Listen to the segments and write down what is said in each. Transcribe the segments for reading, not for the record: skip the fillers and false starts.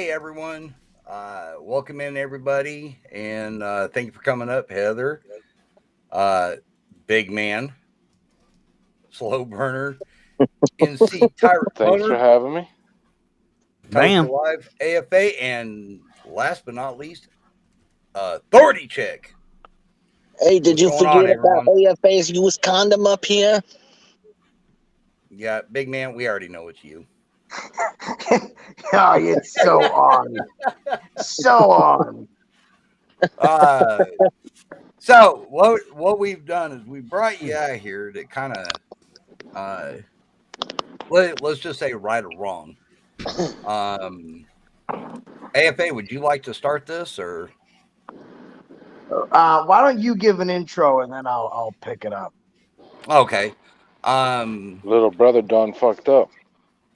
Hey everyone, welcome in everybody, and thank you for coming up, Heather, uh, Big Man, Slow Burner, NC Tyrant Thanks for Hunter, having me. Toast Bam. Alive, AFA, and last but not least, Authority Check. Hey, did What's you going on, forget about everyone? AFA's use condom up here? Yeah, Big Man, we already know it's you. Oh, it's so on. So on. Uh, so what we've done is we brought you out here to kind of uh, let's just say right or wrong. Um, AFA, would you like to start this or? Why don't you give an intro and then I'll pick it up. Okay. Um, Little brother done fucked up.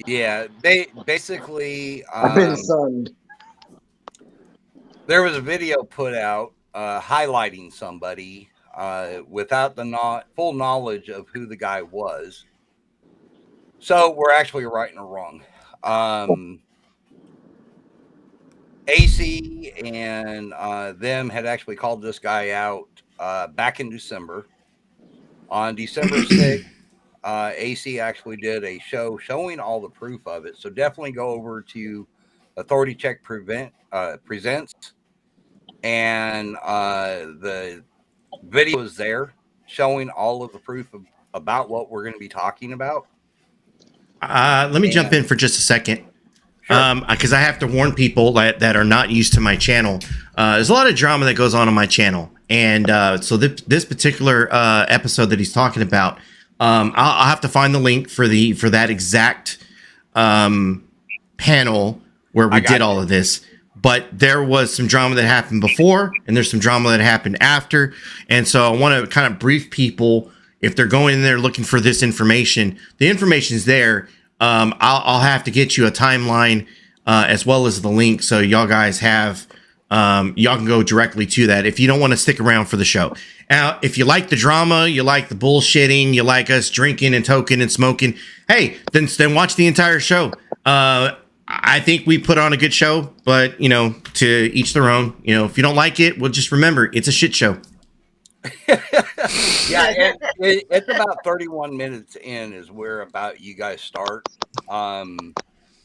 yeah, basically, I've been sunned. there was a video put out highlighting somebody without the full knowledge of who the guy was. So we're actually right and wrong. AC and them had actually called this guy out back in December. On December 6th, AC actually did a show showing all the proof of it. So definitely go over to Authority Check Presents, and the video is there showing all of the proof about what we're going to be talking about. Let me jump in for just a second. Sure. Because I have to warn people that are not used to my channel. There's a lot of drama that goes on my channel. And so this particular episode that he's talking about, I'll have to find the link for that exact panel where we did all of this. But there was some drama that happened before, and there's some drama that happened after. And so I want to kind of brief people if they're going in there looking for this information. The information's there. I'll have to get you a timeline as well as the link, so y'all guys have y'all can go directly to that if you don't want to stick around for the show. Now, if you like the drama, you like the bullshitting, you like us drinking and toking and smoking, hey, then watch the entire show. I think we put on a good show, but to each their own. If you don't like it, well, just remember it's a shit show. Yeah, it's about 31 minutes in is where about you guys start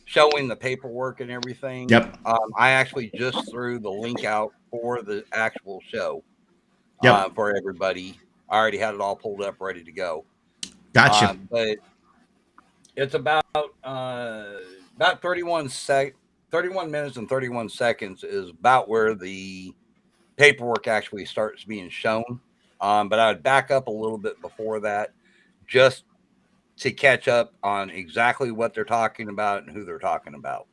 showing the paperwork and everything. Yep. I actually just threw the link out for the actual show for everybody. I already had it all pulled up, ready to go. Gotcha. But it's about 31 minutes and 31 seconds is about where the paperwork actually starts being shown. But I would back up a little bit before that just to catch up on exactly what they're talking about and who they're talking about.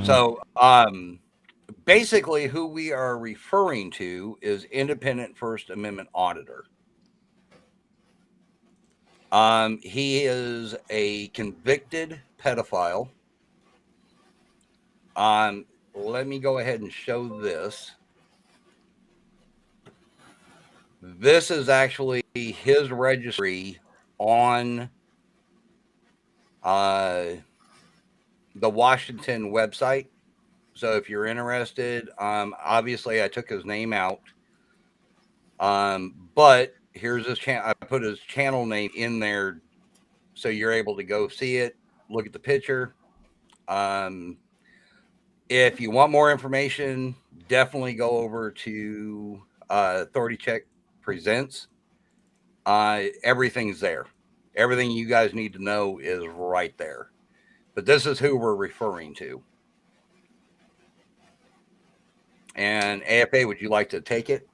So basically who we are referring to is Independent First Amendment Auditor. He is a convicted pedophile. Let me go ahead and show this. This is actually his registry on the Washington website. So if you're interested, obviously I took his name out. But here's his channel. I put his channel name in there so you're able to go see it, look at the picture. If you want more information, definitely go over to Authority Check Presents. Everything's there. Everything you guys need to know is right there. But this is who we're referring to. And AFA, would you like to take it?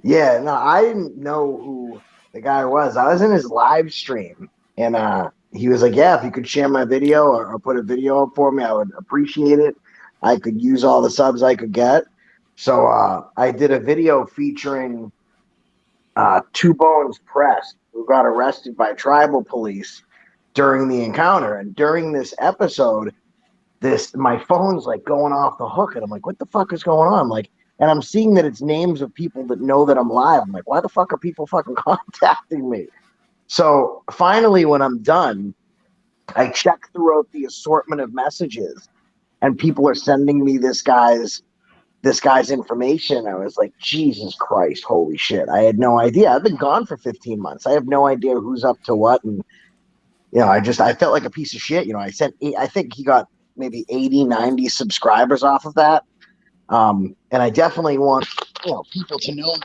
Yeah, no, I didn't know who the guy was. I was in his live stream, and he was like, "Yeah, if you could share my video or put a video up for me, I would appreciate it. I could use all the subs I could get." So I did a video featuring Two Bones Press, who got arrested by tribal police during the encounter. And during this episode, my phone's like going off the hook, and I'm like, "What the fuck is going on?" Like, and I'm seeing that it's names of people that know that I'm live. I'm like, "Why the fuck are people fucking contacting me?" So finally, when I'm done, I check throughout the assortment of messages, and people are sending me this guy's information. I was like, Jesus Christ, holy shit! I had no idea. I've been gone for 15 months. I have no idea who's up to what, and I felt like a piece of shit. I think he got maybe 80, 90 subscribers off of that. And I definitely want people to know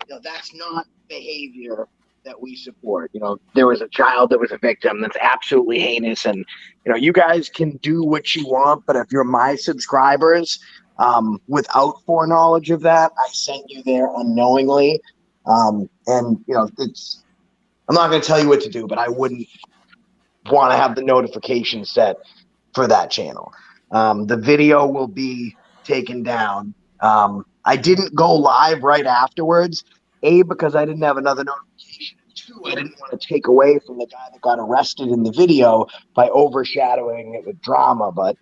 that that's not behavior that we support. There was a child that was a victim. That's absolutely heinous. And you guys can do what you want, but if you're my subscribers, without foreknowledge of that, I sent you there unknowingly. And it's I'm not going to tell you what to do, but I wouldn't want to have the notification set for that channel. The video will be taken down. I didn't go live right afterwards, because I didn't have another notification. Two, I didn't want to take away from the guy that got arrested in the video by overshadowing it with drama. But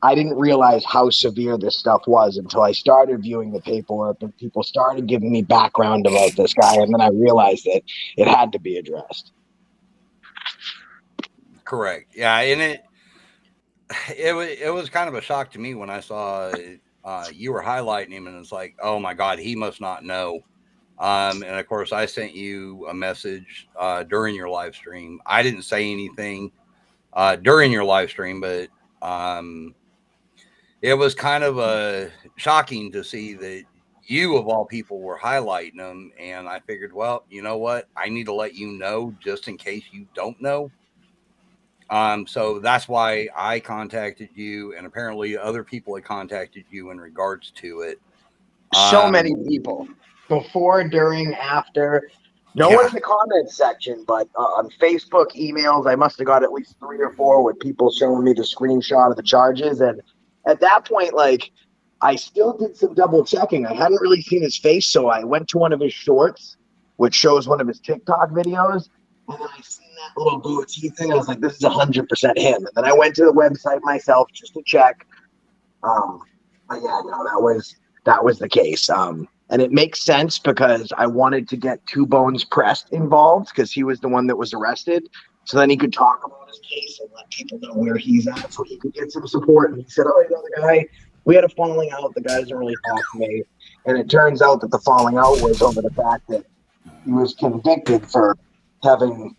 I didn't realize how severe this stuff was until I started viewing the paperwork and people started giving me background about this guy. And then I realized that it had to be addressed. Correct. Yeah, and it was kind of a shock to me when I saw you were highlighting him, and it's like, oh my God, he must not know. And of course, I sent you a message during your live stream. I didn't say anything during your live stream, but it was kind of shocking to see that you, of all people, were highlighting them. And I figured, well, you know what? I need to let you know just in case you don't know. So that's why I contacted you, and apparently other people had contacted you in regards to it. So many people, before, during, after. No one in the comments section, but on Facebook, emails, I must have got at least 3 or 4 with people showing me the screenshot of the charges. And at that point, I still did some double checking. I hadn't really seen his face, so I went to one of his shorts, which shows one of his TikTok videos. And then I seen that little goatee thing. I was like, this is 100% him. And then I went to the website myself just to check. But yeah, no, that was the case. And it makes sense because I wanted to get Two Bones Pressed involved because he was the one that was arrested. So then he could talk about his case and let people know where he's at so he could get some support. And he said, oh, the guy, we had a falling out. The guy doesn't really talk to me. And it turns out that the falling out was over the fact that he was convicted for having,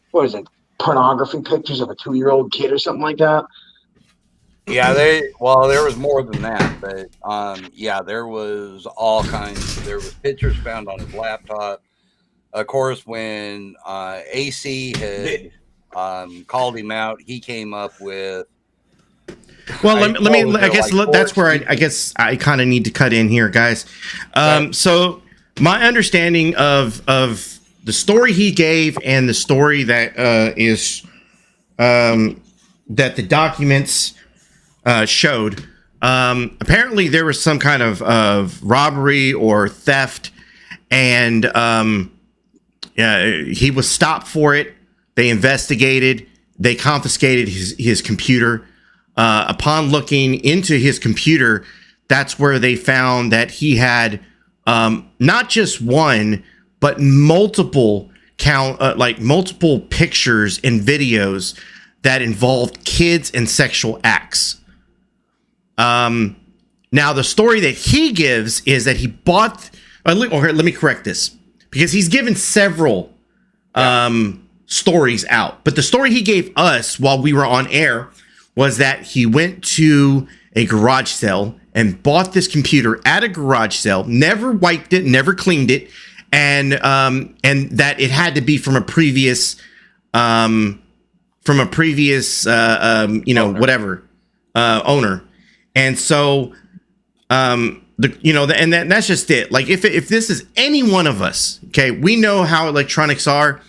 pornography pictures of a 2-year-old kid or something like that. Yeah, there was more than that, but yeah, there was all kinds. There was pictures found on his laptop. Of course, when AC had called him out, he came up with. Well, let me. I guess that's where I guess I kind of need to cut in here, guys. So my understanding of the story he gave and the story that is that the documents showed. Apparently, there was some kind of robbery or theft, and he was stopped for it. They investigated. They confiscated his computer. Upon looking into his computer, that's where they found that he had not just one, but multiple multiple pictures and videos that involved kids and sexual acts. Now the story that he gives is that he bought. Let me correct this because he's given several stories out, but the story he gave us while we were on air was that he went to a garage sale and bought this computer at a garage sale, never wiped it, never cleaned it, and that it had to be from a previous owner. And so that's just it. Like if this is any one of us, okay, we know how electronics are.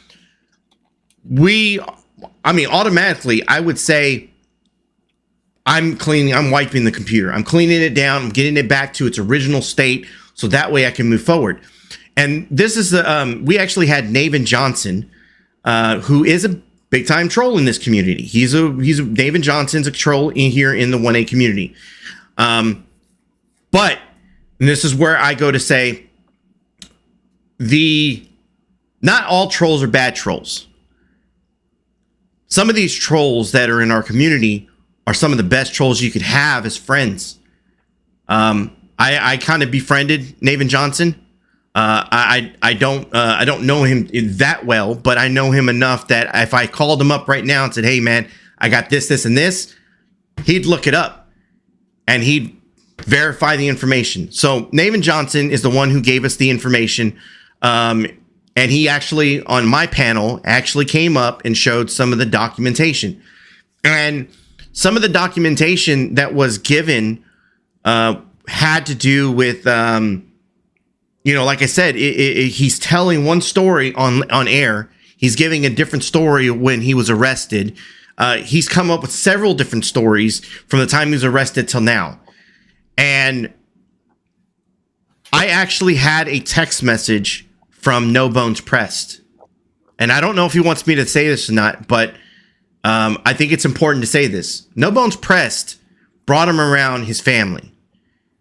Automatically I would say I'm wiping the computer. I'm cleaning it down. I'm getting it back to its original state so that way I can move forward. And this is we actually had Navin Johnson, who is a big time troll in this community. Navin Johnson's a troll here in the 1A community. But this is where I go to say not all trolls are bad trolls. some of these trolls that are in our community are some of the best trolls you could have as friends. I kind of befriended Naven Johnson. I don't know him that well, but I know him enough that if I called him up right now and said, "Hey man, I got this, and this," he'd look it up and he'd verify the information. So Naven Johnson is the one who gave us the information. And he actually, on my panel, actually came up and showed some of the documentation. And some of the documentation that was given had to do with, like I said, he's telling one story on air. He's giving a different story when he was arrested. He's come up with several different stories from the time he was arrested till now. And I actually had a text message from No Bones Pressed. And I don't know if he wants me to say this or not, but I think it's important to say this. No Bones Pressed brought him around his family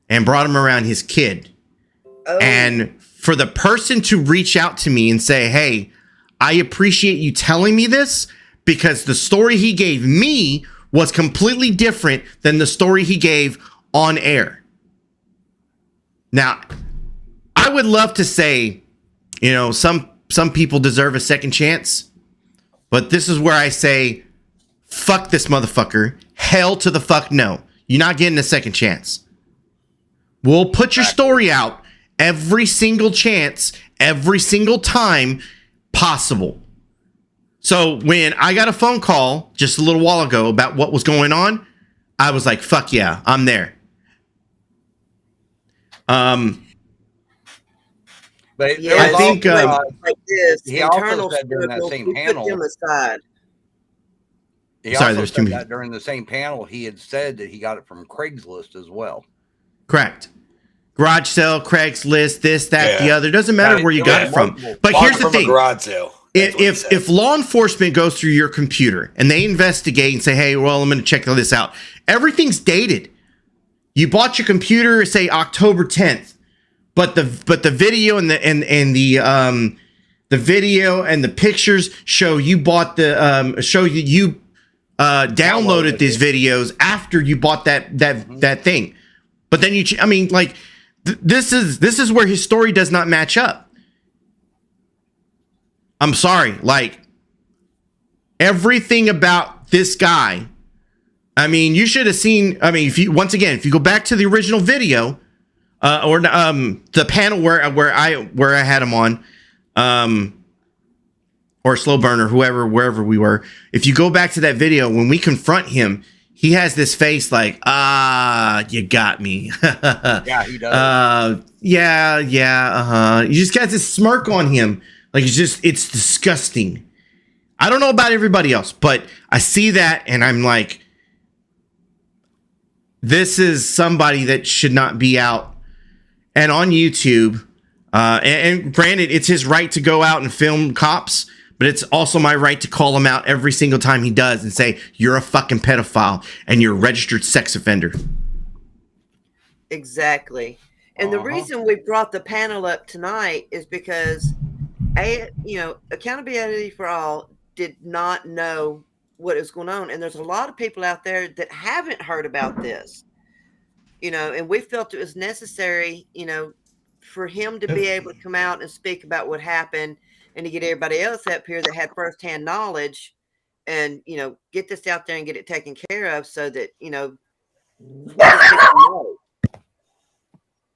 and brought him around his kid. Oh. And for the person to reach out to me and say, "Hey, I appreciate you telling me this, because the story he gave me was completely different than the story he gave on air." Now, I would love to say, some people deserve a second chance, but this is where I say, fuck this motherfucker. Hell to the fuck no. You're not getting a second chance. We'll put your story out every single chance, every single time possible. So when I got a phone call just a little while ago about what was going on, I was like, fuck yeah, I'm there. But Yeah, I think like this he also internal said during that struggle, same we panel. put them aside. He Sorry, also there's too said many. that during the same panel, he had said that he got it from Craigslist as well. Correct. Garage sale, Craigslist, this, that, the other. Doesn't matter where you got it from. But Bought here's the from a thing. garage sale. If law enforcement goes through your computer and they investigate and say, "Hey, well, I'm going to check this out," everything's dated. You bought your computer, say October 10th, but the video and the video and the pictures show you bought downloaded these videos after you bought that thing. But then this is where his story does not match up. I'm sorry, everything about this guy. You should have seen. If you go back to the original video, or the panel where I had him on, or Slow Burner, wherever we were. If you go back to that video, when we confront him, he has this face like, you got me. Yeah, he does. Yeah. You just got this smirk on him. It's disgusting. I don't know about everybody else, but I see that and I'm like, this is somebody that should not be out and on YouTube. And granted, it's his right to go out and film cops, but it's also my right to call him out every single time he does and say, "You're a fucking pedophile and you're a registered sex offender." Exactly. And the reason we brought the panel up tonight is because Accountability for All did not know what is going on. And there's a lot of people out there that haven't heard about this, and we felt it was necessary, for him to be able to come out and speak about what happened and to get everybody else up here that had firsthand knowledge and, get this out there and get it taken care of so that,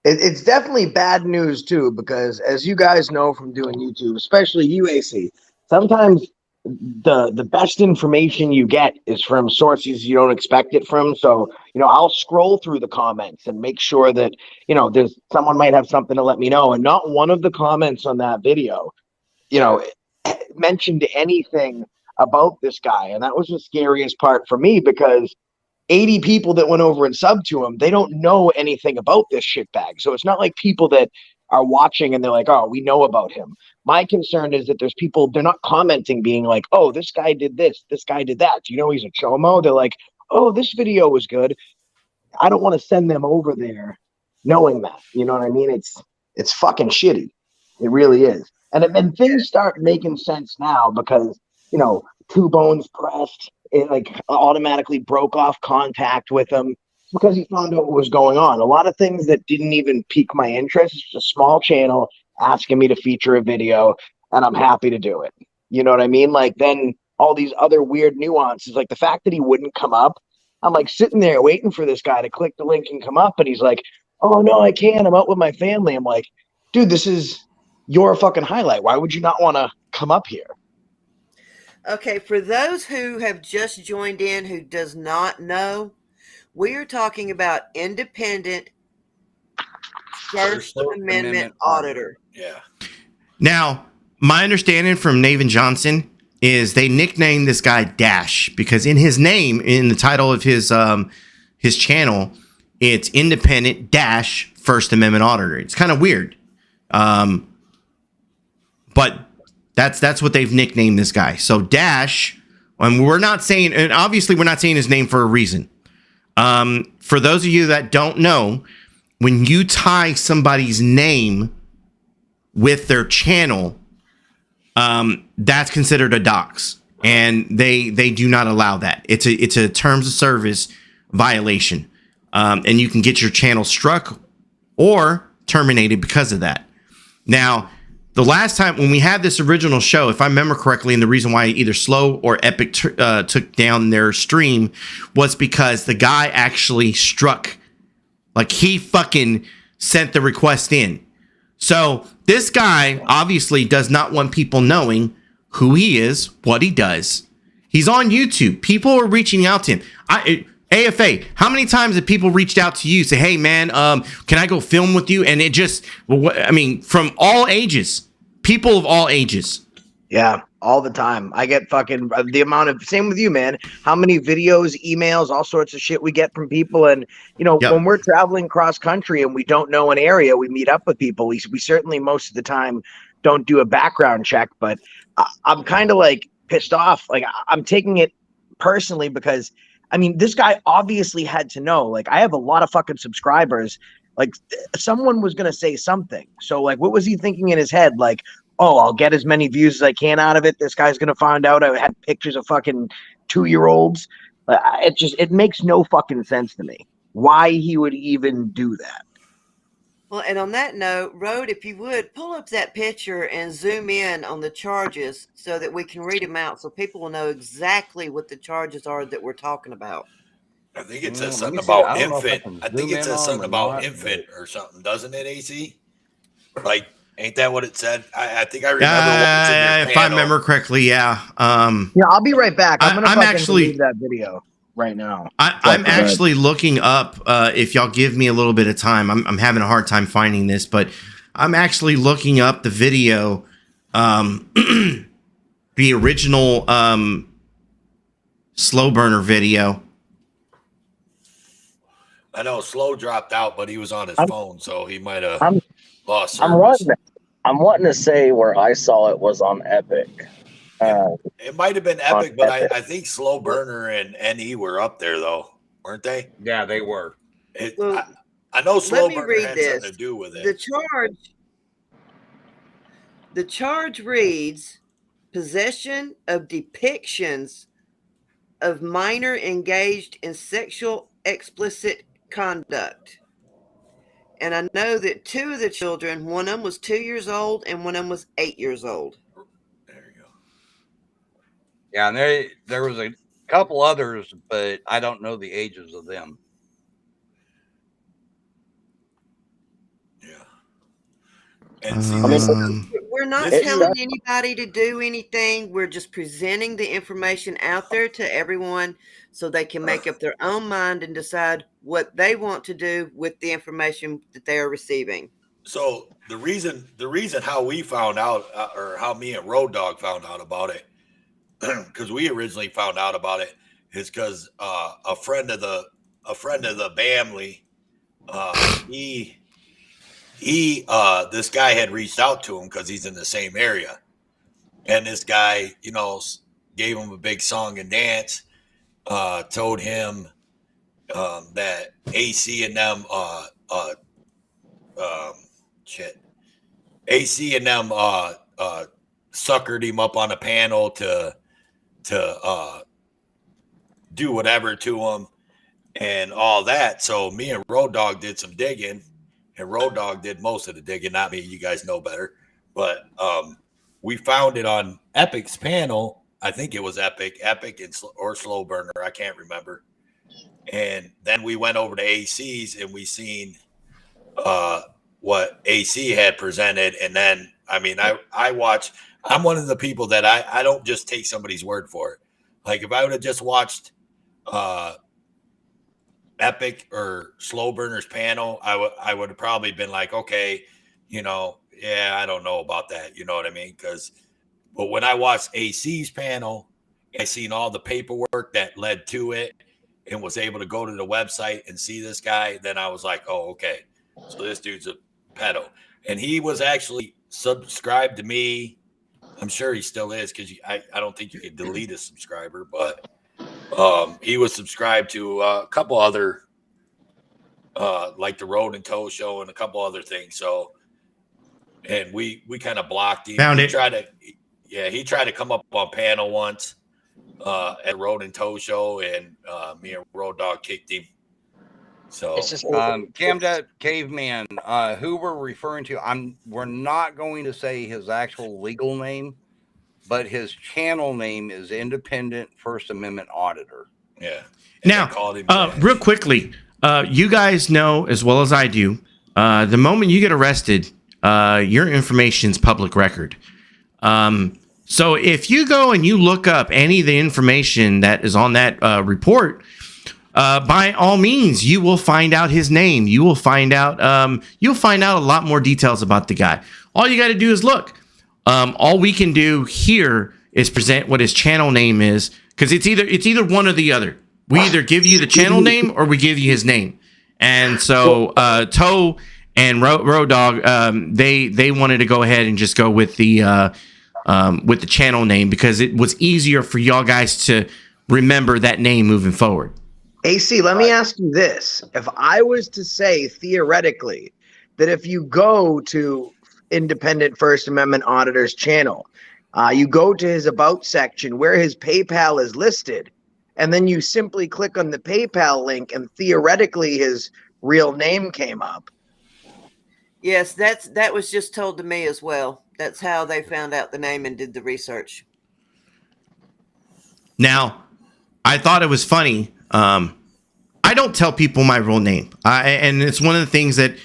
It's definitely bad news too, because as you guys know from doing YouTube, especially UAC, sometimes the best information you get is from sources you don't expect it from. So, I'll scroll through the comments and make sure that, there's someone might have something to let me know. And not one of the comments on that video, mentioned anything about this guy. And that was the scariest part for me, because 80 people that went over and subbed to him, they don't know anything about this shitbag. So it's not like people that are watching and they're like, "Oh, we know about him." My concern is that there's people, they're not commenting being like, "Oh, this guy did this guy did that. Do you know he's a chomo?" They're like, "Oh, this video was good." I don't want to send them over there knowing that. You know what I mean? It's fucking shitty. It really is. And things start making sense now because, 2 bones pressed. It like automatically broke off contact with him because he found out what was going on. A lot of things that didn't even pique my interest. It's just a small channel asking me to feature a video, and I'm happy to do it. You know what I mean? Like then all these other weird nuances, like the fact that he wouldn't come up. I'm like sitting there waiting for this guy to click the link and come up, and he's like, "Oh no, I can't. I'm out with my family." I'm like, "Dude, this is your fucking highlight. Why would you not want to come up here?" Okay, for those who have just joined in who does not know, we are talking about independent First Amendment auditor. Yeah. Now, my understanding from Navin Johnson is they nicknamed this guy Dash because in his name, in the title of his channel, it's Independent Dash First Amendment Auditor. It's kind of weird, but that's what they've nicknamed this guy. So Dash, and we're not saying, and obviously we're not saying his name for a reason. For those of you that don't know, when you tie somebody's name with their channel, that's considered a dox, and they do not allow that. It's a terms of service violation, and you can get your channel struck or terminated because of that. Now, the last time when we had this original show, if I remember correctly, and the reason why either Slow or Epic took down their stream was because the guy actually struck, like he fucking sent the request in. So this guy obviously does not want people knowing who he is, what he does. He's on YouTube. People are reaching out to him. AFA, how many times have people reached out to you, say, "Hey man, can I go film with you?" And it just, I mean, from all ages, people of all ages. Yeah, all the time. I get fucking the amount of, same with you, man. How many videos, emails, all sorts of shit we get from people. And, you know, Yep. when we're traveling cross country and we don't know an area, we meet up with people. We certainly most of the time don't do a background check, but I'm kind of like pissed off. Like I'm taking it personally because, I mean, this guy obviously had to know. Like I have a lot of fucking subscribers. Like someone was going to say something. So like, what was he thinking in his head? Like, oh, I'll get as many views as I can out of it. This guy's going to find out I had pictures of fucking 2-year-olds. It makes no fucking sense to me why he would even do that. Well, and on that note, Rode, if you would, pull up that picture and zoom in on the charges so that we can read them out so people will know exactly what the charges are that we're talking about. I think it says Let me something see. I about don't know if I infant. can I think zoom it in says on something them or about not, infant but- or something, doesn't it, AC? Like, ain't that what it said? I think I remember watching your If I panel. remember correctly, yeah. Yeah, I'll be right back. I'm I'm gonna actually- leave that video right now. I'm actually looking up, if y'all give me a little bit of time, I'm having a hard time finding this, but I'm actually looking up the video, the original Slow Burner video. I know Slow dropped out, but he was on his phone, so he might have I'm- lost I'm service. wanting to say where I saw it was on Epic. It might have been On Epic, but Epic. I think Slow Burner and NE were up there, though, weren't they? Yeah, they were. Well, I know Slow me Burner read had this. something to do with it. The charge reads possession of depictions of minor engaged in sexual explicit conduct. And I know that 2 of the children, one of them was 2 years old and one of them was 8 years old. There you go. Yeah, and there was a couple others, but I don't know the ages of them. Yeah. And see, this, We're not This telling anybody to do anything. We're just presenting the information out there to everyone so they can make up their own mind and decide what they want to do with the information that they are receiving. so the reason how we found out, or how me and Road Dog found out about it, because we originally found out about it, is because a friend of the family, this guy had reached out to him because he's in the same area, and this guy, gave him a big song and dance, told him that AC and them AC and them suckered him up on a panel to to do whatever to him and all that. So me and Road Dogg did some digging, and Road Dogg did most of the digging, not me. You guys know better. But we found it on Epic's panel. I think it was Epic or Slow Burner. I can't remember. And then we went over to AC's and we seen what AC had presented. And then, I mean, I watch. I'm one of the people that I don't just take somebody's word for it. Like if I would have just watched Epic or Slow Burner's panel, I would have probably been like, okay, yeah, I don't know about that. You know what I mean? But when I watched AC's panel, I seen all the paperwork that led to it and was able to go to the website and see this guy. Then I was like, oh, okay. So this dude's a pedo. And he was actually subscribed to me. I'm sure he still is because I don't think you can delete a subscriber, but he was subscribed to a couple other, like the Road and Toe Show and a couple other things. So, and we kind of blocked him. Found it. He tried to come up on panel once at Road and Toe Show, and me and Road Dogg kicked him. So It's just Camdet Caveman, who we're referring to, we're not going to say his actual legal name, but his channel name is Independent First Amendment Auditor. Yeah. Now, real quickly, you guys know as well as I do, the moment you get arrested, your information's public record. So if you go and you look up any of the information that is on that report, by all means, you will find out his name. You will find out a lot more details about the guy. All you got to do is look. All we can do here is present what his channel name is, because it's either one or the other. We either give you the channel name or we give you his name. And so Toe and Road Dogg, they wanted to go ahead and just go with the channel name because it was easier for y'all guys to remember that name moving forward. AC, let me ask you this. If I was to say theoretically that if you go to Independent First Amendment Auditor's channel, you go to his About section where his PayPal is listed, and then you simply click on the PayPal link and theoretically his real name came up. Yes, that was just told to me as well. That's how they found out the name and did the research. Now, I thought it was funny. I don't tell people my real name. And it's one of the things that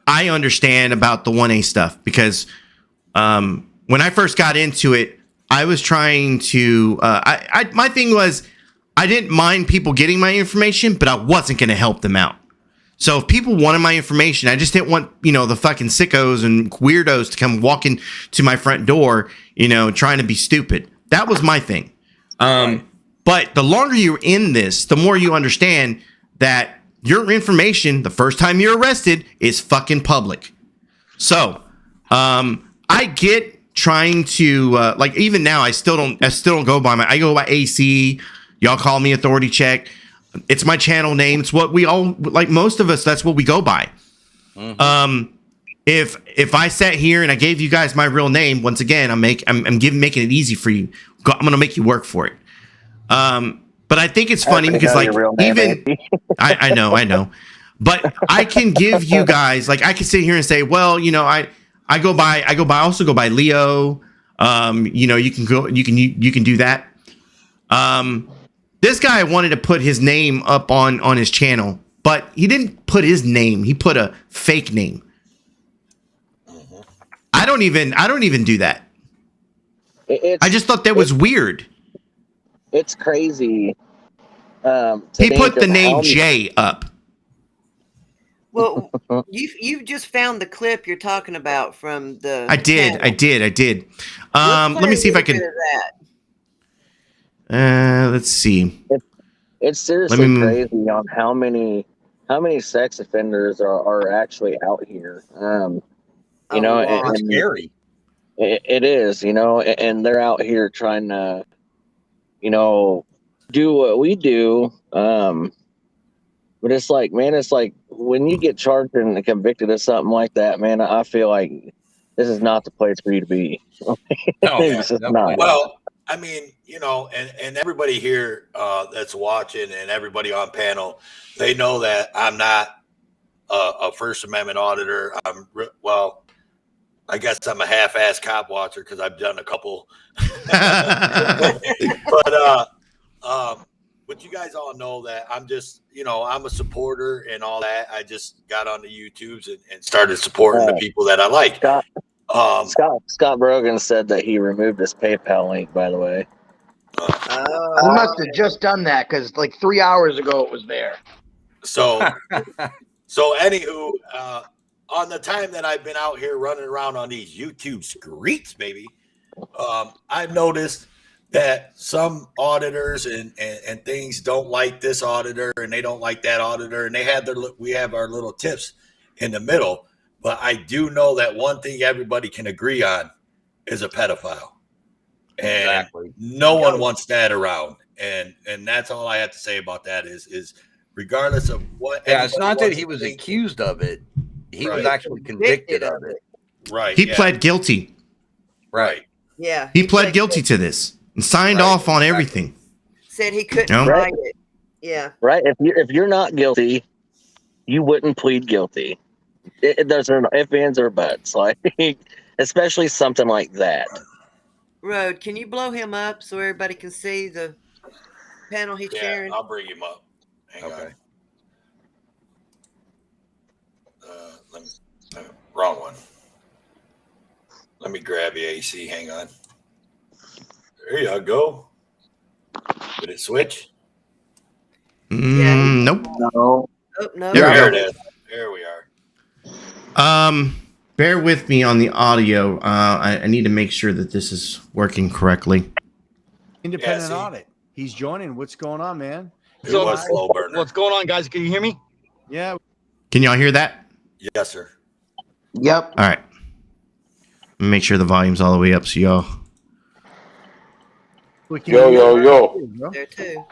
I understand about the 1A stuff because when I first got into it, I was trying to my thing was I didn't mind people getting my information, but I wasn't going to help them out. So if people wanted my information, I just didn't want, the fucking sickos and weirdos to come walking to my front door, trying to be stupid. That was my thing. But the longer you're in this, the more you understand that your information, the first time you're arrested, is fucking public. So I get trying to even now, I still don't go by I go by AC. Y'all call me Authority Check. It's my channel name. It's what we all, like most of us, that's what we go by. Mm-hmm. If I sat here and I gave you guys my real name, once again, I'm making it easy for you. I'm gonna make you work for it. But I think it's funny because I know, but I can give you guys I can sit here and say, well, I also go by Leo. You can do that. This guy wanted to put his name up on his channel, but he didn't put his name. He put a fake name. Mm-hmm. I don't even do that. I just thought that was weird. It's crazy. He put the name Jay up. Well, you just found the clip you're talking about from the. I did. Let me see if I can. Let's see. It's seriously crazy on how many sex offenders are actually out here. And it's scary. It is, and they're out here trying to, do what we do. But it's like, man, when you get charged and convicted of something like that, man, I feel like this is not the place for you to be. No, It's just not. Well, I mean, and everybody here that's watching and everybody on panel, they know that I'm not a First Amendment auditor. I guess I'm a half-ass cop watcher because I've done a couple. But you guys all know that I'm just, I'm a supporter and all that. I just got on the YouTubes and started supporting the people that I like. Scott Brogan said that he removed his PayPal link, by the way. He must have just done that because like 3 hours ago it was there. So anywho, on the time that I've been out here running around on these YouTube streets, baby, I've noticed that some auditors and things don't like this auditor and they don't like that auditor, and we have our little tips in the middle. But I do know that one thing everybody can agree on is a pedophile, and no one wants that around. And that's all I have to say about that is regardless of what. Yeah, it's not that he was accused of it; he was actually convicted of it. Right. He pled guilty. Right. Yeah. He pled guilty to this and signed off on everything. Said he couldn't write it. Yeah. Right. If you're not guilty, you wouldn't plead guilty. There's no ifs, ands, or buts. Like, especially something like that. Road, can you blow him up so everybody can see the panel he's sharing? I'll bring him up. Hang on. Wrong one. Let me grab your AC. Hang on. There you go. Did it switch? Nope. No. Oh, no. There it is. There we are. Bear with me on the audio. I need to make sure that this is working correctly. Independent audit. He's joining. What's going on, man? So slow burner. What's going on, guys? Can you hear me? Yeah. Can y'all hear that? Yes, sir. Yep. All right. Make sure the volume's all the way up so y'all. Yo. There too.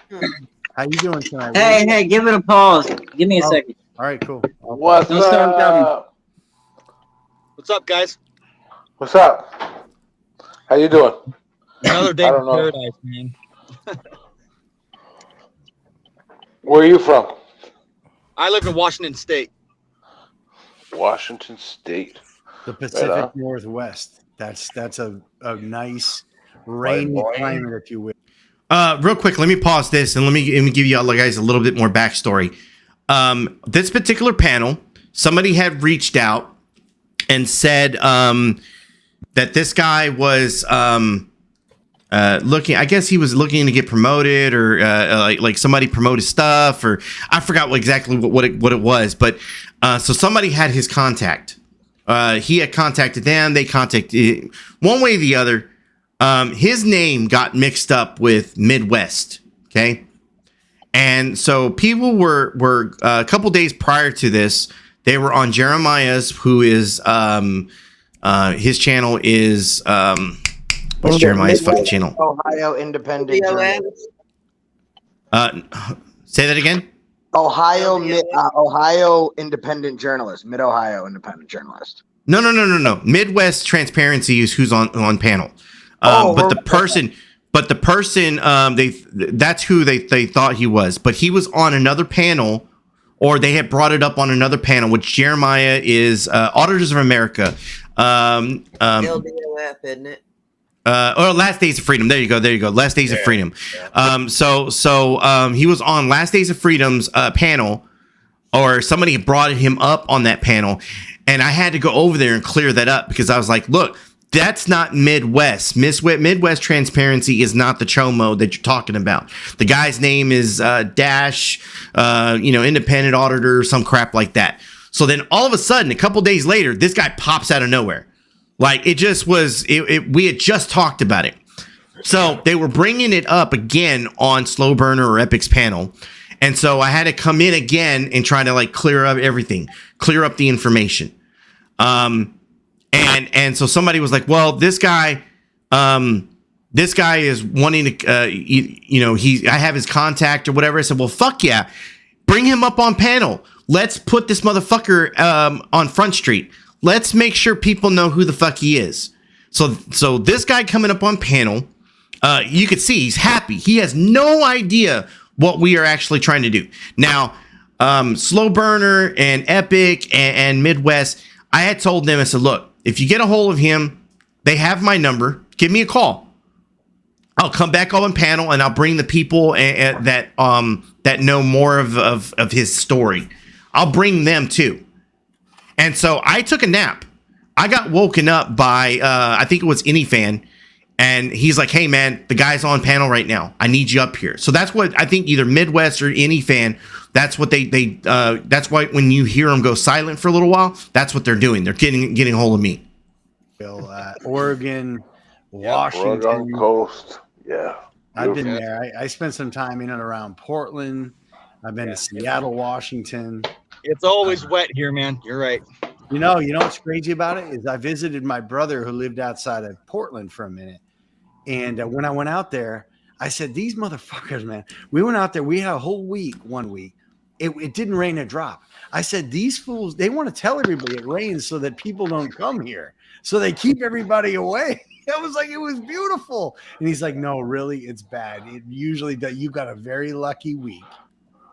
How you doing tonight? Hey, give it a pause. Give me a second. All right, cool. What's Don't start up? What's up, guys? What's up? How you doing? Another day I in don't know. paradise, man. Where are you from? I live in Washington State. Washington State. The Pacific Northwest. That's a nice rainy climate, if you will. Real quick, let me pause this and let me give you all guys a little bit more backstory. This particular panel, somebody had reached out and said that this guy was looking. I guess he was looking to get promoted, or like somebody promoted stuff, or I forgot exactly what it was. But so somebody had his contact. He had contacted them. They contacted one way or the other. His name got mixed up with Midwest. Okay. And so people were a couple days prior to this, they were on Jeremiah's, who is his channel is what's Jeremiah's fucking channel? Ohio Independent Journalist. Say that again. Ohio Independent Journalist. Mid-Ohio Independent Journalist. No. Midwest Transparency is who's on panel. But the person, that's who they thought he was. But he was on another panel, or they had brought it up on another panel, which Jeremiah is Auditors of America. LDOF, isn't it? Or Last Days of Freedom. There you go. Last Days of Freedom. So he was on Last Days of Freedom's panel, or somebody brought him up on that panel, and I had to go over there and clear that up because I was like, look, that's not Midwest. Midwest Transparency is not the Chomo that you're talking about. The guy's name is Dash, independent auditor, some crap like that. So then all of a sudden, a couple days later, this guy pops out of nowhere. Like it just was, we had just talked about it. So they were bringing it up again on Slow Burner or Epic's panel. And so I had to come in again and try to clear up everything, clear up the information. And so somebody was like, well, this guy is wanting to, I have his contact or whatever. I said, well, fuck yeah. Bring him up on panel. Let's put this motherfucker on Front Street. Let's make sure people know who the fuck he is. So this guy coming up on panel, you could see he's happy. He has no idea what we are actually trying to do. Now, Slow Burner and Epic and Midwest, I had told them, I said, look, if you get a hold of him, they have my number. Give me a call. I'll come back on panel and I'll bring the people that know more of his story. I'll bring them too. And so I took a nap. I got woken up by I think it was AnyFan, and he's like, "Hey man, the guy's on panel right now. I need you up here." So that's what I think either Midwest or AnyFan. That's what they that's why when you hear them go silent for a little while, that's what they're doing. They're getting a hold of me. Oregon, Washington, Oregon coast. Yeah, I've been there. I spent some time in and around Portland. I've been to Seattle, Washington. It's always wet here, man. You're right. You know what's crazy about it is I visited my brother who lived outside of Portland for a minute, and when I went out there, I said, "These motherfuckers, man." We went out there. We had a whole week. 1 week, it didn't rain a drop. I said, "These fools, they want to tell everybody it rains so that people don't come here, so they keep everybody away." I was like, it was beautiful. And he's like, no, really, it's bad. It usually does. You got a very lucky week.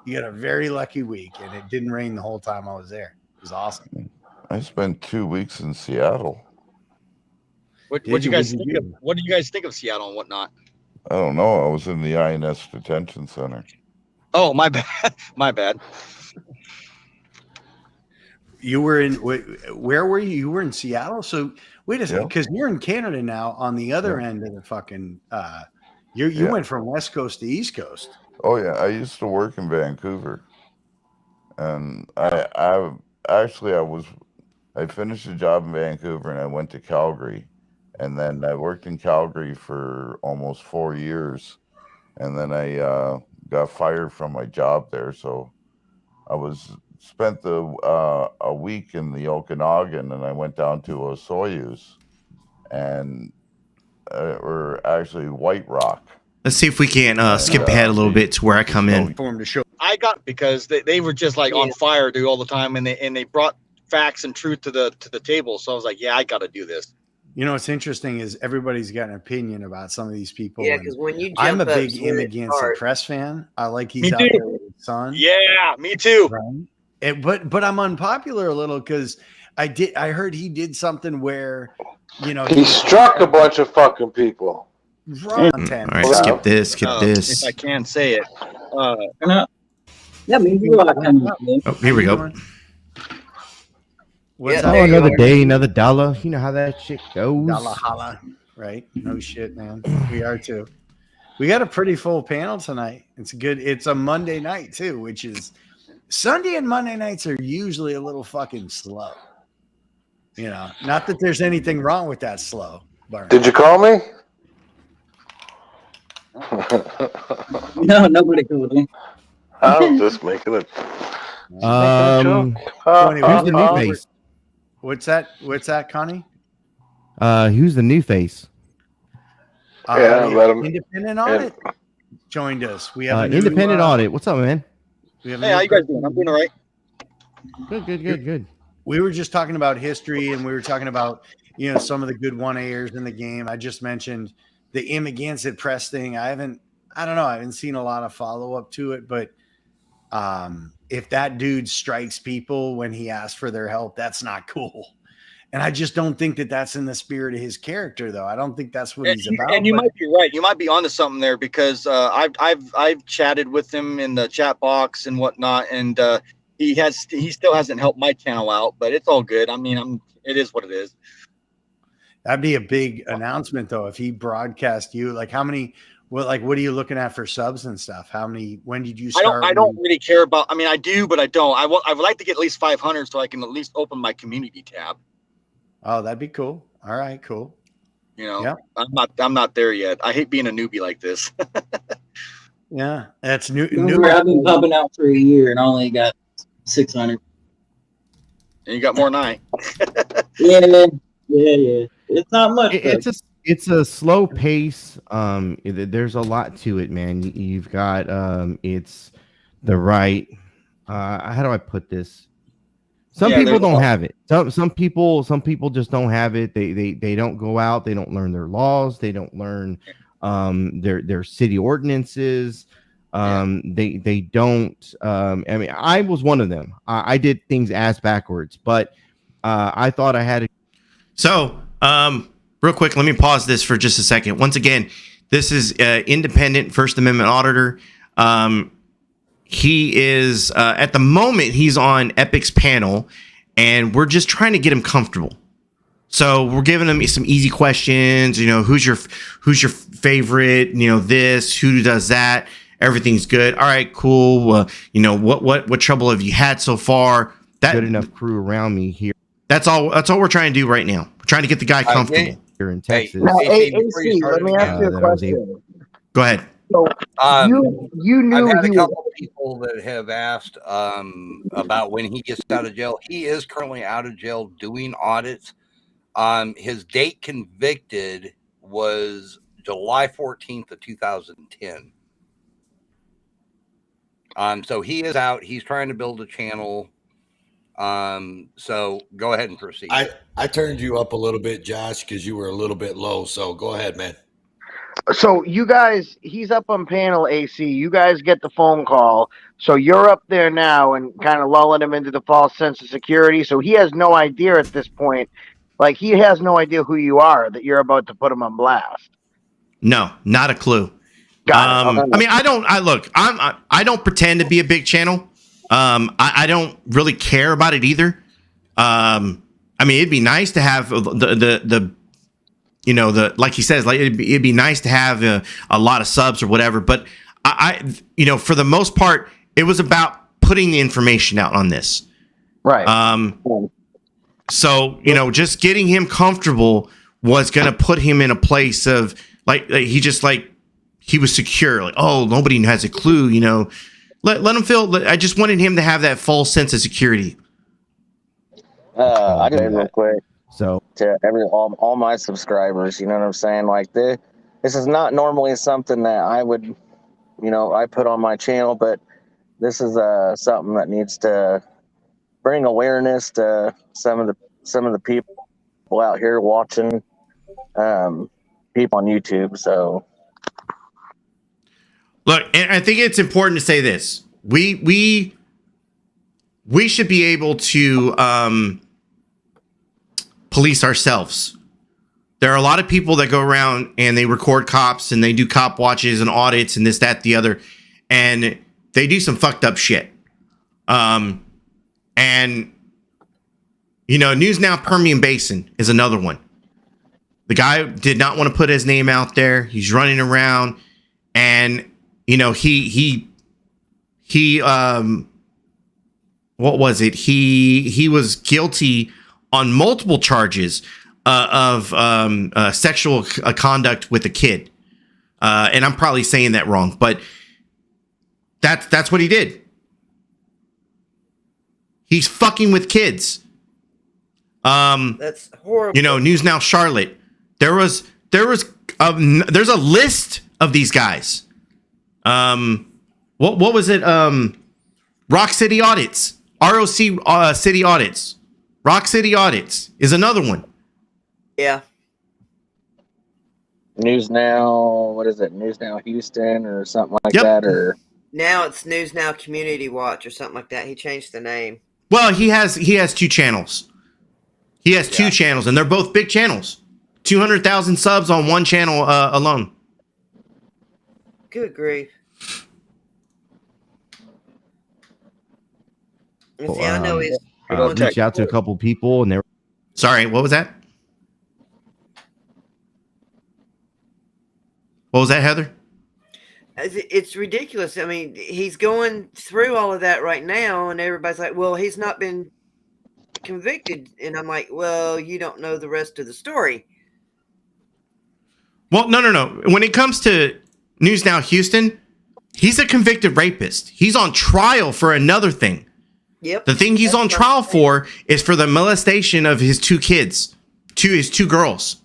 You got a very lucky week, and it didn't rain the whole time I was there. It was awesome. I spent 2 weeks in Seattle. What do you guys think of? What do you guys think of Seattle and whatnot? I don't know. I was in the INS detention center. Oh, my bad. My bad. You were in where were you? You were in Seattle. So wait a second, because you're in Canada now. On the other end of the fucking, you went from West Coast to East Coast. Oh yeah, I used to work in Vancouver, and I finished a job in Vancouver and I went to Calgary, and then I worked in Calgary for almost 4 years, and then I got fired from my job there. So I spent a week in the Okanagan, and I went down to Osoyoos, and or actually White Rock. Let's see if we can skip ahead a little bit to where I come in. For him to show. I got because they were just like on fire, dude, all the time, and they brought facts and truth to the table. So I was like, yeah, I got to do this. You know what's interesting is everybody's got an opinion about some of these people. Yeah, because when you I'm a jump up big to Against start- Press fan. I like he's Me out too. there with his son. Yeah, me too. Right? But I'm unpopular a little because I heard he did something where, he struck a bunch of fucking people. All right, skip this. If I can say it. Yeah, maybe Oh, here we go. What's Oh, another day, another dollar. You know how that shit goes. Dollar holla, right? No shit, man. We are too. We got a pretty full panel tonight. It's good. It's a Monday night too, which is Sunday and Monday nights are usually a little fucking slow. You know, not that there's anything wrong with that slow. Did you call me? No, nobody called me. I was just making it. Who's the new face? What's that, Connie? Who's the new face? Let him. Independent Audit joined us. We have a Independent Audit. What's up, man? We have Hey, how you guys doing? I'm doing all right. Good. We were just talking about history, and we were talking about some of the good 1A'ers in the game. I just mentioned the Against Press thing. I haven't seen a lot of follow up to it, but if that dude strikes people when he asks for their help, that's not cool. And I just don't think that that's in the spirit of his character, though. I don't think that's what he's about. And you might be right. You might be onto something there because I've chatted with him in the chat box and whatnot, and he still hasn't helped my channel out, but it's all good. I mean, it is what it is. That'd be a big announcement, though, if he broadcast you. Like, how many? What are you looking at for subs and stuff? How many? When did you start? I don't really care about. I mean, I do, but I don't. I would like to get at least 500 so I can at least open my community tab. Oh, that'd be cool. All right, cool. Yeah. I'm not there yet. I hate being a newbie like this. Yeah, that's new. I've been pumping out for a year and I only got 600. And you got more than I. Yeah. It's not much. It's a slow pace. There's a lot to it, man. You've got it's the right. How do I put this? Some people don't have it. Some people just don't have it. They don't go out. They don't learn their laws. They don't learn their city ordinances. They don't. I mean, I was one of them. I did things ass backwards, but I thought I had. So, real quick, let me pause this for just a second. Once again, this is independent First Amendment auditor. He is at the moment he's on Epic's panel, and we're just trying to get him comfortable. So we're giving him some easy questions. You know, who's your favorite? You know, this, who does that? Everything's good. All right, cool. You know, what trouble have you had so far? That good enough crew around me here. That's all we're trying to do right now. We're trying to get the guy comfortable here in Texas. Now, AC, let me ask you a question. Go ahead. So you knew I've had he a was couple of people that have asked about when he gets out of jail. He is currently out of jail doing audits. His date convicted was July 14th of 2010. So he is out. He's trying to build a channel. So go ahead and proceed. I turned you up a little bit, Josh, because you were a little bit low. So go ahead, man. So you guys, he's up on panel AC. You guys get the phone call. So you're up there now and kind of lulling him into the false sense of security. So he has no idea at this point. Like he has no idea who you are, that you're about to put him on blast. No, not a clue. Got it. Okay. I mean, I don't pretend to be a big channel. I don't really care about it either. I mean, it'd be nice to have the you know, like he says, like it'd be nice to have a lot of subs or whatever. But I you know, for the most part, it was about putting the information out on this. Right. So, you know, just getting him comfortable was going to put him in a place of like he was secure. Like, oh, nobody has a clue, you know. Let him feel. I just wanted him to have that false sense of security. I did real quick. So to all my subscribers, you know what I'm saying? Like this is not normally something that I would, you know, I put on my channel, but this is something that needs to bring awareness to some of the people out here watching, people on YouTube. So look, and I think it's important to say this: we should be able to police ourselves. There are a lot of people that go around and they record cops and they do cop watches and audits and this, that, the other, and they do some fucked up shit. And you know, News Now Permian Basin is another one. The guy did not want to put his name out there. He's running around, and you know, he what was it? He was guilty on multiple charges of sexual conduct with a kid. And I'm probably saying that wrong, but that's what he did. He's fucking with kids. That's horrible. You know, News Now Charlotte. There's a list of these guys. What was it? Rock City Audits, ROC City Audits. Rock City Audits is another one. Yeah. News Now, what is it? News Now Houston or something like that, or now it's News Now Community Watch or something like that. He changed the name. Well, he has two channels. He has two channels, and they're both big channels. 200,000 subs on one channel alone. Good grief. And see, I know he's reach out to a couple people, and they're sorry. What was that? What was that, Heather? It's ridiculous. I mean, he's going through all of that right now, and everybody's like, well, he's not been convicted. And I'm like, well, you don't know the rest of the story. Well, no. When it comes to News Now Houston, he's a convicted rapist. He's on trial for another thing. Yep. The thing he's on trial for is for the molestation of his two kids, his two girls.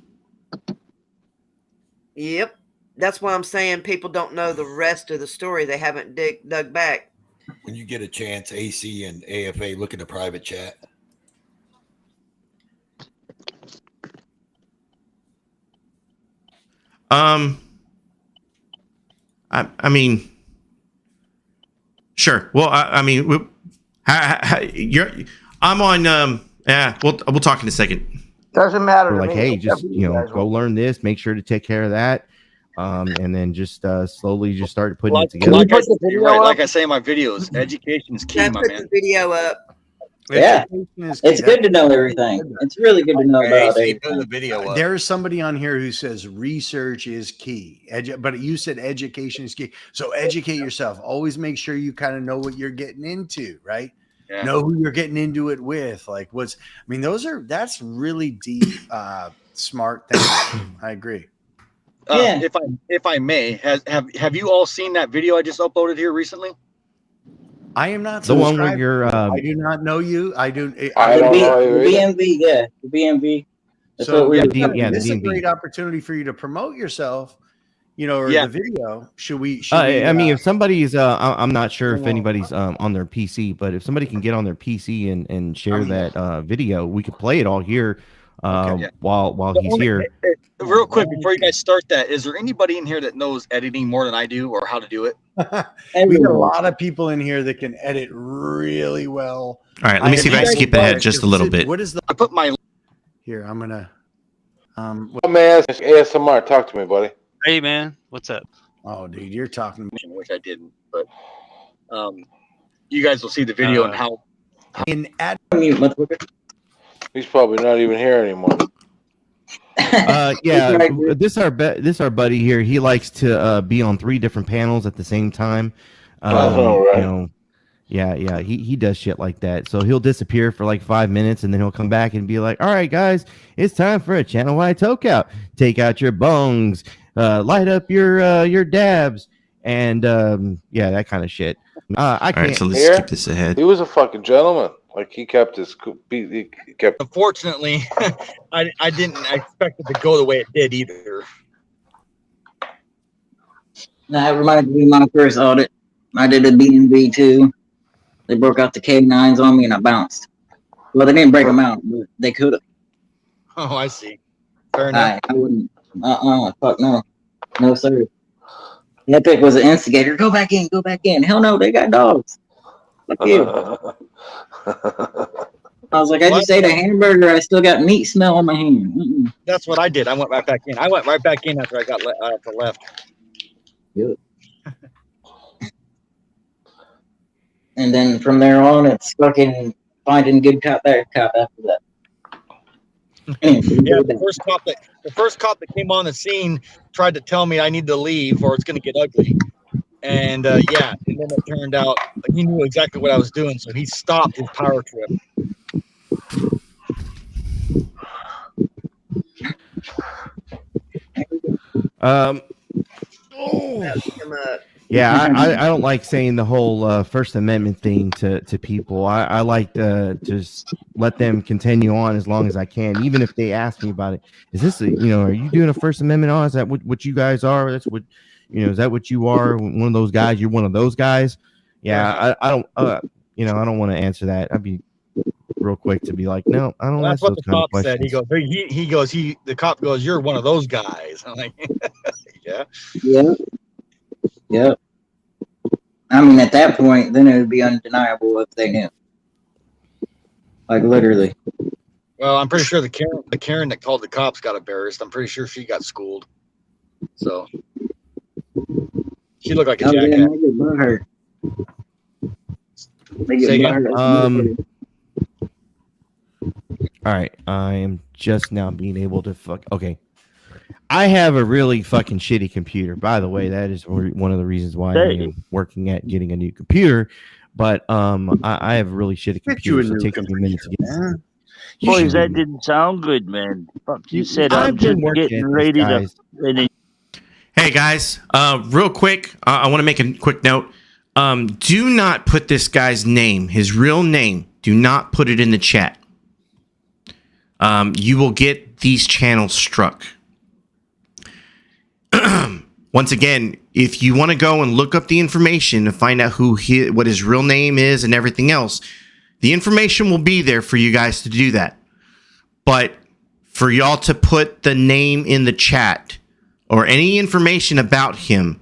Yep. That's why I'm saying people don't know the rest of the story. They haven't dug back. When you get a chance, AC and AFA, look at the private chat. I mean, sure. Well, I mean, I'm on. Yeah, we'll talk in a second. Doesn't matter We're to like, me. hey, just Whatever you guys go want. learn this. Make sure to take care of that, and then just slowly just start putting Like, it together. like I, put the you're video right. up? Like I say in my videos, education is key, Yeah, my put man. the video up. Yeah. Education is It's key. good to know everything. It's really good to know about AC, put the everything. video up. There's somebody on here who says research is key. But you said education is key. So educate yourself. Always make sure you kind of know what you're getting into, right? Yeah. Know who you're getting into it with. Like that's really deep, smart thing. I agree. Yeah. If I may, have you all seen that video I just uploaded here recently? I am not The one where subscribed. you're. I do not know you. I The, don't know the you either. BMV, yeah. The BMV. That's So what we yeah, were D- talking yeah, the this is a DMV. great opportunity for you to promote yourself, or Yeah. the video. Should we? I mean, if somebody's, I'm not sure if Well, anybody's on their PC, but if somebody can get on their PC and share I'm- that video, we could play it all here Yeah. while The he's only- here. Real quick before you guys start that, is there anybody in here that knows editing more than I do or how to do it? we got a everyone. lot of people in here that can edit really well. All right, let me see if I can skip ahead just a little bit. What is the I put my here? I'm gonna. Man, ASMR, talk to me, buddy. Hey man, what's up? Oh, dude, you're talking. which I didn't, but you guys will see the video and how. In ad. Mute, motherfucker. He's probably not even here anymore. Yeah, this our buddy here. He likes to be on 3 different panels at the same time. All right. Yeah, he does shit like that. So he'll disappear for like 5 minutes, and then he'll come back and be like, "All right, guys, it's time for a channel-wide toke out. Take out your bongs, light up your dabs, and that kind of shit." I All can't. right, so let's Here? skip this ahead. He was a fucking gentleman. Like he kept his. He kept. Unfortunately, I didn't expect it to go the way it did either. That reminded me of my first audit. I did a BMV too. They broke out the K9s on me and I bounced. Well, they didn't break them out, but they could have. Oh, I see. Fair enough. I wouldn't. Fuck no. No, sir. Epic was an instigator. Go back in. Go back in. Hell no, they got dogs. Fuck you. I was like, I just ate a hamburger. I still got meat smell on my hand. Mm-mm. That's what I did. I went right back in. I went right back in after I got left. Good. And then from there on, it's fucking finding good cop, bad cop after that. Yeah, the first cop that came on the scene tried to tell me I need to leave or it's going to get ugly. And and then it turned out he knew exactly what I was doing, so he stopped his power trip. Yeah, I don't like saying the whole First Amendment thing to people. I like to just let them continue on as long as I can, even if they ask me about it. Is this, are you doing a First Amendment on? Is that what you guys are? That's what, is that what you are? One of those guys? You're one of those guys? Yeah, I don't, I don't want to answer that. I'd be real quick to be like, no, I don't That's ask what those the kind of cop said. questions. The cop goes, you're one of those guys. I'm like, yeah. Yep. I mean, at that point, then it would be undeniable if they knew. Like, literally. Well, I'm pretty sure the Karen that called the cops got embarrassed. I'm pretty sure she got schooled. So she looked like a jackass. Yeah, they get butthurt. They get Say again? butthurt. All right, I am just now being able to okay. I have a really fucking shitty computer. By the way, that is one of the reasons why I am working at getting a new computer. But I have a really shitty computer, so it takes me a minute to get. Boys, that didn't sound good, man. Fuck, you said I've I'm been just working getting at this, ready guys. to. Hey guys, real quick, I want to make a quick note. Do not put this guy's name, his real name. Do not put it in the chat. You will get these channels struck. Once again, if you want to go and look up the information and find out what his real name is and everything else, the information will be there for you guys to do that. But for y'all to put the name in the chat or any information about him,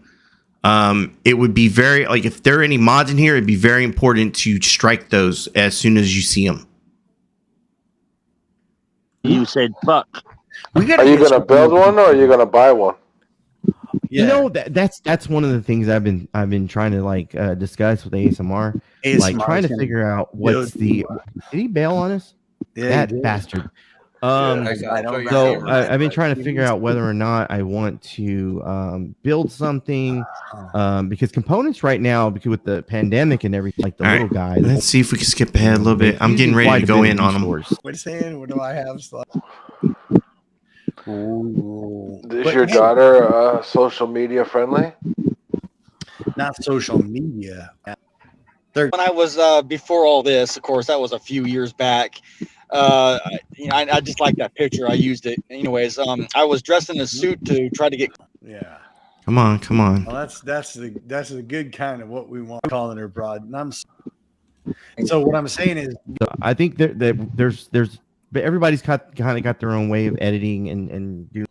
it would be very, like, if there are any mods in here, it'd be very important to strike those as soon as you see them. You said fuck. Are you going to build one or are you going to buy one? You know, that's one of the things I've been trying to like discuss with ASMR, like trying to figure out what's the. Did he bail on us? Yeah, that bastard. So I've been trying to figure out whether or not I want to build something because components right now, because with the pandemic and everything, like the little guy. Let's see if we can skip ahead a little bit. I'm getting ready to go in on them. What's saying? What do I have? Is your daughter social media friendly? Not social media. When I was before all this, of course, that was a few years back. I just like that picture. I used it anyways. I was dressed in a suit to try to get. Yeah. Come on. Well, that's the good kind of what we want calling her broad. And so what I'm saying is, I think that there's everybody's kind of got their own way of editing and doing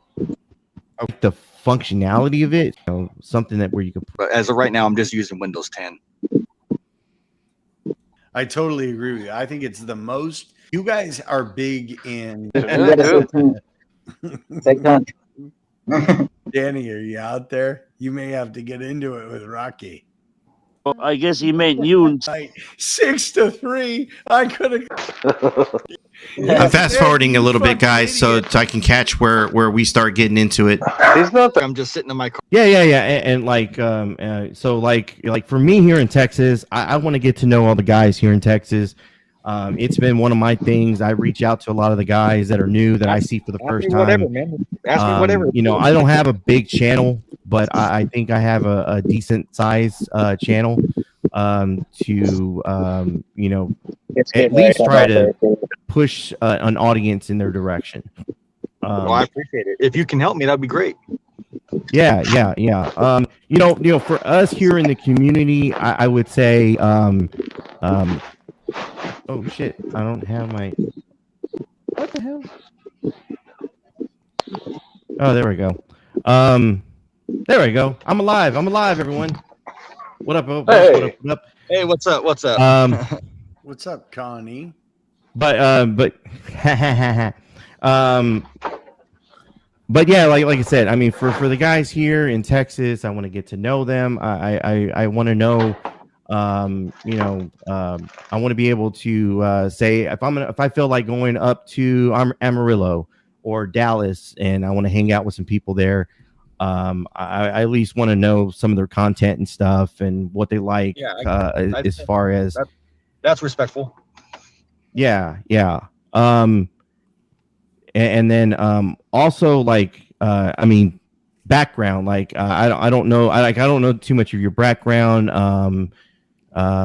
the functionality of it. You know, something that where you can. But as of right now, I'm just using Windows 10. I totally agree with you. I think it's the most. You guys are big in. Danny, are you out there? You may have to get into it with Rocky. Well, I guess he meant you. 6-3. I could have. I'm fast forwarding a little bit, guys, so I can catch where we start getting into it. He's not there. I'm just sitting in my car. Yeah. And like, so like for me here in Texas, I want to get to know all the guys here in Texas. It's been one of my things. I reach out to a lot of the guys that are new that I see for the first time. Whatever, man. Ask me whatever. You know, I don't have a big channel, but I think I have a decent size channel to you know, at least try to push an audience in their direction. Well, I appreciate it. If you can help me, that'd be great. Yeah. You know, for us here in the community, I would say, oh shit, I don't have my. What the hell? Oh, there we go. There we go. I'm alive, everyone. What up? What up? Hey, what's up? What's up, Connie? But yeah, like I said, I mean, for the guys here in Texas, I want to get to know them. I want to know, you know, I want to be able to say if I feel like going up to Amarillo or Dallas and I want to hang out with some people there. I at least want to know some of their content and stuff and what they like. Yeah, as far as that's respectful. Yeah. And then also like I mean background, like I don't know, I don't know too much of your background. What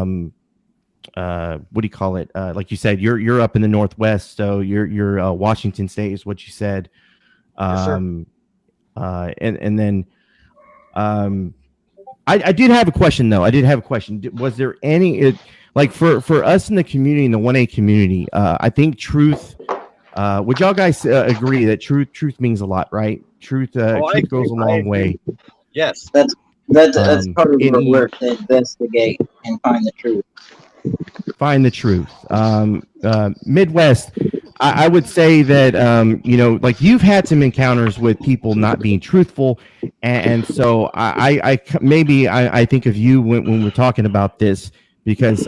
do you call it? Like you said, you're up in the Northwest, so you're Washington State is what you said. Yes, sir. And then I did have a question though. Was there any like for us in the community, in the 1A community? I think truth. Would y'all guys agree that truth means a lot, right? Truth goes a long way. Yes, that's part of our work to investigate and find the truth. Find the truth. Midwest. I would say that you know, like you've had some encounters with people not being truthful, and so I think of you when we're talking about this because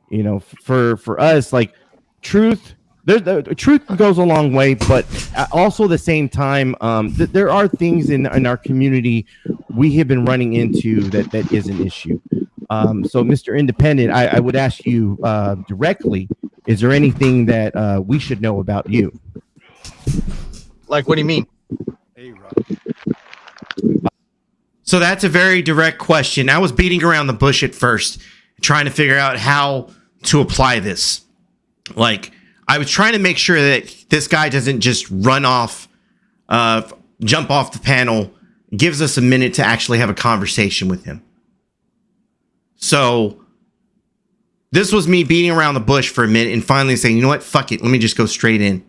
you know, for us, like truth. The truth goes a long way, but also at the same time, there are things in our community we have been running into that is an issue. So, Mr. Independent, I would ask you directly: is there anything that we should know about you? Like, what do you mean? Hey, Rob. So that's a very direct question. I was beating around the bush at first, trying to figure out how to apply this. Like, I was trying to make sure that this guy doesn't just run off, jump off the panel, gives us a minute to actually have a conversation with him. So this was me beating around the bush for a minute and finally saying, you know what? Fuck it. Let me just go straight in.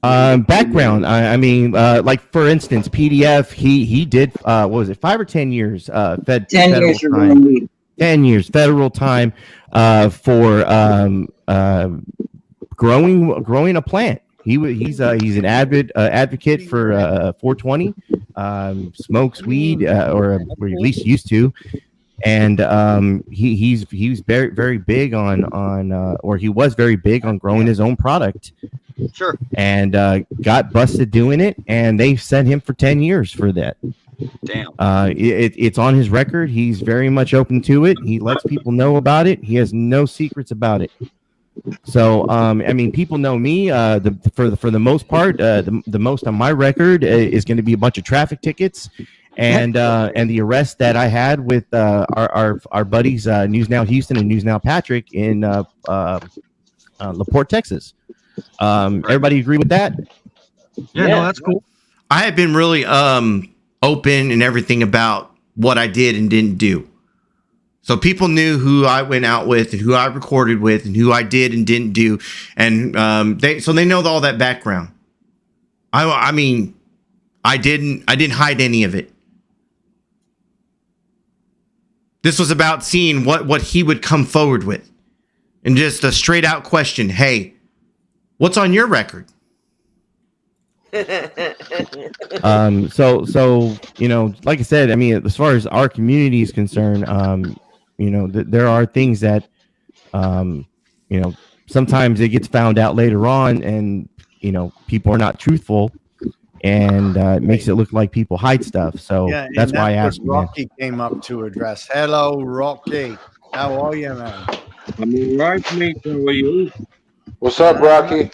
Background. I mean, like for instance, PDF. He did. What was it? 5 or 10 years. 10 federal years for time. growing weed. 10 years federal time. For growing a plant. He's an advocate for 420. Smokes weed, or at least used to. And he was very big on or he was very big on growing his own product. Sure. And got busted doing it, and they sent him for 10 years for that. Damn. It's on his record. He's very much open to it. He lets people know about it. He has no secrets about it. So I mean, people know me. For the most part, the most on my record is going to be a bunch of traffic tickets, and the arrest that I had with our buddies, News Now Houston and News Now Patrick in LaPorte, Texas. Everybody agree with that? Yeah, no, that's cool. I have been really open and everything about what I did and didn't do. So people knew who I went out with and who I recorded with and who I did and didn't do. And they know all that background. I mean, I didn't hide any of it. This was about seeing what he would come forward with. And just a straight out question. Hey, what's on your record? So you know, like I said, I mean, as far as our community is concerned, you know, there are things that, you know, sometimes it gets found out later on, and you know, people are not truthful, and it makes it look like people hide stuff. So Yeah, that's why I asked you, man. Rocky came up to address. Hello, Rocky. How are you, man? I'm all right, mate. How are you? What's up, Rocky?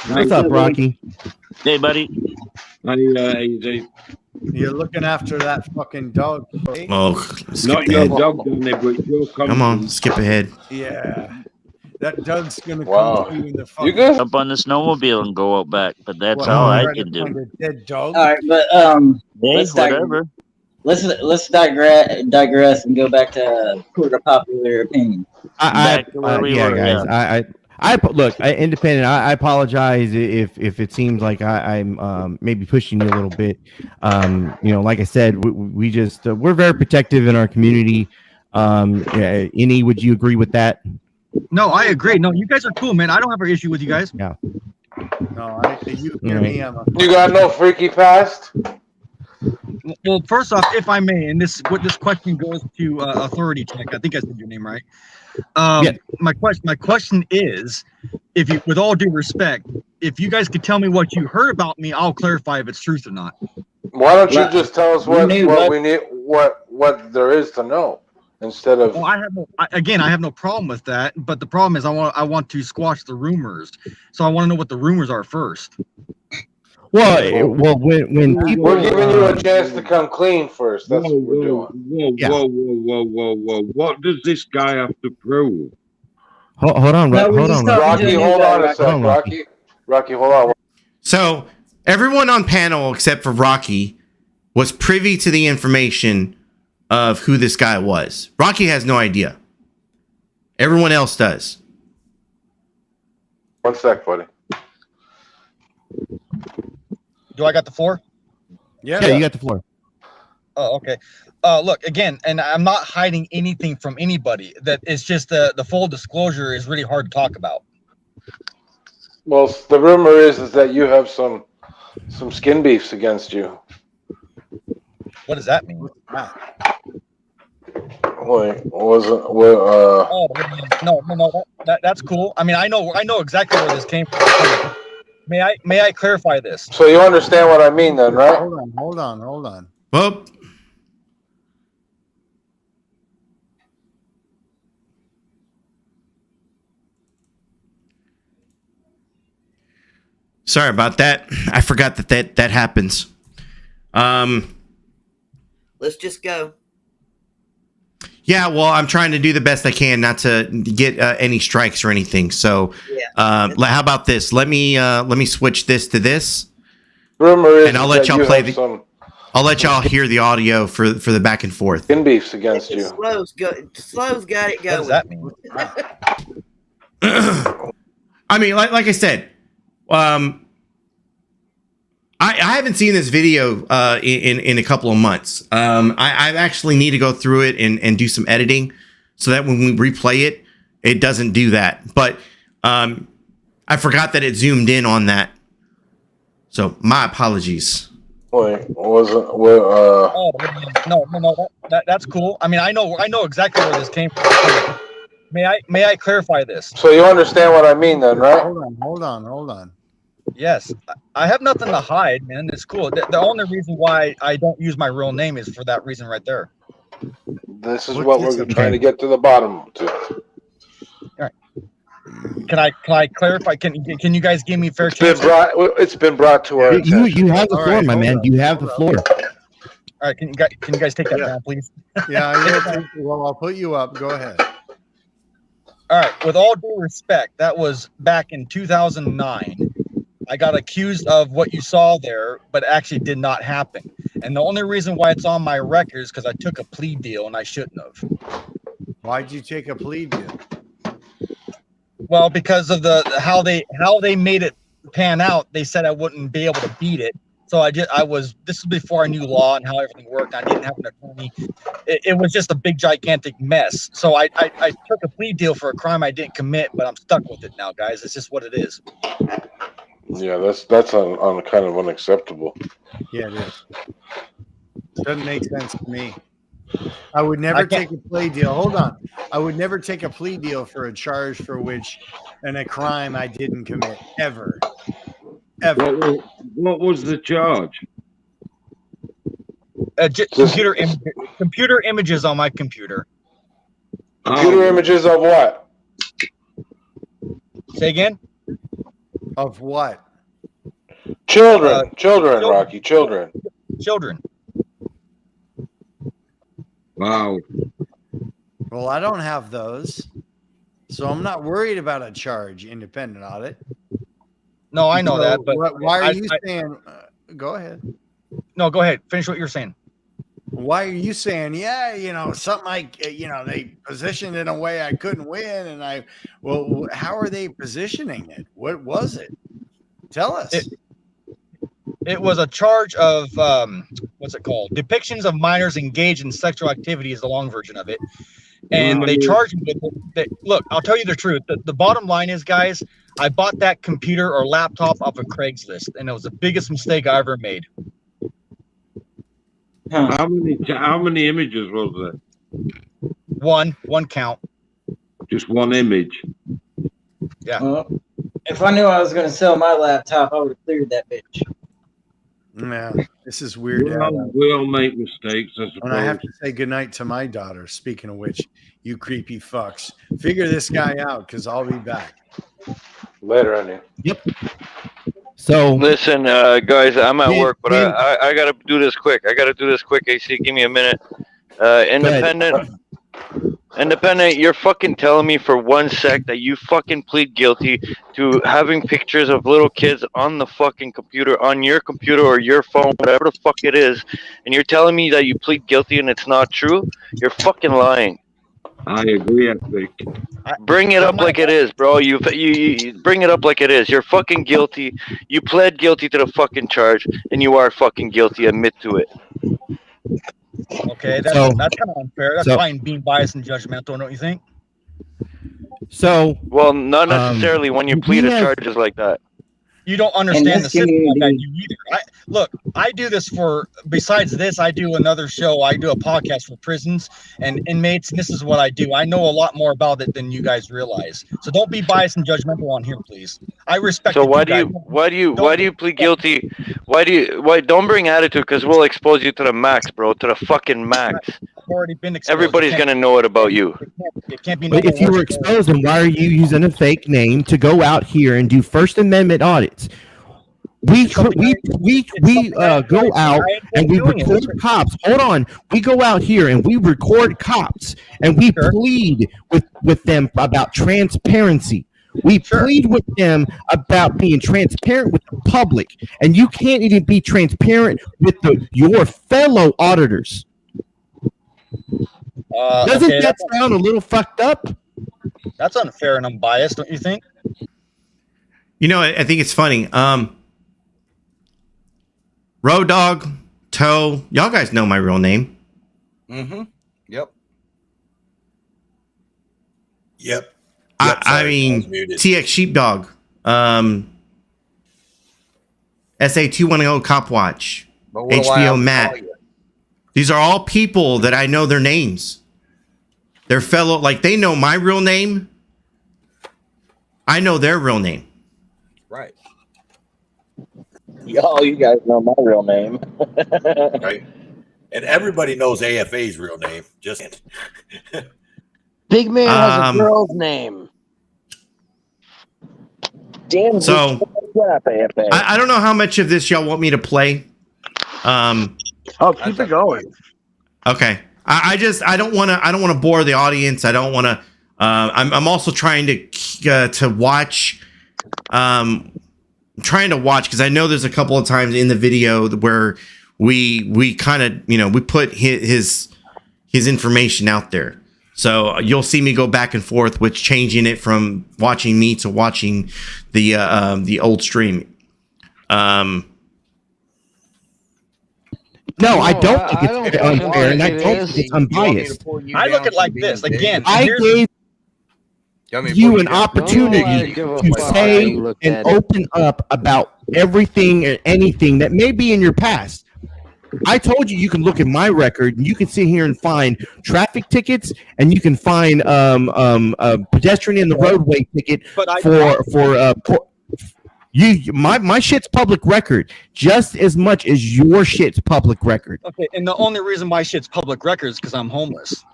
What's up, Rocky? Hey, buddy. How you doing? You're looking after that fucking dog. Eh? Oh, skip Not your ahead. dog down there, but your Come on, skip ahead. Yeah. That dog's gonna Wow. come to you in the You fucking good? Up on the snowmobile and go out back, but that's Well, all I try to can do. find a dead dog. All right, but Hey, whatever. let's digress and go back to court of popular opinion. Back to where we Yeah, were. guys. Yeah. I look, independent. I apologize if it seems like I'm maybe pushing you a little bit. You know, like I said, we just we're very protective in our community. Yeah, Any, would you agree with that? No, I agree. No, you guys are cool, man. I don't have an issue with you guys. Yeah. No, you hear me? I'm a You got no freaky past? Well, first off, if I may, and this question goes to authority check. I think I said your name right. Yeah. My question is, if you, with all due respect, if you guys could tell me what you heard about me, I'll clarify if it's truth or not. Why don't you Well, just tell us we what knew we need, what there is to know, instead of Well, I have no problem with that, but the problem is I want to squash the rumors. So I want to know what the rumors are first. Well, when people we're giving you a chance to come clean first. That's what we're doing. Yeah. Whoa. What does this guy have to prove? hold on, No, we're hold just on, talking Rocky. to Rocky, new hold guy, on a Rocky. sec, Hold on, Rocky. Rocky, hold on. So everyone on panel except for Rocky was privy to the information of who this guy was. Rocky has no idea. Everyone else does. 1 sec, buddy. Do I got the floor? Yeah, you got the floor. Oh, okay. Look, again, and I'm not hiding anything from anybody. That it's just the full disclosure is really hard to talk about. Well, the rumor is that you have some skin beefs against you. What does that mean? Wait, wasn't well? Oh, no. That's cool. I mean, I know exactly where this came from. May I clarify this? So you understand what I mean, then, right? Hold on. Well, sorry about that. I forgot that happens. Let's just go. Yeah, well, I'm trying to do the best I can not to get any strikes or anything. So, how about this? Let me switch this to this. Rumor is, and I'll let that y'all you play have the. I'll let y'all hear the audio for the back and forth. skin beefs against you. Slow's got it going. What does that mean? I mean, like I said, haven't seen this video in a couple of months. I actually need to go through it and do some editing so that when we replay it, it doesn't do that. But I forgot that it zoomed in on that. So my apologies. Wait, was it? Oh no, that's cool. I mean, I know exactly where this came from. May I clarify this? So you understand what I mean, then, right? Hold on. Yes, I have nothing to hide, man. It's cool. The only reason why I don't use my real name is for that reason right there. This is what we're trying to get to the bottom to. All right. Can I clarify? Can you guys give me a fair chance? It's been brought to our attention. You have the floor, my man. You have the floor. All right, can you guys take that down, please? Yeah, I'll put you up. Go ahead. All right. With all due respect, that was back in 2009. I got accused of what you saw there, but actually did not happen. And the only reason why it's on my record is because I took a plea deal and I shouldn't have. Why'd you take a plea deal? Well, because of how they made it pan out, they said I wouldn't be able to beat it. So this was before I knew law and how everything worked. I didn't have an attorney. It was just a big, gigantic mess. So I took a plea deal for a crime I didn't commit, but I'm stuck with it now, guys. It's just what it is. Yeah, that's on kind of unacceptable. Yeah, it is. Doesn't make sense to me. I would never take a plea deal. Hold on. I would never take a plea deal for a charge for which and a crime I didn't commit ever. What was the charge? Computer images on my computer. Computer images of what? Say again? Of what? Children, Rocky, children. Children. Wow. Well, I don't have those, so I'm not worried about a charge, independent audit. No, I know that, but why are you saying? Go ahead. No, go ahead. Finish what you're saying. Why are you saying? Yeah, something like they positioned it in a way I couldn't win, and well, how are they positioning it? What was it? Tell us. It was a charge of what's it called? Depictions of minors engaged in sexual activity is the long version of it. And they charged me with it. Look, I'll tell you the truth. The bottom line is, guys, I bought that computer or laptop off of Craigslist, and it was the biggest mistake I ever made. How many images was there? One count. Just one image. Yeah. Well, if I knew I was going to sell my laptop, I would have cleared that bitch. Yeah, this is weird. We all make mistakes, I suppose. And I have to say goodnight to my daughter. Speaking of which, you creepy fucks, figure this guy out because I'll be back. Later, Andy. Yep. So listen, guys, I'm at work, but I got to do this quick. AC, give me a minute. Independent, you're fucking telling me for 1 sec that you fucking plead guilty to having pictures of little kids on the fucking computer, on your computer or your phone, whatever the fuck it is, and you're telling me that you plead guilty and it's not true? You're fucking lying. I agree, I think. Bring it up like it is, bro. You bring it up like it is. You're fucking guilty. You pled guilty to the fucking charge, and you are fucking guilty. Admit to it. Okay, that's kind of unfair. That's fine being biased and judgmental, don't you think? So, well, not necessarily when you plead charges like that. You don't understand the system like I do either. Look, I do this for, besides this, I do another show. I do a podcast for prisons and inmates, and this is what I do. I know a lot more about it than you guys realize. So don't be biased and judgmental on here, please. I respect. So why do you plead guilty? Why don't bring attitude? Because we'll expose you to the max, bro, to the fucking max. I've already been exposed. Everybody's gonna know it about you. It can't be. But if you were exposed, then why are you using a fake name to go out here and do First Amendment audits? We go out and we record cops. Hold on, we go out here and we record cops and we plead with them about transparency. We plead with them about being transparent with the public, and you can't even be transparent with your fellow auditors. Doesn't that sound a little fucked up? That's unfair and unbiased, don't you think? You know, I think it's funny. Road Dog, Toe. Y'all guys know my real name. Mm-hmm. Yep. Yep. I mean, TX Sheepdog. SA210 Cop Watch. But what do I HBO have to Matt. tell you? These are all people that I know their names. They're fellow, like they know my real name. I know their real name. Right. Y'all, you guys know my real name. Right. And everybody knows AFA's real name. Just Big Man has a girl's name. Damn. So AFA. I don't know how much of this y'all want me to play. Keep it going. Okay. I don't want to bore the audience. I don't want to. I'm also trying to watch. Trying to watch because I know there's a couple of times in the video where we kind of we put his information out there. So you'll see me go back and forth with changing it from watching me to watching the old stream. No, I don't think it's unfair, and I don't think it's unbiased. I look at it like this. Again, I gave you an opportunity to say and open up about everything and anything that may be in your past. I told you can look at my record and you can sit here and find traffic tickets and you can find a pedestrian in the roadway ticket my shit's public record just as much as your shit's public record. Okay, and the only reason my shit's public record is because I'm homeless.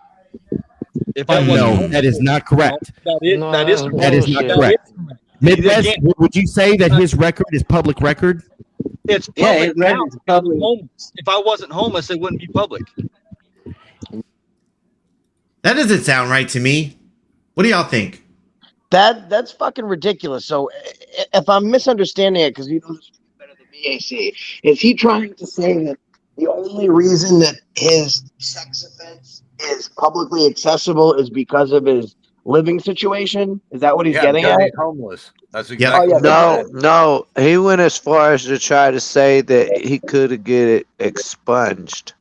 No, that is not correct. That is correct. That is not correct. Midwest, would you say that his record is public record? It's public now. Homeless. If I wasn't homeless, it wouldn't be public. That doesn't sound right to me. What do y'all think? That's fucking ridiculous. So if I'm misunderstanding it, because you know this better than me, AC, is he trying to say that the only reason that his sex offense is publicly accessible is because of his living situation? Is that what he's getting at? He's homeless. That's exactly No, he went as far as to try to say that he could get it expunged.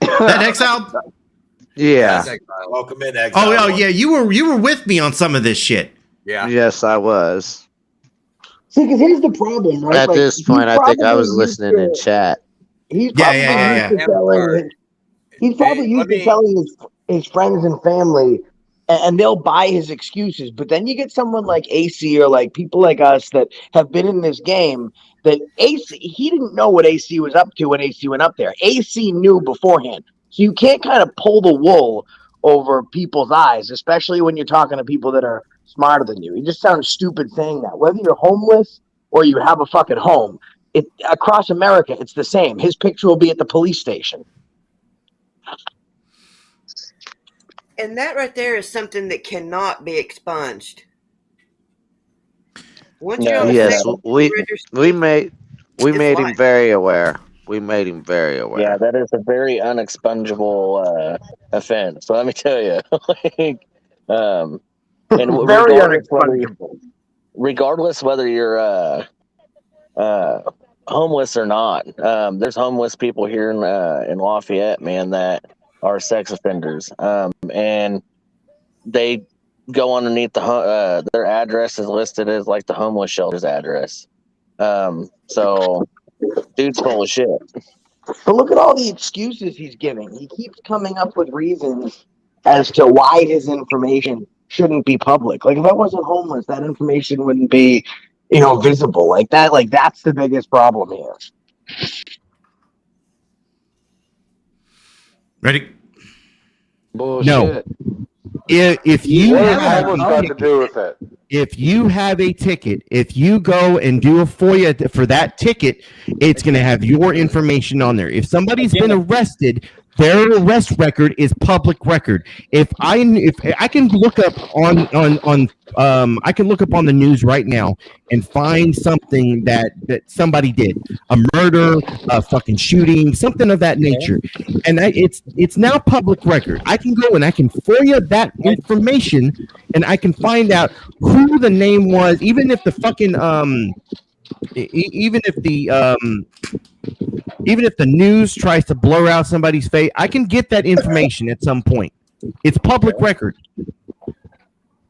That exiled? Yeah. Welcome in, Exile. Oh yeah, you were with me on some of this shit. Yeah. Yes, I was. See, because here's the problem, right? At this point, I think I was listening in chat. He's probably used to telling his friends and family, and they'll buy his excuses. But then you get someone like AC or like people like us that have been in this game. That AC, he didn't know what AC was up to when AC went up there. AC knew beforehand. So you can't kind of pull the wool over people's eyes, especially when you're talking to people that are smarter than you. It just sounds stupid saying that. Whether you're homeless or you have a fucking home, across America, it's the same. His picture will be at the police station. And that right there is something that cannot be expunged. Once you're on the Yes, we made it's him very aware. We made him very aware. Yeah, that is a very unexpungible offense. So let me tell you, and Very unexpungible. Regardless whether you're homeless or not, there's homeless people here in Lafayette, man, that are sex offenders, and they go underneath their address is listed as like the homeless shelter's address. So dude's full of shit. But look at all the excuses he's giving. He keeps coming up with reasons as to why his information shouldn't be public. Like if I wasn't homeless, that information wouldn't be, visible like that. Like that's the biggest problem here. Ready? Bullshit. No. If you have to do with it. If you have a ticket, if you go and do a FOIA for that ticket, it's going to have your information on there. If somebody's been arrested, their arrest record is public record. If I can look up I can look up on the news right now and find something that somebody did, a murder, a fucking shooting, something of that nature, and it's now public record. I can go and I can FOIA that information, and I can find out who the name was, even if the fucking even if the news tries to blur out somebody's face, I can get that information at some point. It's public record.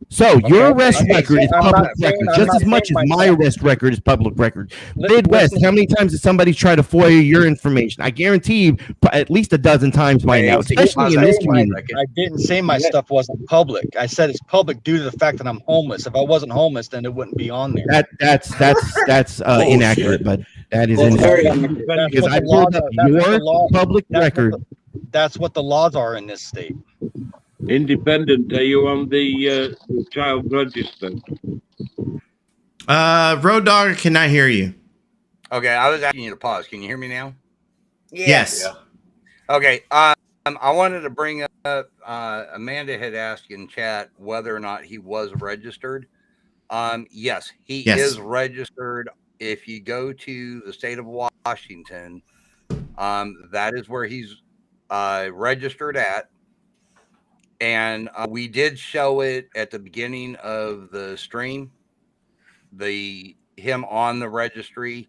So your arrest record is public record, just as much as my arrest record is public record. Midwest, how many times did somebody try to FOIA your information? I guarantee you, at least a dozen times by now, especially in this community. I didn't say my stuff wasn't public. I said it's public due to the fact that I'm homeless. If I wasn't homeless, then it wouldn't be on there. That's inaccurate, but that is inaccurate. Because I pulled up your public record. That's what the laws are in this state. Independent, are you on the child register? Road Dog cannot hear you. Okay, I was asking you to pause. Can you hear me now? Yes. Yeah. Okay. I wanted to bring up. Amanda had asked in chat whether or not he was registered. Yes, he is registered. If you go to the state of Washington, that is where he's registered at. And we did show it at the beginning of the stream, him on the registry.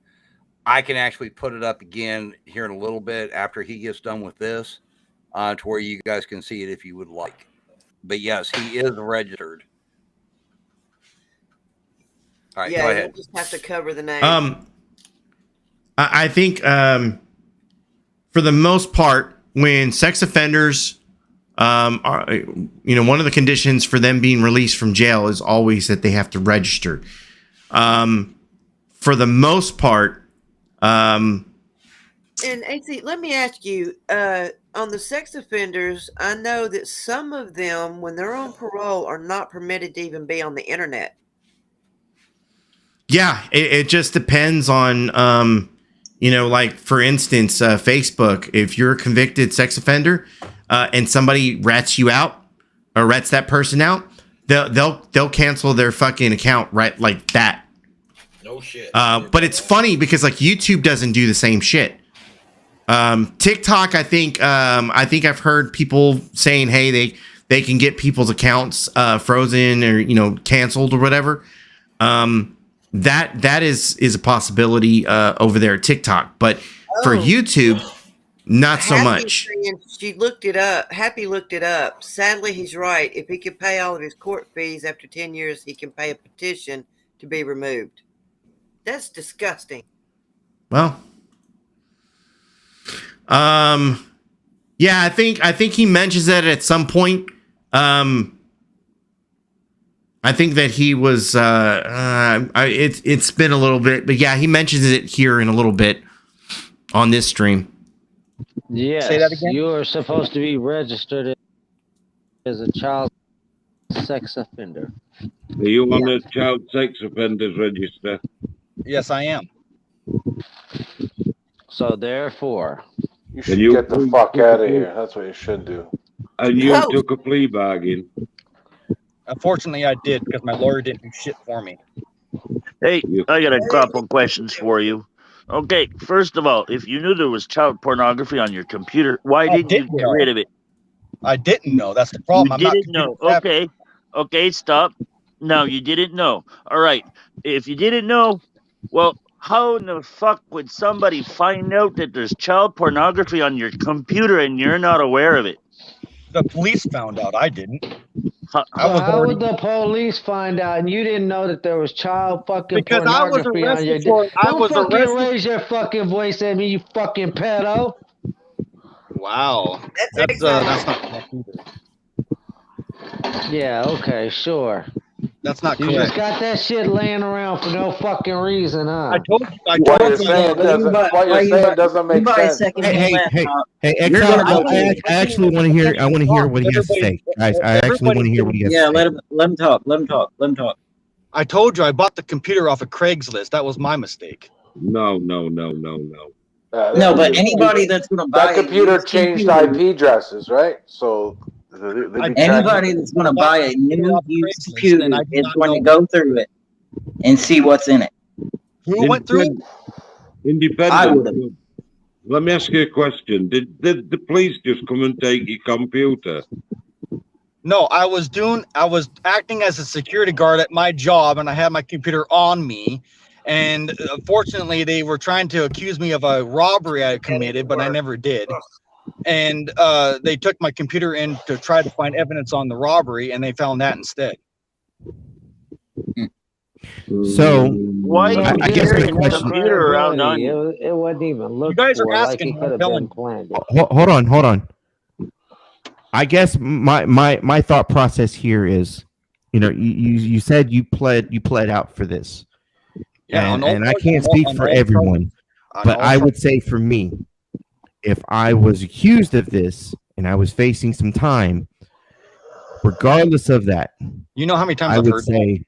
I can actually put it up again here in a little bit after he gets done with this, to where you guys can see it if you would like. But yes, he is registered. All right, go ahead. You just have to cover the name. I think for the most part, when sex offenders are, one of the conditions for them being released from jail is always that they have to register. For the most part, and AC, let me ask you, on the sex offenders, I know that some of them, when they're on parole, are not permitted to even be on the internet. Yeah, it just depends on, like for instance, Facebook. If you're a convicted sex offender and somebody rats you out or rats that person out, they'll cancel their fucking account right like that. No shit. But it's funny because like YouTube doesn't do the same shit. TikTok, I think I've heard people saying, hey, they can get people's accounts frozen or canceled or whatever. That is a possibility over there at TikTok, but for YouTube, not so much. She looked it up. Happy looked it up. Sadly, he's right. If he can pay all of his court fees after 10 years, he can pay a petition to be removed. That's disgusting. Well, yeah, I think he mentions that at some point. I think that he was. It's been a little bit, but yeah, he mentions it here in a little bit on this stream. Yes, Say that again? you are supposed to be registered as a child sex offender. Are you on the child sex offenders register? Yes, I am. So therefore, You should get the fuck out of here. That's what you should do. And you took a plea bargain. Unfortunately, I did because my lawyer didn't do shit for me. Hey, I got a couple questions for you. Okay, first of all, if you knew there was child pornography on your computer, why didn't you get rid of it? I didn't know. That's the problem. You didn't know. Okay, stop. No, you didn't know. All right. If you didn't know, well, how in the fuck would somebody find out that there's child pornography on your computer and you're not aware of it? The police found out. I didn't. How would the police find out and you didn't know that there was child fucking pornography on your... Don't fucking raise your fucking voice at me, you fucking pedo. Wow. That's not correct either. Yeah, okay, sure. That's not You correct. just got that shit laying around for no fucking reason, huh? I told you. What you're saying doesn't make sense. Hey, Exile, I actually want to hear. I want to hear what he has to say, guys. I actually want to hear what he has to say. Yeah, let him talk. Let him talk. I told you I bought the computer off of Craigslist. That was my mistake. No. No, but anybody that's going to buy that computer changed IP addresses, right? So anybody that's going to buy a new used computer is going to go through it and see what's in it. Who went through it? Independent. I would have. Let me ask you a question. Did the police just come and take your computer? No, I was acting as a security guard at my job, and I had my computer on me, And fortunately, they were trying to accuse me of a robbery I committed, but I never did. And they took my computer in to try to find evidence on the robbery, and they found that instead. So Why are you I guess my carrying a question. computer around on you? It wasn't even You looked guys are for like asking, it I'm could have telling been planned. Hold on. I guess my thought process here is, you said you pled out for this, Yeah, and I can't speak for everyone, but I would say for me, if I was accused of this and I was facing some time, regardless of that, You know how many times I I've would heard say.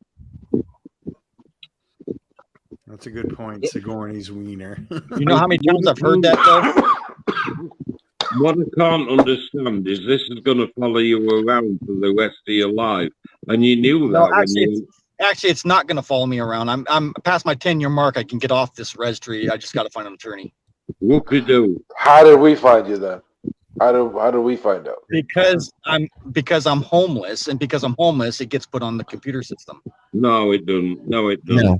That's a good point, Sigourney's wiener. You know how many times I've heard that though? What I can't understand is this is going to follow you around for the rest of your life, and you knew No, that when actually, you. actually, it's not going to follow me around. I'm past my 10-year mark. I can get off this registry. I just got to find an attorney. Whoopie-doo. How did we find you then? How do we find out? Because I'm homeless, and because I'm homeless, it gets put on the computer system. No, it doesn't. No, it doesn't. No.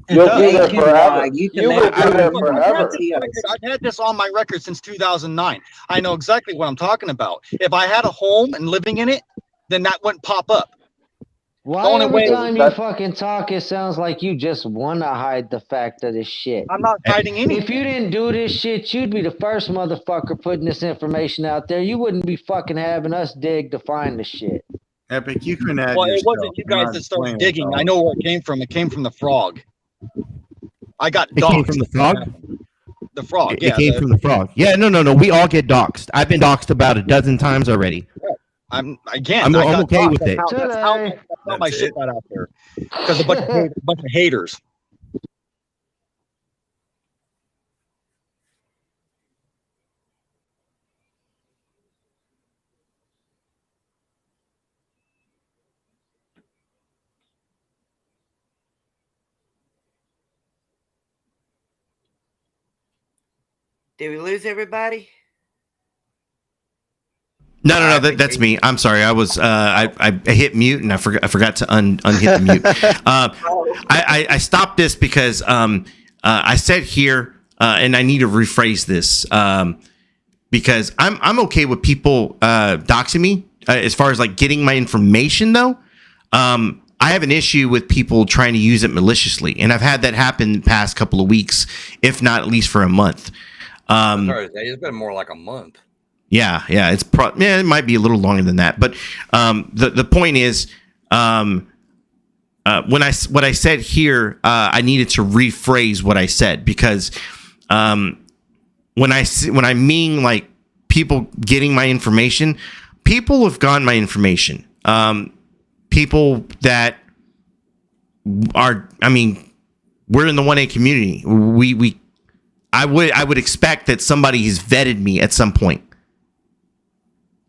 You'll be there Thank you, forever. you You can will never be there you forever. can see us. I've had this on my record since 2009. I know exactly what I'm talking about. If I had a home and living in it, then that wouldn't pop up. Why The only every way time you that- fucking talk, it sounds like you just want to hide the fact of this shit? I'm not hiding anything. If you didn't do this shit, you'd be the first motherfucker putting this information out there. You wouldn't be fucking having us dig to find the shit. Epic, you can add Well, it yourself. wasn't you I'm guys not that started playing digging. with I know where it came from. It came from the frog. I got It came doxxed. from the frog. The frog. It came from the frog. Yeah, no. We all get doxxed. I've been doxxed about a dozen times already. I'm I'm got okay doxxed. with That's it. how my shit got out there. Because a bunch of haters. Did we lose everybody? No, that's me. I'm sorry. I was I hit mute and I forgot to unhit the mute. I stopped this because I said here and I need to rephrase this because I'm okay with people doxing me as far as like getting my information though. I have an issue with people trying to use it maliciously, and I've had that happen the past couple of weeks, if not at least for a month. Sorry, it's been more like a month. Yeah, it might be a little longer than that, but the point is, what I said here, I needed to rephrase what I said because when I mean like people getting my information, people have gotten my information. People that are, I mean, we're in the 1A community. I would expect that somebody has vetted me at some point.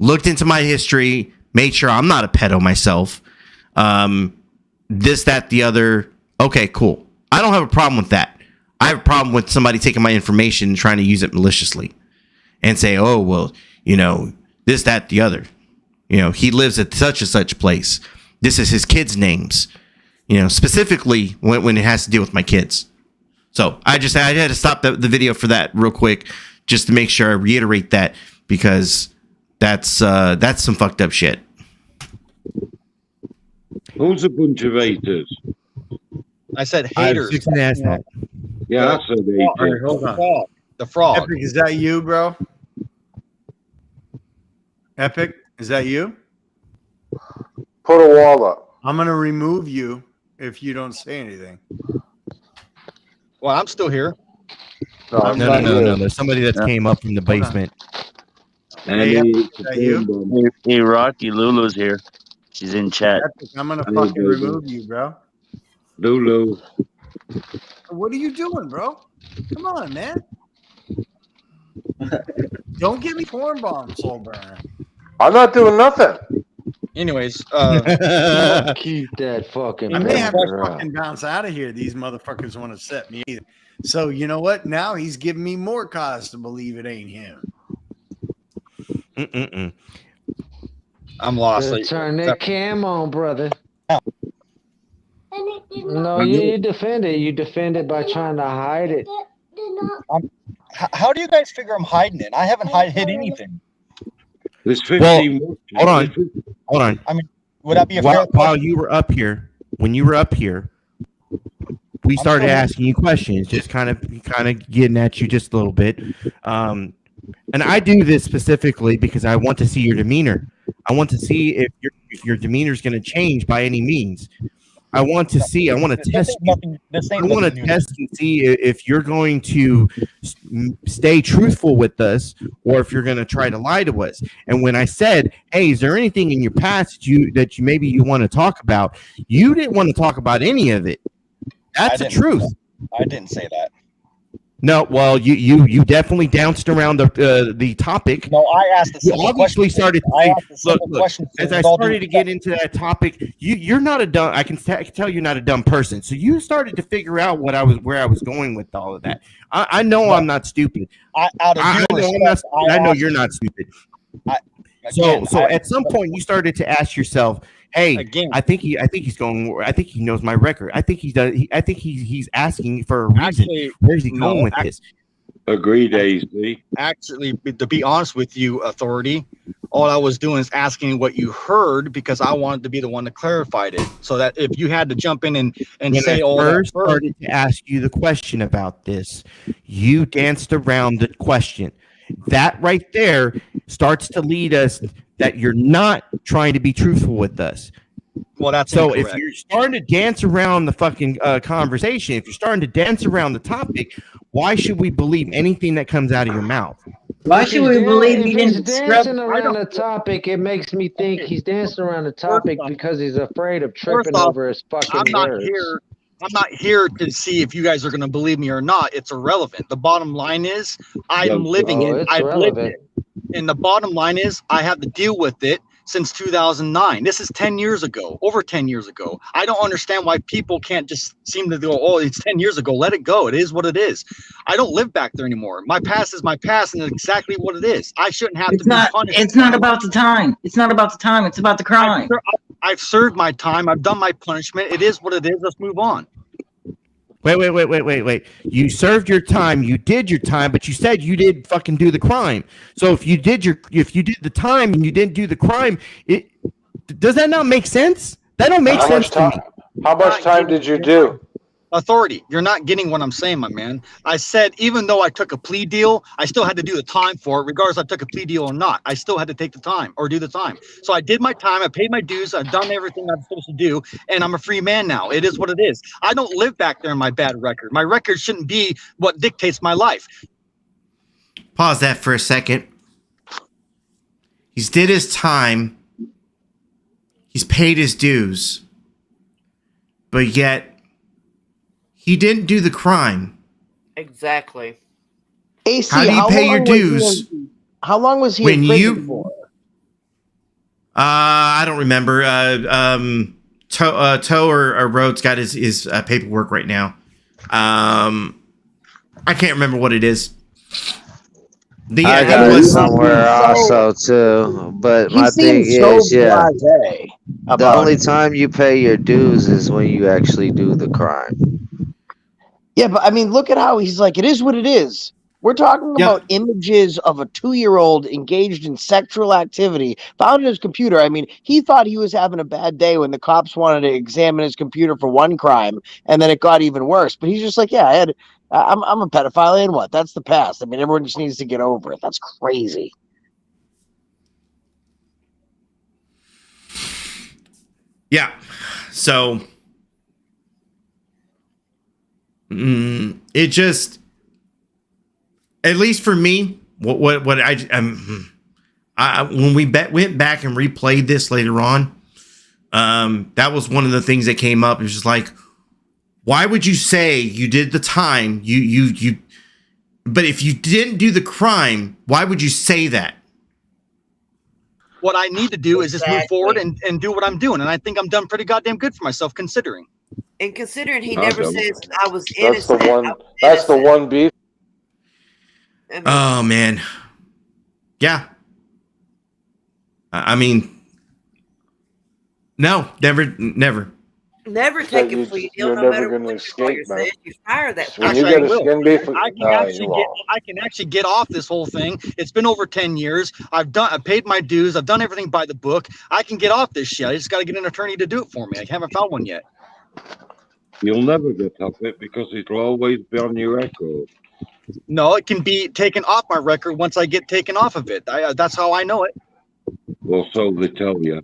Looked into my history, made sure I'm not a pedo myself. This, that, the other. Okay, cool. I don't have a problem with that. I have a problem with somebody taking my information and trying to use it maliciously and say, oh, well, this, that, the other. He lives at such and such place. This is his kids' names. Specifically when it has to deal with my kids. So I had to stop the video for that real quick just to make sure I reiterate that because that's some fucked up shit. Who's a bunch of haters? I said haters. Yeah, I said haters. All right, hold on. The frog. Epic, is that you, bro? Epic, is that you? Put a wall up. I'm gonna remove you if you don't say anything. Well, I'm still here. No. There's somebody that came up from the basement. Hey, is that you? Hey, Rocky, Lulu's here. She's in chat. Epic, I'm gonna fucking remove you, bro. Lulu. What are you doing, bro? Come on, man. Don't give me corn bomb, soul burner. I'm not doing nothing. Anyways, keep that fucking. I may have to out. fucking bounce out of here. These motherfuckers want to set me either. So you know what? Now he's giving me more cause to believe it ain't him. I'm lost. Turn that cam on, brother. No, you defend it. You defend it by trying to hide it. How do you guys figure I'm hiding it? I haven't hid anything. There's Well, 15 hold on. Hold on. I mean, would that be a fair While you were up here, when you were up here, we started asking you questions, just kind of getting at you just a little bit. And I do this specifically because I want to see your demeanor. I want to see if your demeanor is going to change by any means. I want to see. I want to test you. I want to test and see if you're going to stay truthful with us or if you're going to try to lie to us. And when I said, "Hey, is there anything in your past that you maybe you want to talk about?" You didn't want to talk about any of it. That's the truth. I didn't say that. No, well, you definitely danced around the topic. No, I asked. You obviously started to say, look, as I started to get into that topic, you're not a dumb. I can tell you're not a dumb person. So you started to figure out where I was going with all of that. I know I'm not stupid. I know you're not stupid. So at some point you started to ask yourself, "Hey, I think he's going. I think he knows my record. I think I think he's asking for a reason. Actually, where's he going with this?" Agreed, AZ. Actually, to be honest with you, Authority, all I was doing is asking what you heard because I wanted to be the one that clarified it. So that if you had to jump in and say all that first, started to ask you the question about this, you danced around the question. That right there starts to lead us that you're not trying to be truthful with us. Well, that's so incorrect. If you're starting to dance around the fucking conversation, if you're starting to dance around the topic, why should we believe anything that comes out of your mouth? Why should we believe he If he's didn't dancing around the topic, it makes me think he's dancing around the topic because he's afraid of tripping over his fucking words. I'm not here to see if you guys are going to believe me or not. It's irrelevant. The bottom line is I'm living it. I've lived it. And the bottom line is I have to deal with it since 2009. This is 10 years ago, over 10 years ago. I don't understand why people can't just seem to go, "Oh, it's 10 years ago. Let it go. It is what it is." I don't live back there anymore. My past is my past, and it's exactly what it is. I shouldn't have to be punished. It's not about the time. It's not about the time. It's about the crime. I've served my time. I've done my punishment. It is what it is. Let's move on. Wait. You served your time. You did your time, but you said you did fucking do the crime. So if you did the time and you didn't do the crime, does that not make sense? That don't make sense to me. How much time did you do? Authority, you're not getting what I'm saying, my man. I said even though I took a plea deal, I still had to do the time for it, regardless if I took a plea deal or not. I still had to take the time or do the time. So I did my time. I paid my dues. I've done everything I'm supposed to do, and I'm a free man now. It is what it is. I don't live back there in my bad record. My record shouldn't be what dictates my life. Pause that for a second. He's did his time. He's paid his dues. But yet, he didn't do the crime. Exactly. AC, how do you pay your dues? How long was he when in prison for? I don't remember. Toe or Rhodes got his paperwork right now. I can't remember what it is. I got it somewhere also too, but my thing is, the only time you pay your dues is when you actually do the crime. Yeah, but I mean, look at how he's like, it is what it is. We're talking about images of a 2-year-old engaged in sexual activity found in his computer. I mean, he thought he was having a bad day when the cops wanted to examine his computer for one crime, and then it got even worse. But he's just like, yeah, I'm a pedophile, and what? That's the past. I mean, everyone just needs to get over it. That's crazy. Yeah. So it just, at least for me, what when we went back and replayed this later on, that was one of the things that came up. It was just like, why would you say you did the time? But if you didn't do the crime, why would you say that? What I need to do is just move forward and do what I'm doing. And I think I'm done pretty goddamn good for myself, considering. And considering he never says I was innocent. That's the one beef. Oh, man. Yeah. I mean, no, never. Never that take a plea deal, you're no never matter going to what your lawyer escape, man. says. You fire that When Actually, you I get a will. skin beef, I can you lost. I can actually get off this whole thing. It's been over 10 years. I paid my dues. I've done everything by the book. I can get off this shit. I just got to get an attorney to do it for me. I haven't found one yet. You'll never get off it because it'll always be on your record. No, it can be taken off my record once I get taken off of it. That's how I know it. Well, so they tell you.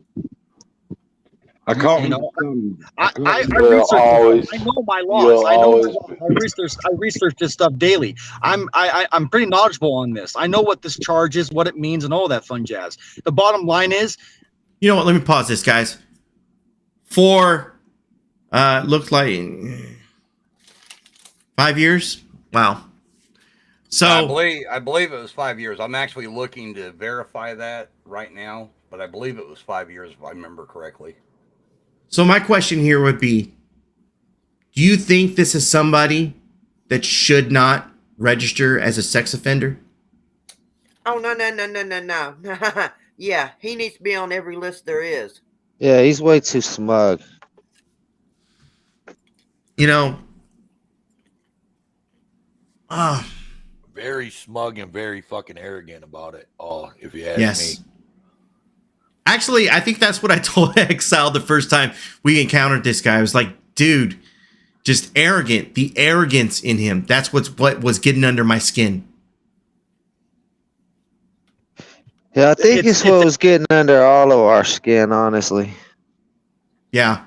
I can't understand. I You'll research always, this stuff. I know my you'll laws. I know my always, laws. I research this stuff daily. I'm pretty knowledgeable on this. I know what this charge is, what it means, and all that fun jazz. The bottom line is, You know what? Let me pause this, guys. Looked like 5 years. Wow. So I believe it was 5 years. I'm actually looking to verify that right now, but I believe it was 5 years if I remember correctly. So my question here would be, do you think this is somebody that should not register as a sex offender? Oh, no. Yeah, he needs to be on every list there is. Yeah, he's way too smug. You know, Very smug and very fucking arrogant about it. Oh, if you ask yes. me. Actually, I think that's what I told Exile the first time we encountered this guy. I was like, dude, just arrogant. The arrogance in him. That's what was getting under my skin. Yeah, I think it's what was getting under all of our skin, honestly. Yeah.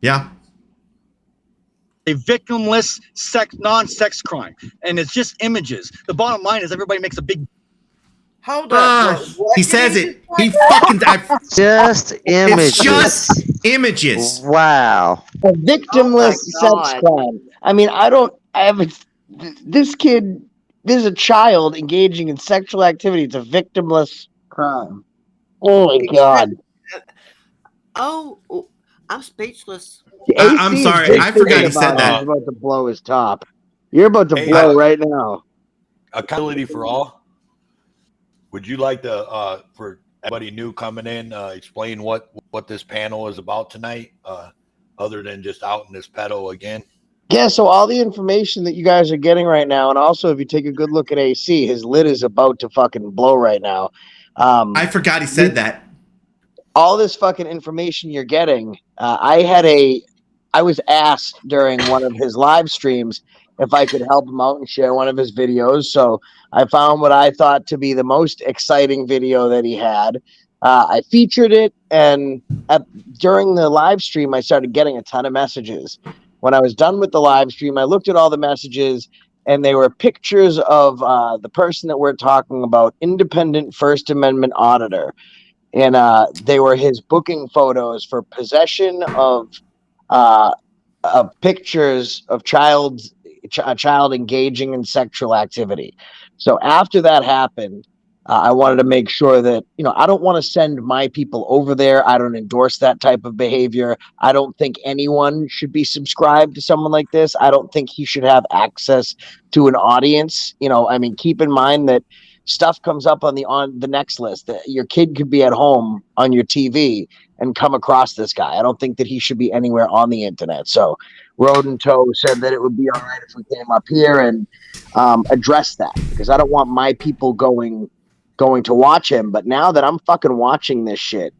Yeah. a victimless non-sex crime, and it's just images. The bottom line is everybody makes a big. Hold up. He says it. He fucking. Just images. It's just images. Wow. A victimless sex crime. I mean, this kid, this is a child engaging in sexual activity. It's a victimless crime. Oh my God. Oh, I'm speechless. I'm sorry. I forgot he said that. He's about to blow his top. You're about to Hey, blow right now. Accountability for all. Would you like to, for everybody new coming in, explain what this panel is about tonight, other than just outing this pedo again? Yeah, so all the information that you guys are getting right now, and also if you take a good look at AC, his lid is about to fucking blow right now. I forgot he said that. All this fucking information you're getting, I was asked during one of his live streams if I could help him out and share one of his videos. So I found what I thought to be the most exciting video that he had. I featured it, and during the live stream, I started getting a ton of messages. When I was done with the live stream, I looked at all the messages, and they were pictures of the person that we're talking about, independent First Amendment auditor. And they were his booking photos for possession of pictures of a child engaging in sexual activity. So after that happened, I wanted to make sure that, I don't want to send my people over there. I don't endorse that type of behavior. I don't think anyone should be subscribed to someone like this. I don't think he should have access to an audience. Keep in mind that stuff comes up on the next list. Your kid could be at home on your TV and come across this guy. I don't think that he should be anywhere on the internet. So Rodent Toe said that it would be all right if we came up here and address that, because I don't want my people going to watch him. But now that I'm fucking watching this shit,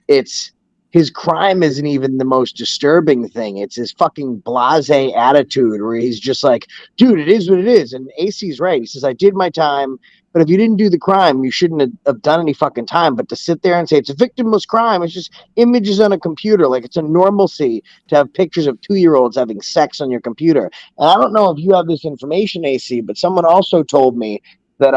it's his crime isn't even the most disturbing thing. It's his fucking blasé attitude where he's just like, dude, it is what it is. And AC's right. He says, I did my time, but if you didn't do the crime, you shouldn't have done any fucking time. But to sit there and say it's a victimless crime, it's just images on a computer. Like, it's a normalcy to have pictures of 2-year-olds having sex on your computer. And I don't know if you have this information, AC, but someone also told me that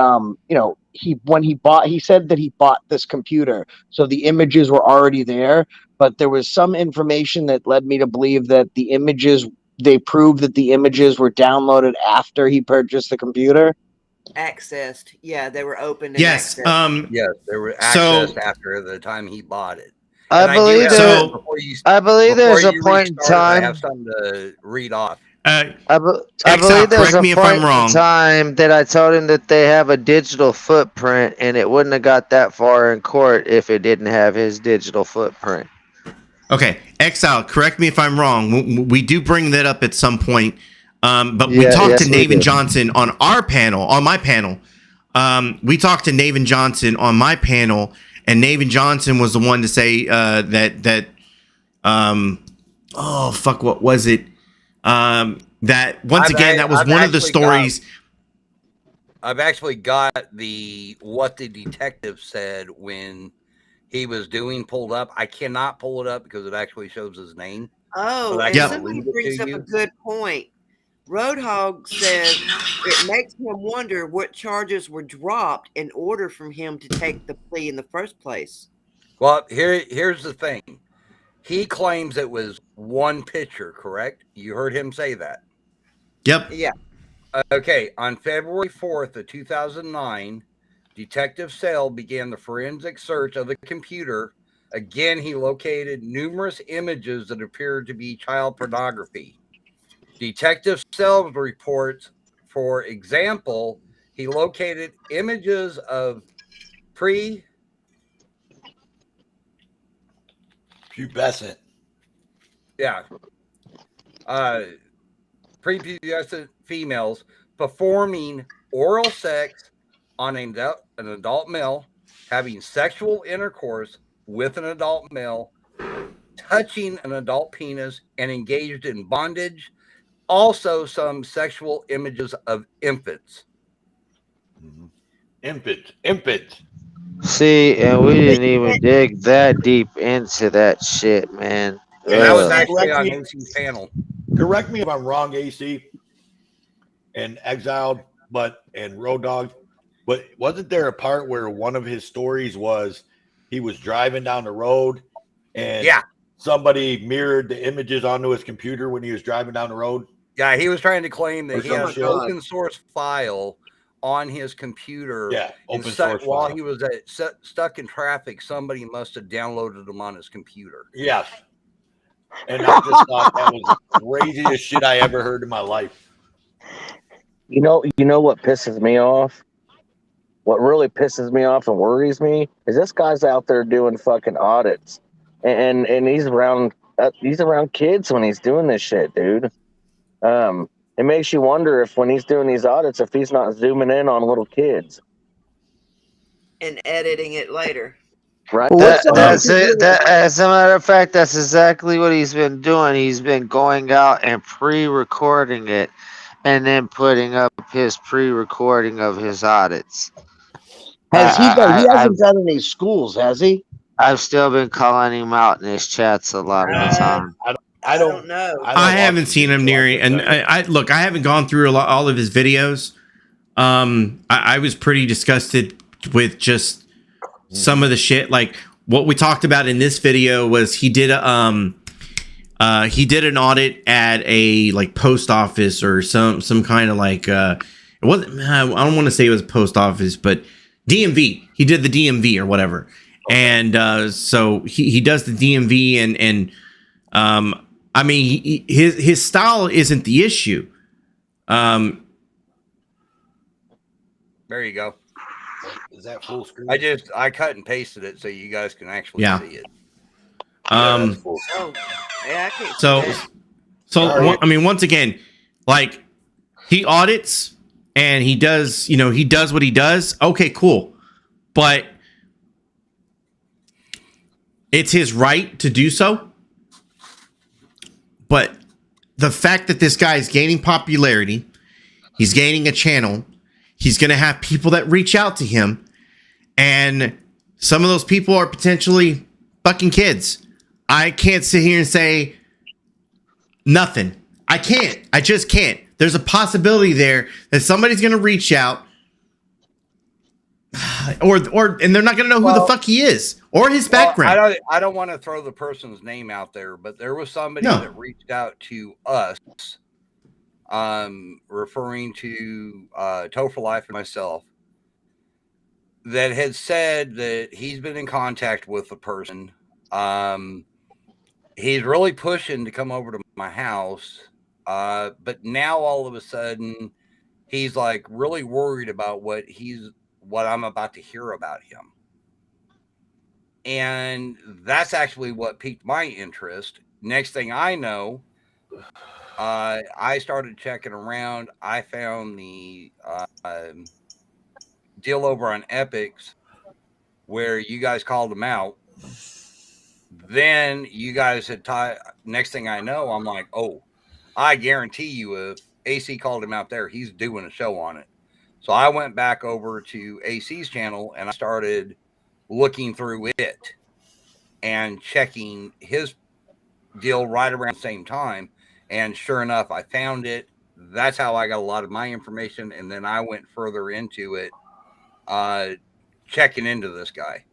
he said that he bought this computer, so the images were already there, but there was some information that led me to believe that they proved that the images were downloaded after he purchased the computer. Accessed. Yeah, they were opened. Yes. Yes, they were accessed after the time he bought it. I believe there's a point in time. I have something to read off. I believe there's a point in time that I told him that they have a digital footprint, and it wouldn't have got that far in court if it didn't have his digital footprint. Okay, Exile, correct me if I'm wrong. We do bring that up at some point. But we Yeah, talked to yes, we Navin do. Johnson on our panel, on my panel. We talked to Navin Johnson on my panel, and Navin Johnson was the one to say oh fuck, what was it? That once again, that was one of the stories. I've actually got what the detective said when he was pulled up. I cannot pull it up because it actually shows his name. Oh, I and can somebody read it brings to up a you. good point. Roadhog says it makes him wonder what charges were dropped in order for him to take the plea in the first place. Well, here's the thing. He claims it was one picture, correct? You heard him say that. Yep. Yeah. Okay. On February 4th of 2009, Detective Sale began the forensic search of the computer. Again, he located numerous images that appeared to be child pornography. Detective Sale reports, for example, he located images of pubescent. Yeah. Prepubescent females performing oral sex on an adult male, having sexual intercourse with an adult male, touching an adult penis, and engaged in bondage. Also, some sexual images of infants. Infant. See, and we didn't even dig that deep into that shit, man. And that was Ugh. actually on AC's panel. Correct me if I'm wrong, AC and Exiled, and Road Dog, but wasn't there a part where one of his stories was he was driving down the road and somebody mirrored the images onto his computer when he was driving down the road? Yeah, he was trying to claim that Or he had some an open source file on his computer. Yeah, open and source while file. he was stuck in traffic, somebody must have downloaded them on his computer. Yes. And I just thought that was the craziest shit I ever heard in my life. You know what pisses me off? What really pisses me off and worries me is this guy's out there doing fucking audits, and he's around kids when he's doing this shit, dude. It makes you wonder if when he's doing these audits, if he's not zooming in on little kids and editing it later. Right. That's it. As a matter of fact, that's exactly what he's been doing. He's been going out and pre-recording it, and then putting up his pre-recording of his audits. Has he done? He hasn't done any schools, has he? I've still been calling him out in his chats a lot of the time. I don't know. I haven't seen him near, and I look. I haven't gone through all of his videos. I was pretty disgusted with just some of the shit. Like what we talked about in this video was he did an audit at a post office or some kind of it wasn't. I don't want to say it was a post office, but DMV. He did the DMV or whatever, and so he does the DMV and I mean, his style isn't the issue. There you go. Is that full screen? I cut and pasted it so you guys can actually see it. Yeah, I can't. So I mean, once again, he audits and he does what he does. Okay, cool, but it's his right to do so. But the fact that this guy is gaining popularity, he's gaining a channel, he's going to have people that reach out to him, and some of those people are potentially fucking kids. I can't sit here and say nothing. I can't. I just can't. There's a possibility there that somebody's going to reach out, or and they're not going to know who the fuck he is or his background. I don't want to throw the person's name out there, but there was somebody that reached out to us, referring to Toe for Life and myself, that had said that he's been in contact with the person. He's really pushing to come over to my house, but now all of a sudden he's really worried about what I'm about to hear about him. And that's actually what piqued my interest. Next thing I know, I started checking around. I found the deal over on Epics where you guys called him out. Then you guys had next thing I know, I'm like, oh, I guarantee you if AC called him out there, he's doing a show on it. So I went back over to AC's channel and I started looking through it and checking his deal right around the same time. And sure enough, I found it. That's how I got a lot of my information. And then I went further into it, checking into this guy.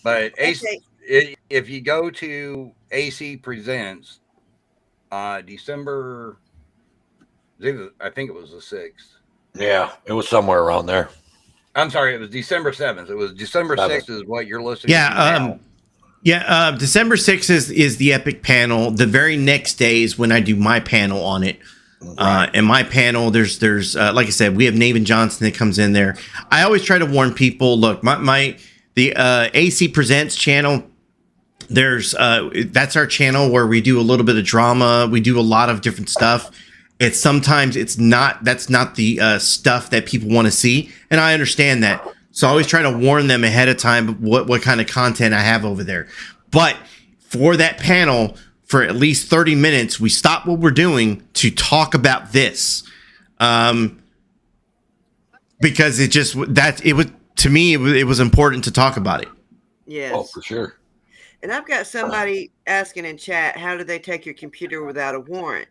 But AC, if you go to AC Presents, December, I think it was the 6th. Yeah, it was somewhere around there. I'm sorry, it was December 7th. It was December 6th is what you're listening to now. December 6th is the Epic panel. The very next day is when I do my panel on it. And my panel, there's like I said, we have Nathan Johnson that comes in there. I always try to warn people, look, the AC Presents channel, that's our channel where we do a little bit of drama. We do a lot of different stuff. That's not the stuff that people want to see. And I understand that. So I always try to warn them ahead of time what kind of content I have over there. But for that panel, for at least 30 minutes, we stop what we're doing to talk about this. Because to me, it was important to talk about it. Yes. Oh, for sure. And I've got somebody asking in chat, how do they take your computer without a warrant?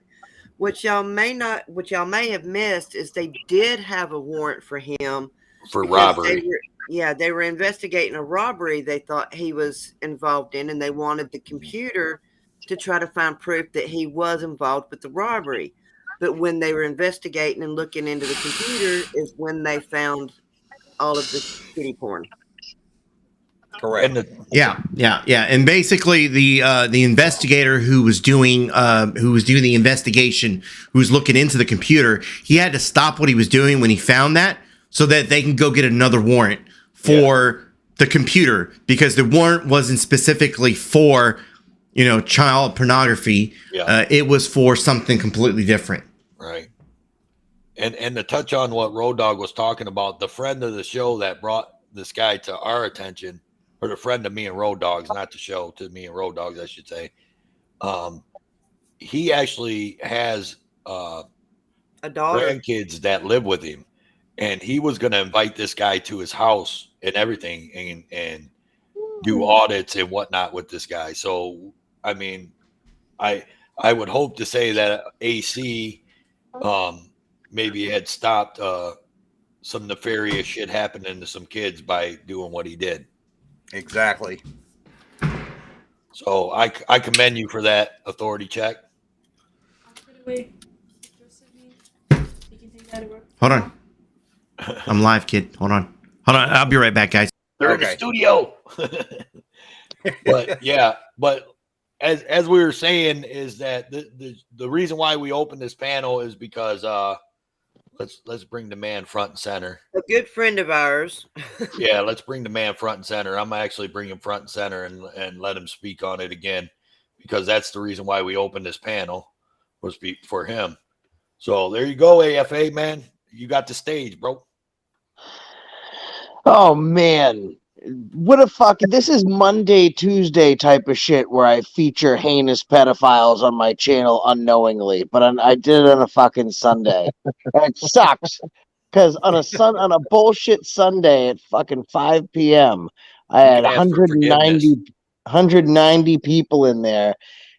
What y'all may have missed is they did have a warrant for him for robbery. They were investigating a robbery they thought he was involved in, and they wanted the computer to try to find proof that he was involved with the robbery. But when they were investigating and looking into the computer is when they found all of the kitty porn. Correct. Yeah. And basically, the investigator who was doing the investigation, who was looking into the computer, he had to stop what he was doing when he found that, so that they can go get another warrant for the computer, because the warrant wasn't specifically for, child pornography. It was for something completely different. Right. And to touch on what Road Dogg was talking about, the friend of the show that brought this guy to our attention, or the friend of me and Road Dogs, not the show, to me and Road Dogs, I should say. He actually has a daughter, grandkids that live with him, and he was going to invite this guy to his house and everything, and do audits and whatnot with this guy. So, I mean, I would hope to say that AC maybe had stopped some nefarious shit happening to some kids by doing what he did. Exactly. So I commend you for that authority check. Hold on. I'm live, kid. Hold on. I'll be right back, guys. They're in the studio. But as we were saying, is that the reason why we opened this panel is because let's bring the man front and center. A good friend of ours. Yeah, let's bring the man front and center. I'm actually bring him front and center and let him speak on it again, because that's the reason why we opened this panel, was for him. So there you go, AFA, man. You got the stage, bro. Oh man, what a fucking, this is Monday, Tuesday type of shit where I feature heinous pedophiles on my channel unknowingly, but I did it on a fucking Sunday. And it sucks because on a bullshit Sunday at fucking 5 p.m. I had 190 people in there.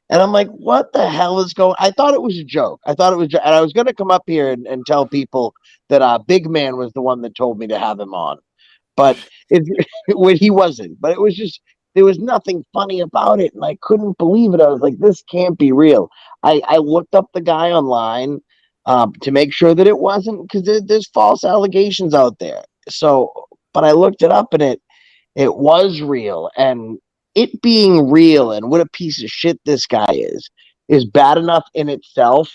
And I'm like, what the hell is going? I thought it was a joke. And I was going to come up here and tell people that Big Man was the one that told me to have him on. But he wasn't. But it was just, there was nothing funny about it. And I couldn't believe it. I was like, this can't be real. I looked up the guy online to make sure that it wasn't, because there's false allegations out there. So, but I looked it up and it was real. And it being real and what a piece of shit this guy is bad enough in itself.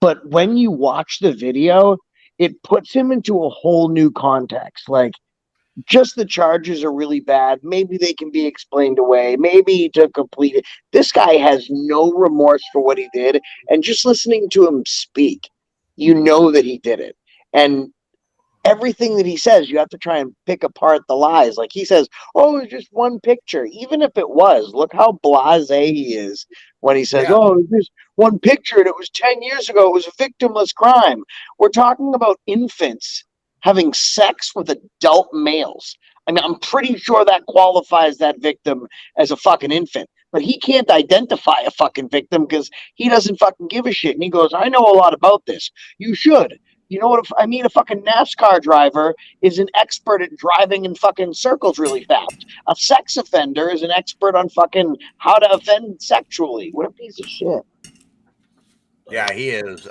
But when you watch the video, it puts him into a whole new context. Like, just the charges are really bad. Maybe they can be explained away. Maybe he took complete it. This guy has no remorse for what he did. And just listening to him speak, you know that he did it. And everything that he says, you have to try and pick apart the lies. Like he says, oh, it's just one picture. Even if it was, look how blasé he is when he says, oh, it's just one picture and it was 10 years ago. It was a victimless crime. We're talking about infants having sex with adult males. I mean, I'm pretty sure that qualifies that victim as a fucking infant. But he can't identify a fucking victim because he doesn't fucking give a shit. And he goes, I know a lot about this. You should. You know what I mean? A fucking NASCAR driver is an expert at driving in fucking circles really fast. A sex offender is an expert on fucking how to offend sexually. What a piece of shit. Yeah, he is.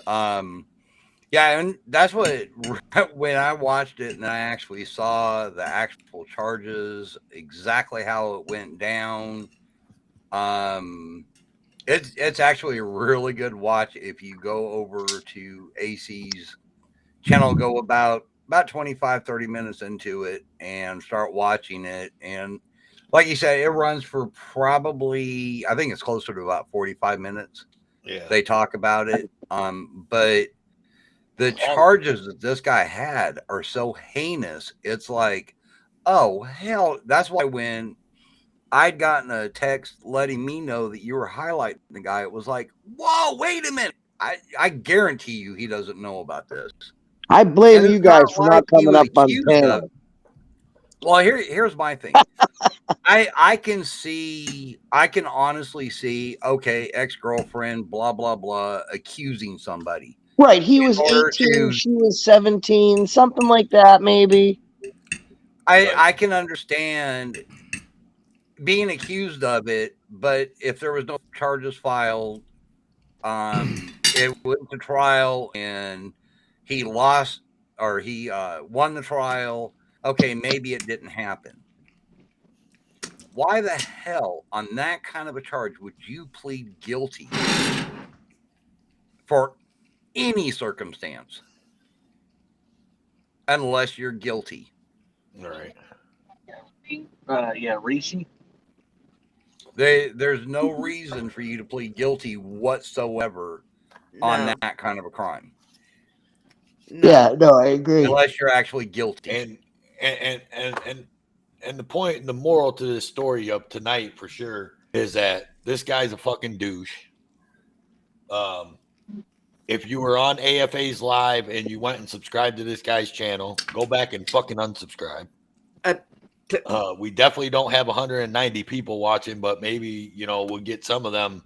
Yeah, and that's what when I watched it and I actually saw the actual charges, exactly how it went down. It's actually a really good watch if you go over to AC's channel, go about 25, 30 minutes into it and start watching it. And like you said, it runs for probably, I think it's closer to about 45 minutes. Yeah. They talk about it. But the charges that this guy had are so heinous. It's like, oh, hell. That's why when I'd gotten a text letting me know that you were highlighting the guy, it was like, whoa, wait a minute. I guarantee you he doesn't know about this. I blame you guys for not coming up on panel. Well, here's my thing. I can honestly see, okay, ex-girlfriend, blah, blah, blah, accusing somebody. Right. He was 18, she was 17, something like that, maybe. I can understand being accused of it, but if there was no charges filed, it went to trial and he lost or he won the trial, okay, maybe it didn't happen. Why the hell on that kind of a charge would you plead guilty for any circumstance unless you're guilty? All right. Yeah, Rishi. There's no reason for you to plead guilty whatsoever on that kind of a crime. No. Yeah, no, I agree. Unless you're actually guilty. And the point, the moral to this story of tonight for sure is that this guy's a fucking douche. If you were on AFA's live and you went and subscribed to this guy's channel, go back and fucking unsubscribe. We definitely don't have 190 people watching, but maybe, we'll get some of them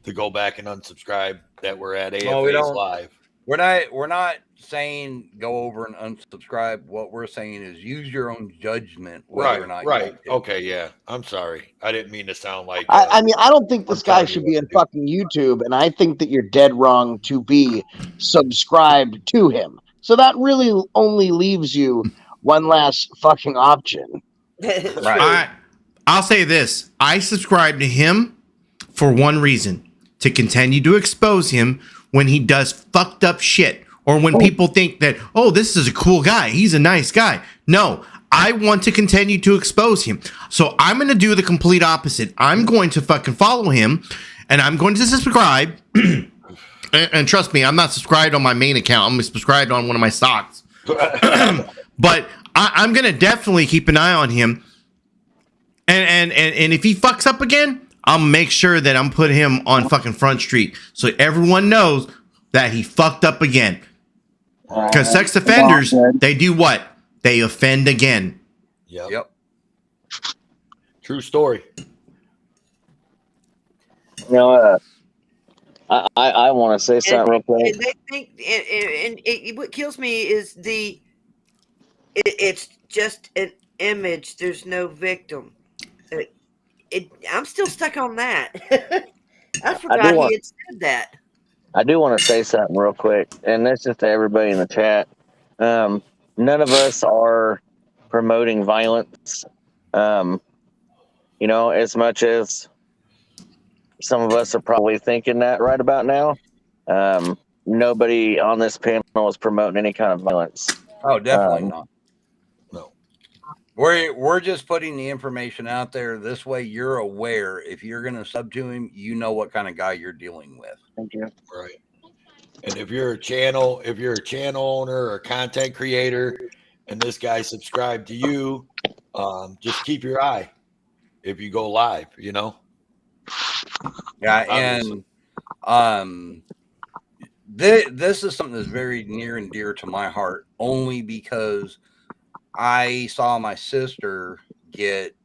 to go back and unsubscribe that were at AFA's live. We're not saying go over and unsubscribe. What we're saying is use your own judgment whether or not. Right. Okay. Yeah. I'm sorry. I didn't mean to sound like. I mean, I don't think this guy should be in fucking YouTube, and I think that you're dead wrong to be subscribed to him. So that really only leaves you one last fucking option. Right. I'll say this. I subscribe to him for one reason: to continue to expose him when he does fucked up shit, or when people think that, oh, this is a cool guy, he's a nice guy. No, I want to continue to expose him. So I'm going to do the complete opposite. I'm going to fucking follow him, and I'm going to subscribe. and trust me, I'm not subscribed on my main account. I'm subscribed on one of my stocks. But I'm going to definitely keep an eye on him. And if he fucks up again, I'll make sure that I'm putting him on fucking Front Street so everyone knows that he fucked up again. Because sex offenders, they do what? They offend again. Yep. True story. I want to say something real quick. And they think, what kills me is it's just an image. There's no victim. I'm still stuck on that. I forgot he had said that. I do want to say something real quick, and this is to everybody in the chat. None of us are promoting violence. As much as some of us are probably thinking that right about now, nobody on this panel is promoting any kind of violence. Oh, definitely not. No. We're just putting the information out there. This way, you're aware. If you're going to sub to him, you know what kind of guy you're dealing with. Thank you. Right. And if you're a channel owner or content creator, and this guy subscribed to you, just keep your eye if you go live. You know. Yeah, Obviously. and this is something that's very near and dear to my heart, only because I saw my sister get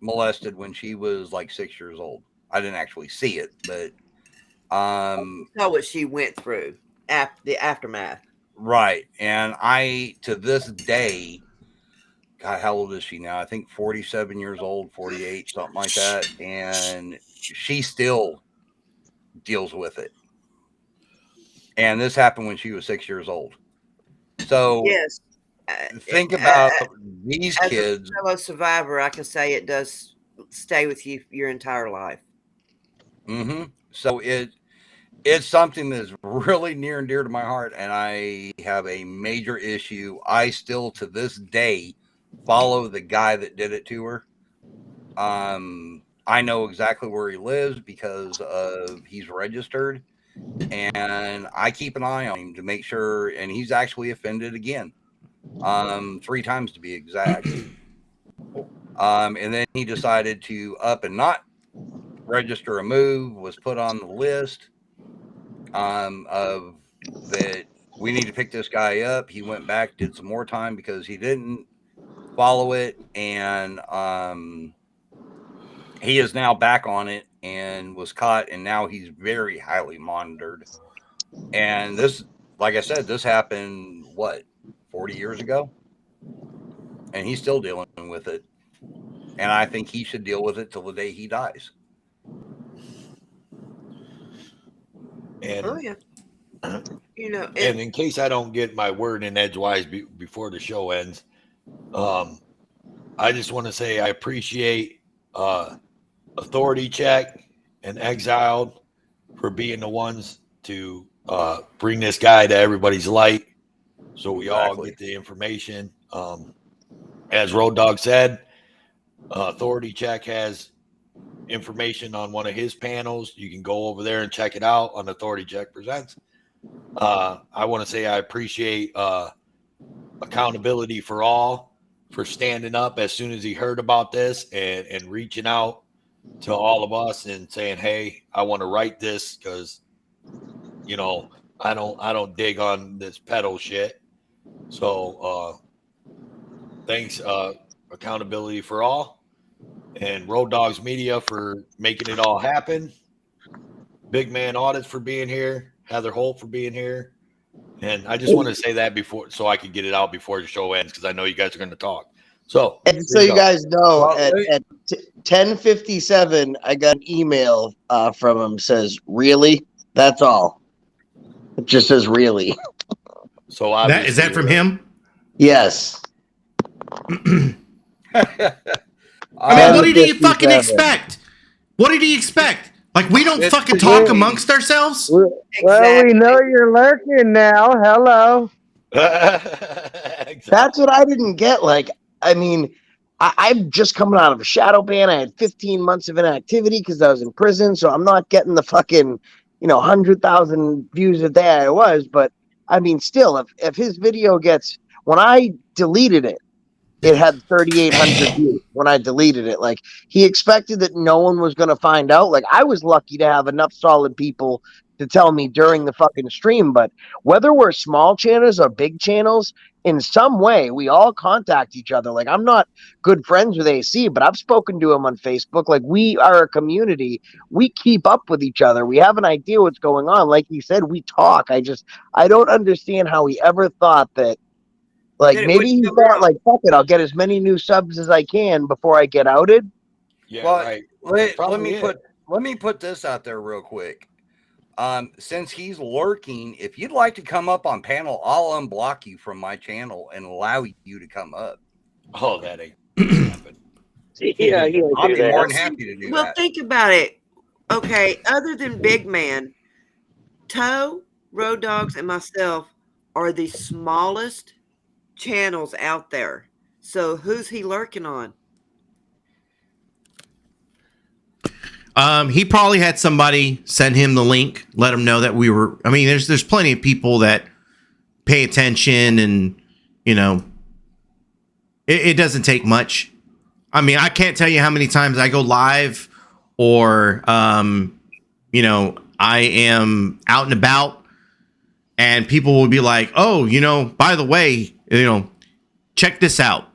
molested when she was like 6 years old. I didn't actually see it, but know what she went through after the aftermath. right. And I, to this day, God, how old is she now? I think 47 years old, 48, something like that. And she still deals with it. And this happened when she was 6 years old. So yes, think about these as kids. a fellow survivor, I can say it does stay with you your entire life. Mm-hmm. So it's something that's really near and dear to my heart, and I have a major issue. I still, to this day, follow the guy that did it to her. I know exactly where he lives because he's registered, and I keep an eye on him to make sure. And he's actually offended again, 3 times to be exact. And then he decided to up and not register a move, was put on the list of that we need to pick this guy up. He went back, did some more time because he didn't follow it, and he is now back on it and was caught, and now he's very highly monitored. And this, like I said, this happened 40 years ago, and he's still dealing with it. And I think he should deal with it till the day he dies. And oh yeah. You know, and in case I don't get my word in edgewise before the show ends, I just want to say I appreciate Authority Check and Exiled for being the ones to bring this guy to everybody's light, so we all get the information. As Road Dogg said, Authority Check has information on one of his panels. You can go over there and check it out on Authority Check Presents. I want to say I appreciate Accountability for All for standing up as soon as he heard about this and reaching out to all of us and saying, hey, I want to write this because, you know, I don't dig on this pedo shit. So thanks, Accountability for All, and Road Dogs Media for making it all happen. Big Man Audits for being here. Heather Holt for being here. And I just want to say that before, so I can get it out before the show ends, because I know you guys are going to talk. So, and so you guys know, at 10:57, I got an email from him. Says, "Really?" That's all. It just says, "Really." So is that from him? Yes. I mean, what did he fucking expect? What did he expect? Like, we don't fucking talk amongst ourselves? Well, we know you're lurking now. Hello. That's what I didn't get. Like, I mean, I'm just coming out of a shadow ban. I had 15 months of inactivity because I was in prison, so I'm not getting the fucking, 100,000 views a day I was. But I mean, still, if his video gets, when I deleted it, it had 3,800 views when I deleted it. Like, he expected that no one was going to find out. Like, I was lucky to have enough solid people to tell me during the fucking stream. But whether we're small channels or big channels, in some way, we all contact each other. Like, I'm not good friends with AC, but I've spoken to him on Facebook. Like, we are a community. We keep up with each other. We have an idea what's going on. Like he said, we talk. I don't understand how he ever thought that. Like, maybe he thought, like, fuck it, I'll get as many new subs as I can before I get outed. Yeah, well, right. Let me put this out there real quick. Since he's lurking, if you'd like to come up on panel, I'll unblock you from my channel and allow you to come up. Oh, that ain't happen. Yeah, I'll be more than happy to do that. Well, think about it. Okay, other than Big Man, Toe, Road Dogs, and myself are the smallest channels out there. So who's he lurking on? He probably had somebody send him the link, let him know that we were. I mean, there's plenty of people that pay attention, and you know, it doesn't take much. I mean, I can't tell you how many times I go live, or you know, I am out and about, and people will be like, "Oh, you know, by the way, you know, check this out."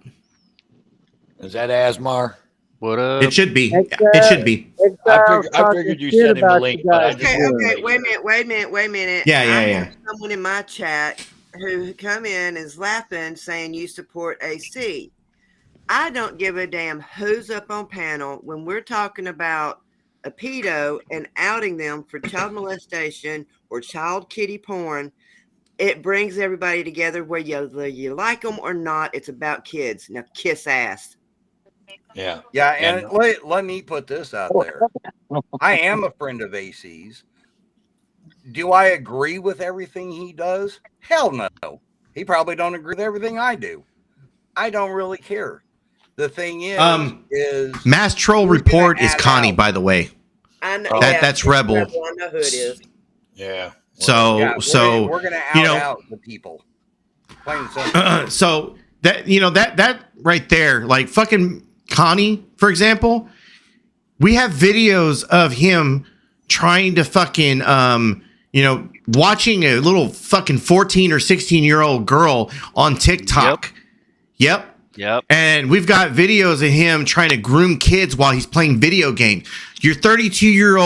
Is that Asmar? What up? It should be. It should be. I figured you sent him the link, but I just Okay, wait a minute. Yeah. I have someone in my chat who come in is laughing, saying you support AC. I don't give a damn who's up on panel when we're talking about a pedo and outing them for child molestation or child kitty porn. It brings everybody together, whether you like them or not. It's about kids. Now kiss ass. Yeah. Yeah, and let me put this out there. I am a friend of AC's. Do I agree with everything he does? Hell no. He probably don't agree with everything I do. I don't really care. The thing is Mass Troll Report is Connie, by the way. I know, that's Rebel. I know who it is. Yeah. So we're gonna you know, out the people. Plain and simple. so that you know that right there, like fucking Connie, for example, we have videos of him trying to fucking you know, watching a little fucking 14 or 16-year-old girl on TikTok. Yep. And we've got videos of him trying to groom kids while he's playing video games. You're 32 years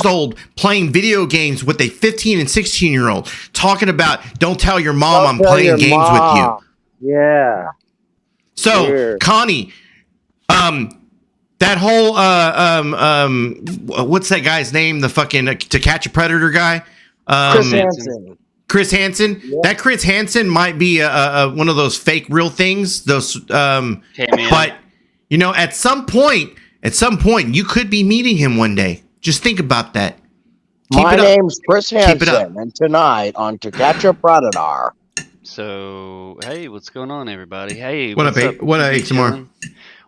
old playing video games with a 15 and 16-year-old talking about, don't tell your mom I'm playing games with you. Yeah. So, Weird. Connie, that whole what's that guy's name? The fucking To Catch a Predator guy? Chris Hansen. Yeah. That Chris Hansen might be one of those fake real things. Those but you know, at some point you could be meeting him one day. Just think about that. My name's Chris Hansen, and tonight on To Catch a Predator. So, hey, what's going on, everybody? Hey, what up, HMR?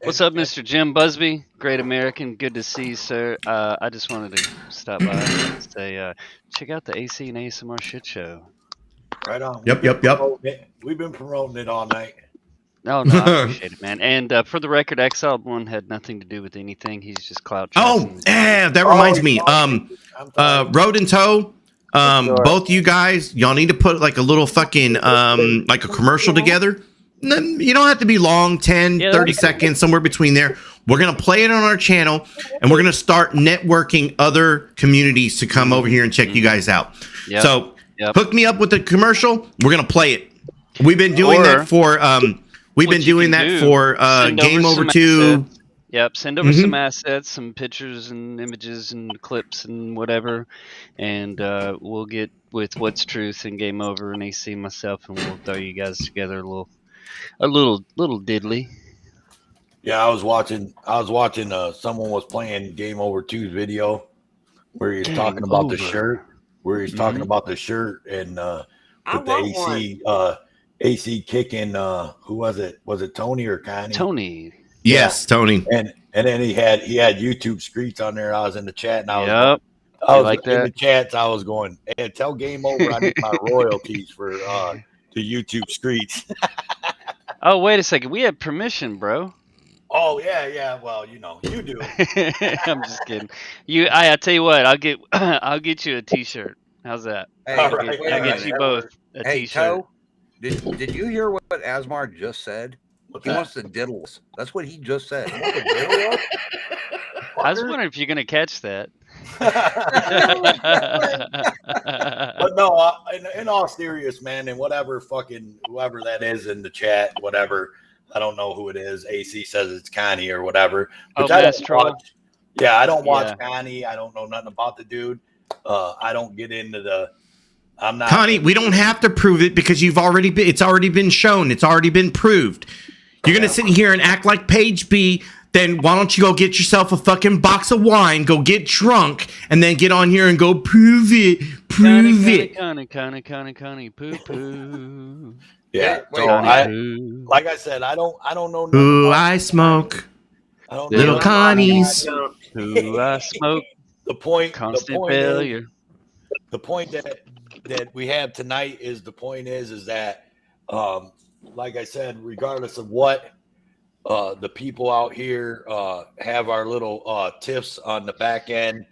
What's up, Mr. Jim Busby? Great American. Good to see you, sir. I just wanted to stop by and say, check out the AC and ASMR shit show. Right on. Yep. We've been promoting it all night. Oh, no, I appreciate it, man. And for the record, Exiled One had nothing to do with anything. He's just clout chasing. That reminds me. Road and Toe. Both you guys, y'all need to put like a little fucking like a commercial together. You don't have to be long, 10, 30 seconds, somewhere between there. We're going to play it on our channel, and we're going to start networking other communities to come over here and check you guys out. So hook me up with the commercial. We're going to play it. We've been doing that for Game Over 2. Yep, send over some assets, some pictures and images and clips and whatever, and we'll get with What's Truth and Game Over and AC myself, and we'll throw you guys together a little diddly. Yeah, I was watching. Someone was playing Game Over 2's video where he's talking about the shirt. Talking about the shirt and with the AC kicking. Who was it? Was it Tony or Connie? Tony. Yes, Tony. And then he had YouTube streets on there. I was in the chat and I was in the chats. I was going, hey, tell Game Over I need my royalties for the YouTube streets. Oh, wait a second. We have permission, bro. Oh yeah. Well, you know, you do. I'm just kidding. I tell you what, I'll get you a T-shirt. How's that? Hey, I'll get you both a T-shirt. Toe, did you hear what Asmar just said? He wants to diddle us. That's what he just said. I was wondering if you're gonna catch that. But no, in all seriousness, man, and whoever that is in the chat, whatever, I don't know who it is. AC says it's Connie or whatever. Which I don't watch Connie. I don't know nothing about the dude. I don't get into the. I'm not Connie. We don't have to prove it because it's already been shown. It's already been proved. You're gonna sit here and act like Page B then why don't you go get yourself a fucking box of wine, go get drunk, and then get on here and go prove it. Connie, poo poo. Yeah. Wait, So like I said, I don't know nothing Who about I smoke. I don't Little know Connies. Who I smoke. The point failure. The point that we have tonight is that like I said, regardless of what the people out here have our little tiffs on the back end,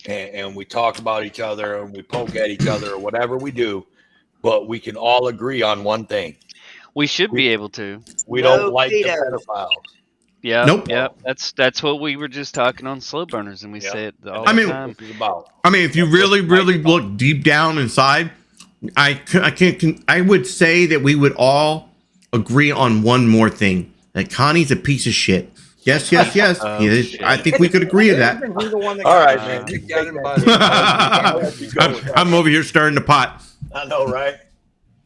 and we talk about each other and we poke at each other or whatever we do, but we can all agree on one thing. We should be able to. We don't like the pedophiles. Yeah. Nope. Yep. That's what we were just talking on Slow Burners, and we say it all I the mean, time. I mean, if you really look deep down inside, I would say that we would all agree on one more thing: that Connie's a piece of shit. Yes. I think we could agree to that. All right, man. I'm over here stirring the pot. I know, right?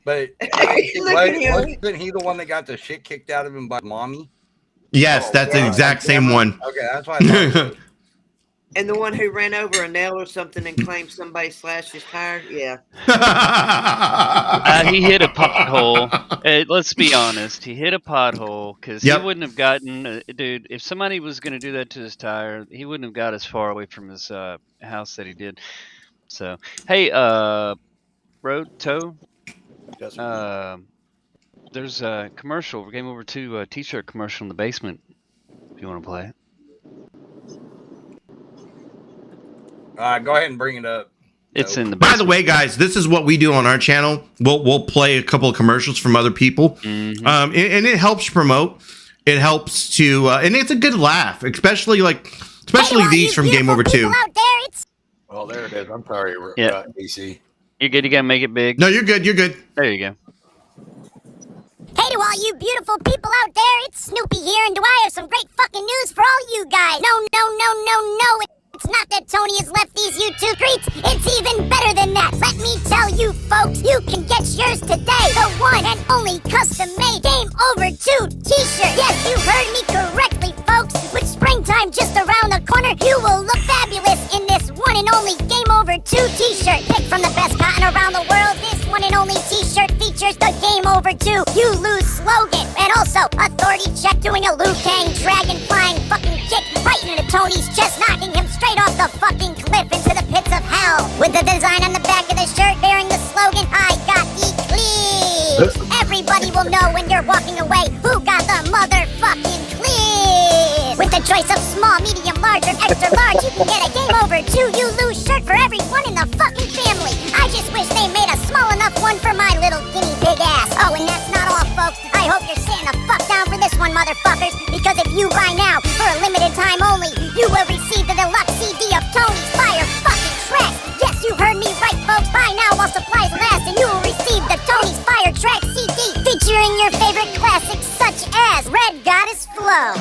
But wasn't he the one that got the shit kicked out of him by mommy? Yes, that's the exact same one. Okay, that's why I thought. And the one who ran over a nail or something and claimed somebody slashed his tire? Yeah. He hit a pothole. Let's be honest. He hit a pothole because he wouldn't have gotten... dude, if somebody was going to do that to his tire, he wouldn't have got as far away from his house that he did. So, hey, Road Toe, there's a commercial, Game Over 2 t-shirt commercial in the basement if you want to play it. Go ahead and bring it up. It's in the basement. By the way, guys, this is what we do on our channel. We'll play a couple of commercials from other people, and it helps promote. It helps to, and it's a good laugh, especially these from Game Over 2. Well, there it is. I'm sorry, AC. You're good. You gotta make it big. No, you're good. You're good. There you go. Hey to all you beautiful people out there, it's Snoopy here, and do I have some great fucking news for all you guys? No, it's not that Tony has left these YouTube streets, it's even better than that. Let me tell you folks, you can get yours today. The one and only custom-made Game Over 2 t-shirt. Yes, you heard me correctly, folks. With springtime just around the corner, you will look fabulous in this one and only Game Over 2 t-shirt. Picked from the best cotton around the world, this one and only t-shirt features the Game Over 2 You Lose slogan, and also authority check doing a Liu Kang dragon flying fucking kick right into Tony's chest, knocking him straight off the fucking cliff into the pits of hell. With the design on the back of the shirt bearing the slogan, I got Eclipse. Everybody will know when you're walking away who got the motherfucking clip. With the choice of small, medium, large, or extra large, you can get a Game Over 2 You Lose shirt for everyone in the fucking family. I just wish they made a small enough one for my little guinea pig ass. Oh, and that's not all, folks. I hope you're sitting the fuck down for this one, motherfuckers, because if you buy now, for a limited time only, you will receive the deluxe CD of Tony's Fire fucking Track. Yes, you heard me right, folks. Buy now while supplies last, and you will receive the Tony's Fire Track CD, featuring your favorite classics such as Red Goddess Flow.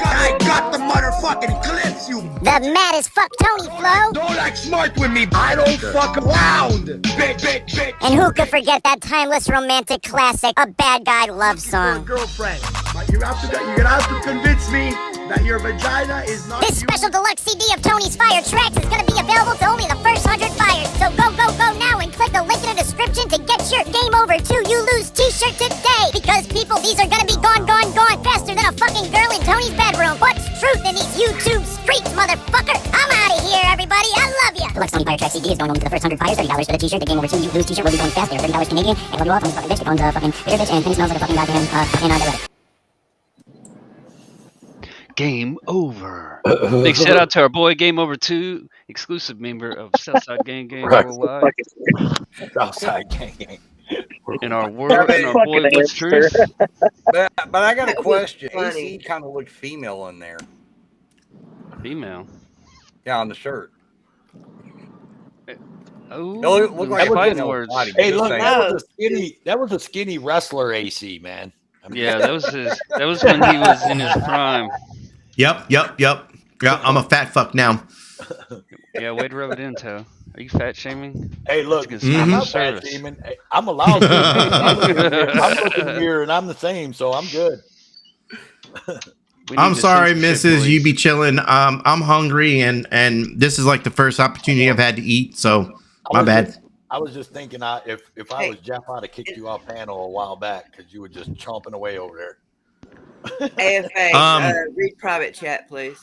I got the motherfucking clips, you. The mad as fuck Tony Flow. Don't act smart with me. I don't fuck around. Bitch. And who could forget that timeless romantic classic, A Bad Guy Love Song? Girlfriend, but you're gonna have to convince me that your vagina is not. This special deluxe CD of Tony's Fire Tracks is gonna be available to only the first 100 buyers. So go now and click the link in the description to get your Game Over 2 You Lose t-shirt today. Because people, these are gonna be gone faster than a fucking girl in Tony's bedroom. What's truth in these YouTube streets, motherfucker? I'm out of here, everybody. I love ya. Deluxe Tony Fire Track CD is going only to the first 100 buyers. $30 for the t-shirt. The Game Over 2 You Lose t-shirt will be going fast. They're $30 Canadian. And love you all. Tony's fucking bitch. It owns a fucking bigger bitch, and Penny smells like a fucking goddamn diuretic. Game Over. Big shout out to our boy Game Over 2, exclusive member of Southside Gang Worldwide. Southside Gang. In our world, and our boy What's Truth. But I got a question. AC kind of looked female in there. Female? Yeah, on the shirt. Oh, look like fighting words. Body. Hey, look, that was a skinny wrestler, AC, man. Yeah, that was when he was in his prime. Yep. Yeah, I'm a fat fuck now. Yeah, way to rub it in, Toe. Are you fat shaming? Hey, look, I'm not fat shaming. Hey, I'm allowed to. I'm looking in the mirror and I'm the same, so I'm good. I'm sorry, Mrs. You be chilling. I'm hungry, and this is like the first opportunity I've had to eat. So my bad. I was just thinking, if I was Jeff, I'd have kicked you off panel a while back because you were just chomping away over there. AFA, read private chat, please.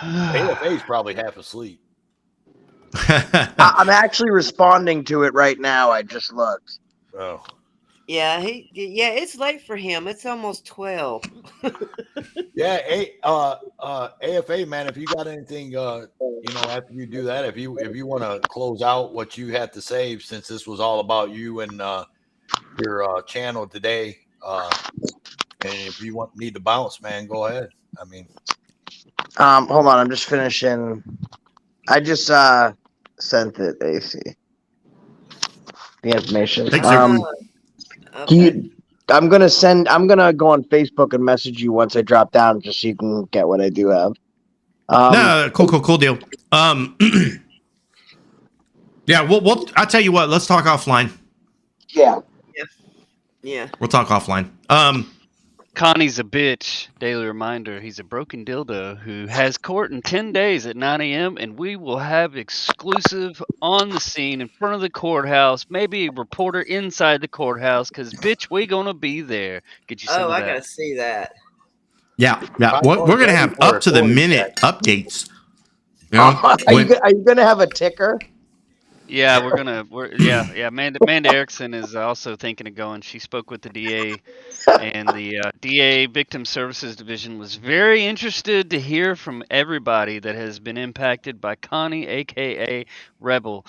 AFA's probably half asleep. I'm actually responding to it right now. I just looked. Oh. Yeah, it's late for him. It's almost 12. Yeah, AFA man, if you got anything, after you do that, if you want to close out what you had to say, since this was all about you and your channel today, and if you need to bounce, man, go ahead. I mean, hold on, I'm just finishing. I just sent it, AC. The information. I'm gonna go on Facebook and message you once I drop down, just so you can get what I do have. No, cool deal. Yeah, we'll. I'll tell you what. Let's talk offline. Yeah. We'll talk offline. Connie's a bitch. Daily reminder: he's a broken dildo who has court in 10 days at 9 a.m. and we will have exclusive on the scene in front of the courthouse. Maybe a reporter inside the courthouse, because bitch, we gonna be there. Get you some of I that. gotta see that. Yeah. We're gonna have up to the minute updates. You know, are you gonna have a ticker? Yeah, Amanda Erickson is also thinking of going. She spoke with the DA, and the DA Victim Services Division was very interested to hear from everybody that has been impacted by Connie, aka Rebel.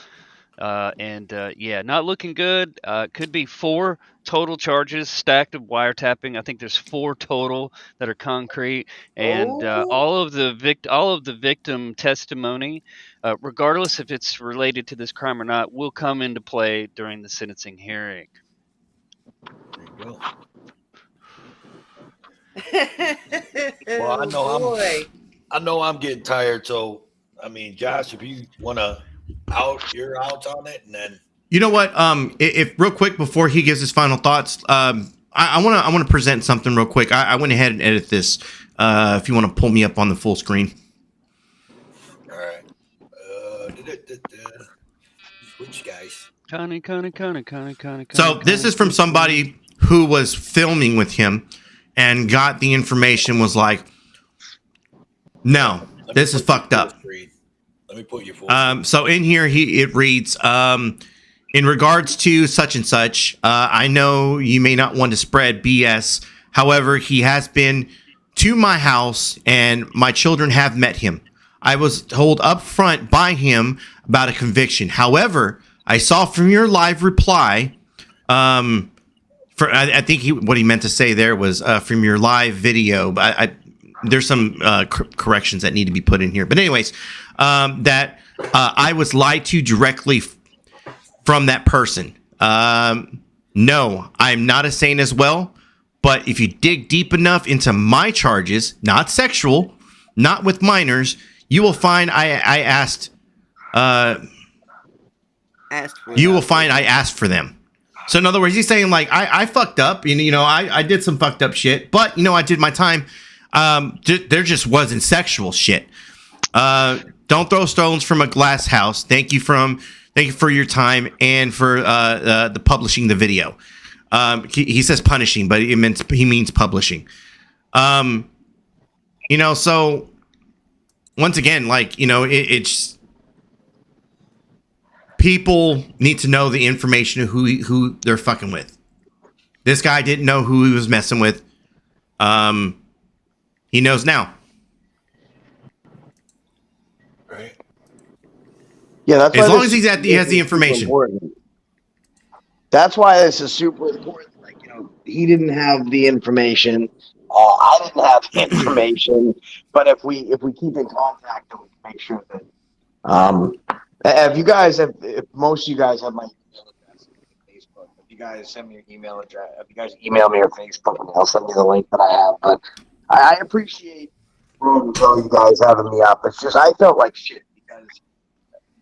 Not looking good. Could be 4 total charges stacked of wiretapping. I think there's 4 total that are concrete, and all of the victim testimony, regardless if it's related to this crime or not, will come into play during the sentencing hearing. There you go. Well, I know I'm getting tired, so I mean, Josh, if you want to you're out on it, and then you know what? If real quick before he gives his final thoughts, I want to present something real quick. I went ahead and edit this. If you want to pull me up on the full screen. All right. Which guys? Connie. So this is from somebody who was filming with him and got the information. Was like, no, this is fucked up. Let me put you full. So in here, it reads, in regards to such and such, I know you may not want to spread BS. However, he has been to my house and my children have met him. I was told up front by him about a conviction. However, I saw from your live reply, I think what he meant to say there was from your live video, but there's some corrections that need to be put in here. But anyways, that I was lied to directly from that person. No, I'm not a saint as well. But if you dig deep enough into my charges, not sexual, not with minors, you will find I asked for them. So in other words, he's saying like I fucked up, and I did some fucked up shit, but I did my time. There just wasn't sexual shit. Don't throw stones from a glass house. Thank you for your time and for the publishing the video. He says punishing, but he means publishing. So once again, it's people need to know the information of who they're fucking with. This guy didn't know who he was messing with. He knows now. Right. Yeah, that's as long as he has the information. That's why this is super important. He didn't have the information. I didn't have the information. But if we keep in contact, then we can make sure that if most of you guys have my email address on Facebook, if you guys send me your email address, if you guys email me or Facebook, I'll send you the link that I have. But I appreciate you guys having me up. It's just I felt like shit because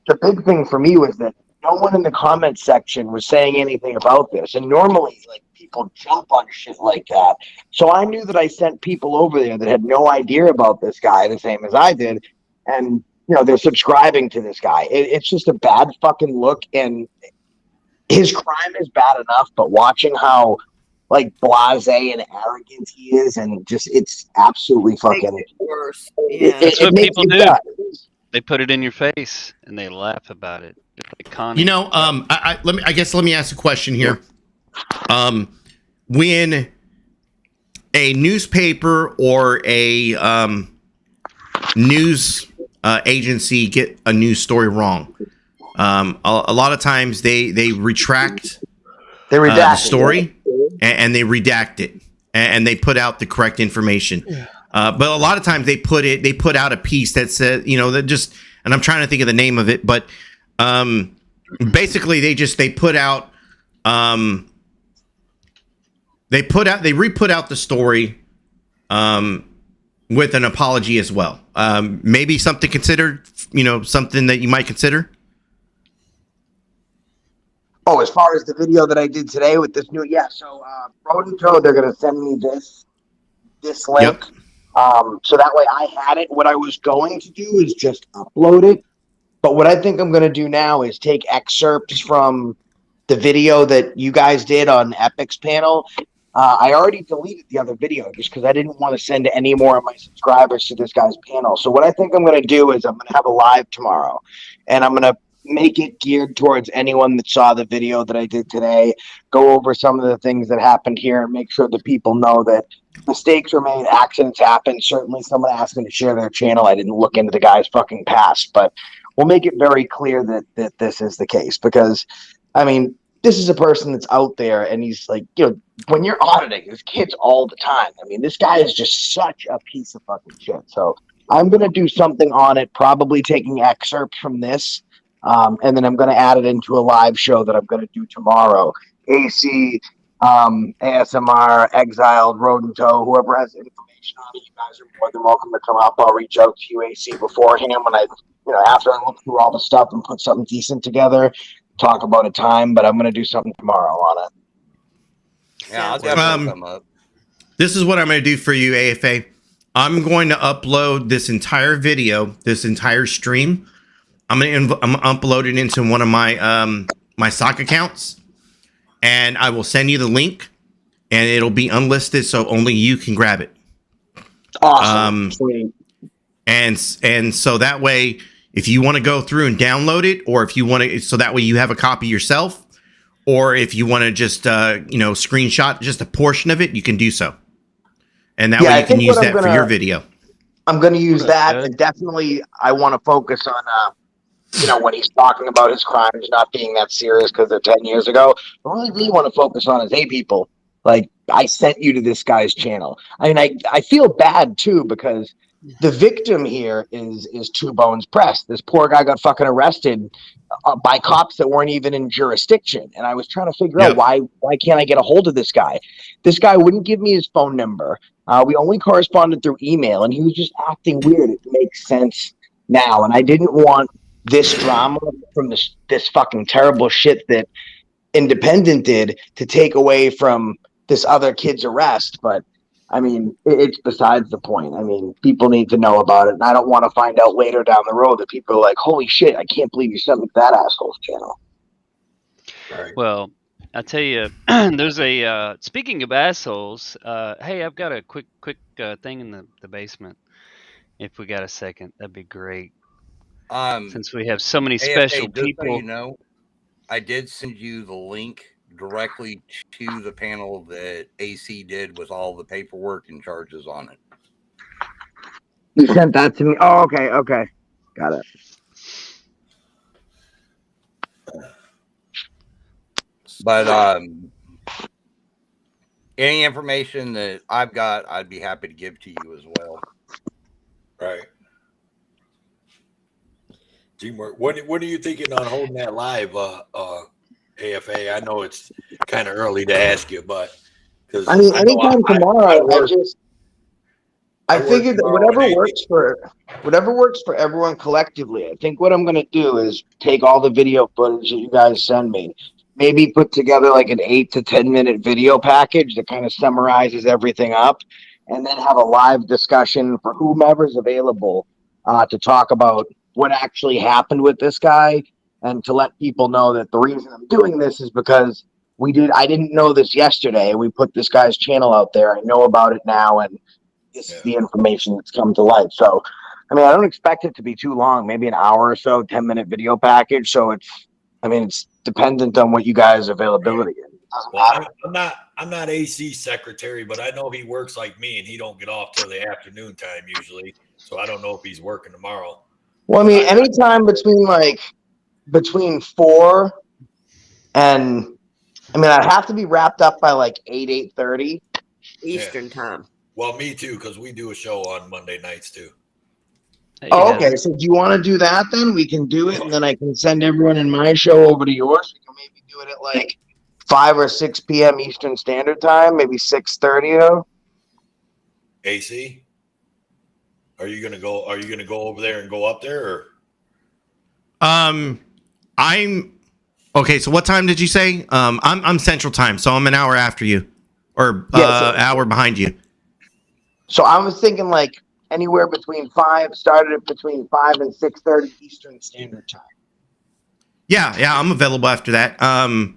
the big thing for me was that no one in the comment section was saying anything about this. And normally, people jump on shit like that. So I knew that I sent people over there that had no idea about this guy, the same as I did, and they're subscribing to this guy. It's just a bad fucking look, and his crime is bad enough, but watching how like blasé and arrogant he is, and just it's absolutely fucking worse. That's what makes people you do. gut. They put it in your face and they laugh about it. Just like Connie. You know, let me ask a question here. When a newspaper or a news agency get a news story wrong, a lot of times they retract the story and they redact it and they put out the correct information. But a lot of times they put out a piece that says, that just, and I'm trying to think of the name of it, but basically they re-put out the story with an apology as well. Maybe something considered, something that you might consider. Oh, as far as the video that I did today with this new, so Rodent Toad, they're gonna send me this link. Yep. So that way I had it. What I was going to do is just upload it. But what I think I'm gonna do now is take excerpts from the video that you guys did on Epic's panel. I already deleted the other video just because I didn't want to send any more of my subscribers to this guy's panel. So what I think I'm going to do is I'm going to have a live tomorrow, and I'm going to make it geared towards anyone that saw the video that I did today, go over some of the things that happened here, and make sure that people know that mistakes were made, accidents happen. Certainly someone asked me to share their channel. I didn't look into the guy's fucking past, but we'll make it very clear that this is the case because, I mean, this is a person that's out there, and he's like, when you're auditing, there's kids all the time. I mean, this guy is just such a piece of fucking shit. So I'm going to do something on it, probably taking excerpts from this, and then I'm going to add it into a live show that I'm going to do tomorrow. AC, ASMR, Exiled, Rodent Toe, whoever has information on it, you guys are more than welcome to come up. I'll reach out to you, AC, beforehand when after I look through all the stuff and put something decent together. Talk about a time, but I'm going to do something tomorrow on it. Yeah, I'll definitely come up. This is what I'm going to do for you, AFA. I'm going to upload this entire video, this entire stream. I'm going to upload it into one of my my sock accounts, and I will send you the link, and it'll be unlisted, so only you can grab it. Awesome. And so that way, if you want to go through and download it, or if you want to, so that way you have a copy yourself, or if you want to just, screenshot just a portion of it, you can do so. And that way you can use that for your video. I'm going to use that. And definitely I want to focus on, when he's talking about his crimes not being that serious because they're 10 years ago. What I really want to focus on is, hey, people, like, I sent you to this guy's channel. I mean, I feel bad, too, because the victim here is two bones pressed. This poor guy got fucking arrested by cops that weren't even in jurisdiction. And I was trying to figure out why can't I get a hold of this guy? This guy wouldn't give me his phone number. We only corresponded through email, and he was just acting weird. It makes sense now. And I didn't want this drama from this fucking terrible shit that Independent did to take away from this other kid's arrest. But I mean, it's besides the point. I mean, people need to know about it, and I don't want to find out later down the road that people are like, holy shit, I can't believe you sent me to that asshole's channel. Well, I'll tell you, there's a, speaking of assholes, hey, I've got a quick thing in the basement. If we got a second, that'd be great. Since we have so many special people. So I did send you the link directly to the panel that AC did with all the paperwork and charges on it. You sent that to me? Oh, okay. Got it. But any information that I've got, I'd be happy to give to you as well. Right. Teamwork. When are you thinking on holding that live, AFA? I know it's kind of early to ask you, but because I mean, anytime tomorrow. I figured that whatever works for everyone collectively. I think what I'm going to do is take all the video footage that you guys send me, maybe put together like an 8 to 10 minute video package that kind of summarizes everything up, and then have a live discussion for whomever's available to talk about what actually happened with this guy, and to let people know that the reason I'm doing this is because I didn't know this yesterday. We put this guy's channel out there. I know about it now, and this is the information that's come to light. So, I mean, I don't expect it to be too long, maybe an hour or so, 10-minute video package. So it's dependent on what you guys' availability is. Well, I'm not AC secretary, but I know he works like me, and he don't get off till the afternoon time usually. So I don't know if he's working tomorrow. Well, I mean, anytime between 4 and I'd have to be wrapped up by like 8:30 Eastern time. Well, me too, because we do a show on Monday nights too. Oh, okay. So do you want to do that then? We can do it, and then I can send everyone in my show over to yours. We can maybe do it at like 5 or 6 p.m. Eastern Standard Time, maybe 6:30 though. AC, are you gonna go over there and go up there, or? I'm okay. So what time did you say? I'm Central Time, so I'm an hour after you, or hour behind you. So I was thinking like anywhere between 5, started at between 5 and 6:30 Eastern Standard Time. Yeah, I'm available after that. That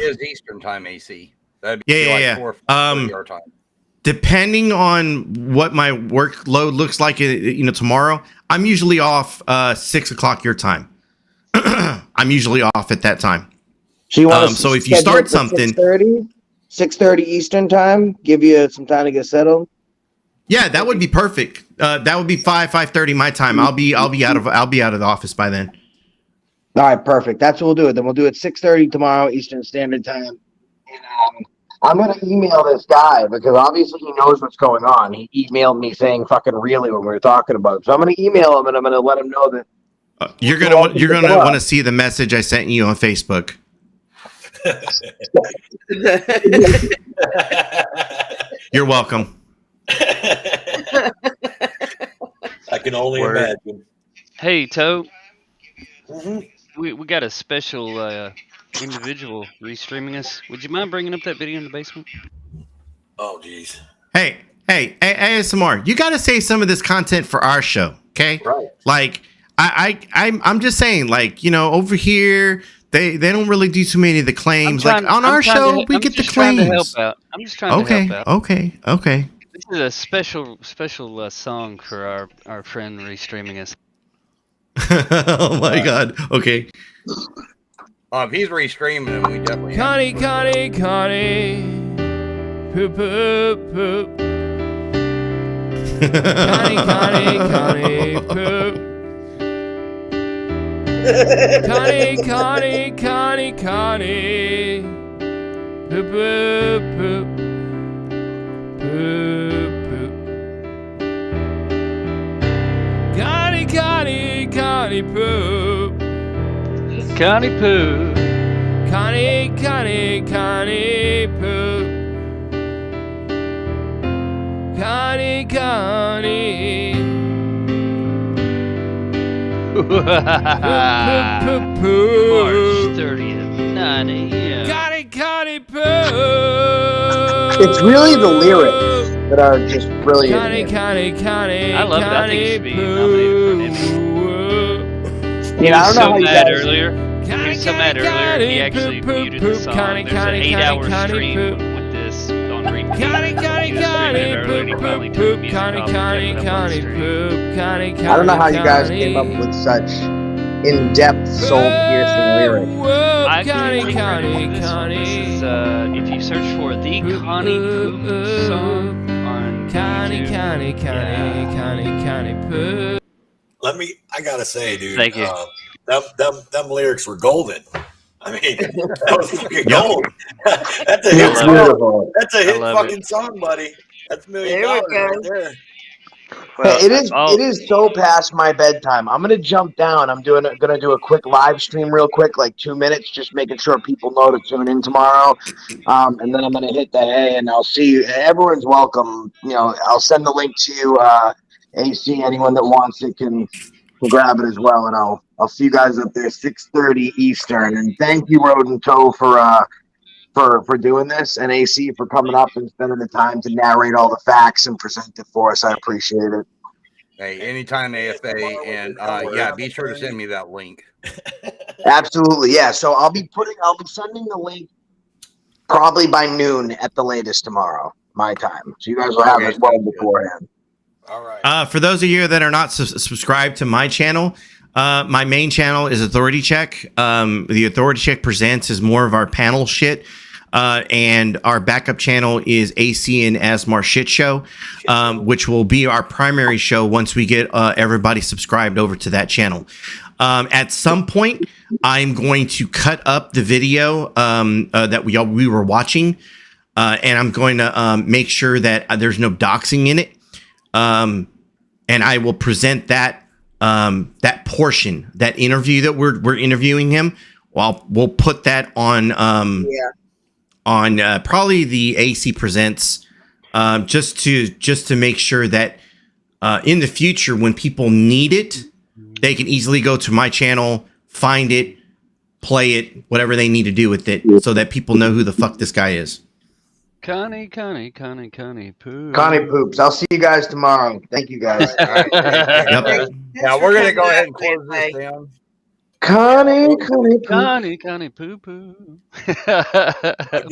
is Eastern Time, AC. That'd be like 4 your time. Depending on what my workload looks like, tomorrow, I'm usually off 6 o'clock your time. I'm usually off at that time. So you want so if you start something, 6:30 Eastern Time, give you some time to get settled. Yeah, that would be perfect. That would be 5:30 my time. I'll be out of the office by then. All right, perfect. That's what we'll do. Then we'll do it 6:30 tomorrow Eastern Standard Time. And I'm gonna email this guy because obviously he knows what's going on. He emailed me saying "fucking really" when we were talking about it. So I'm gonna email him and I'm gonna let him know that you're gonna want to see the message I sent you on Facebook. You're welcome. I can only imagine. Hey, Toe. We got a special individual restreaming us. Would you mind bringing up that video in the basement? Oh, geez. Hey, ASMR, you got to save some of this content for our show, okay? Right. Like, I'm just saying, like, over here, they don't really do too many of the claims. Like on our show, we get the claims. I'm just trying to help out. Okay. This is a special song for our friend restreaming us. Oh my God. Okay. If he's restreaming him, we definitely. Connie, poop, poop, poop. Connie, poop. Connie, poop, poop, poop. Poop, poop. Connie, poop. Connie, poop. Connie, poop. Connie. Poop, March 30th, 9 a.m. Connie, poop. It's really the lyrics that are just brilliant. Connie. I love it. I think he should be nominated for an Emmy. He I was don't know so how you mad guys- earlier. He was so mad earlier. He actually muted the song. There's an 8-hour stream with this on repeat. He was streaming it earlier, and he finally took the music off and kept it up on the stream. I don't know how you guys came up with such in-depth, soul-piercing lyrics. I think this one. This is if you search for the Connie Poop song on YouTube. Connie, poop. I gotta say, dude. Thank you. Them lyrics were golden. I mean, that was fucking gold. That's a It's hit song. beautiful. That's a hit love fucking song, buddy. That's $1 million right there. Well, Hey, it is so past my bedtime. I'm gonna jump down. I'm gonna do a quick live stream real quick, like 2 minutes, just making sure people know to tune in tomorrow. And then I'm gonna hit the hay, and I'll see you. Everyone's welcome. I'll send the link to you, AC. Anyone that wants it can to grab it as well, and I'll see you guys up there 6:30 Eastern. And thank you, Road and Toe, for doing this, and AC for coming up and spending the time to narrate all the facts and present it for us. I appreciate it. Hey, anytime, AFA, and yeah, be sure to send me that link. Absolutely, yeah. So I'll be sending the link probably by noon at the latest tomorrow, my time. So you guys will have it well beforehand. All right. For those of you that are not subscribed to my channel, my main channel is Authority Check. The Authority Check Presents is more of our panel shit. And our backup channel is AC and Asmar Shit Show, which will be our primary show once we get everybody subscribed over to that channel. At some point, I'm going to cut up the video that we were watching, and I'm going to make sure that there's no doxing in it. And I will present that that portion, that interview that we're interviewing him. Well, we'll put that on on probably the AC Presents, just to make sure that in the future when people need it, they can easily go to my channel, find it, play it, whatever they need to do with it, so that people know who the fuck this guy is. Connie Poops. Connie Poops. I'll see you guys tomorrow. Thank you, guys. Yep. Now we're gonna go ahead and close this down. Connie Poo Poo. Again,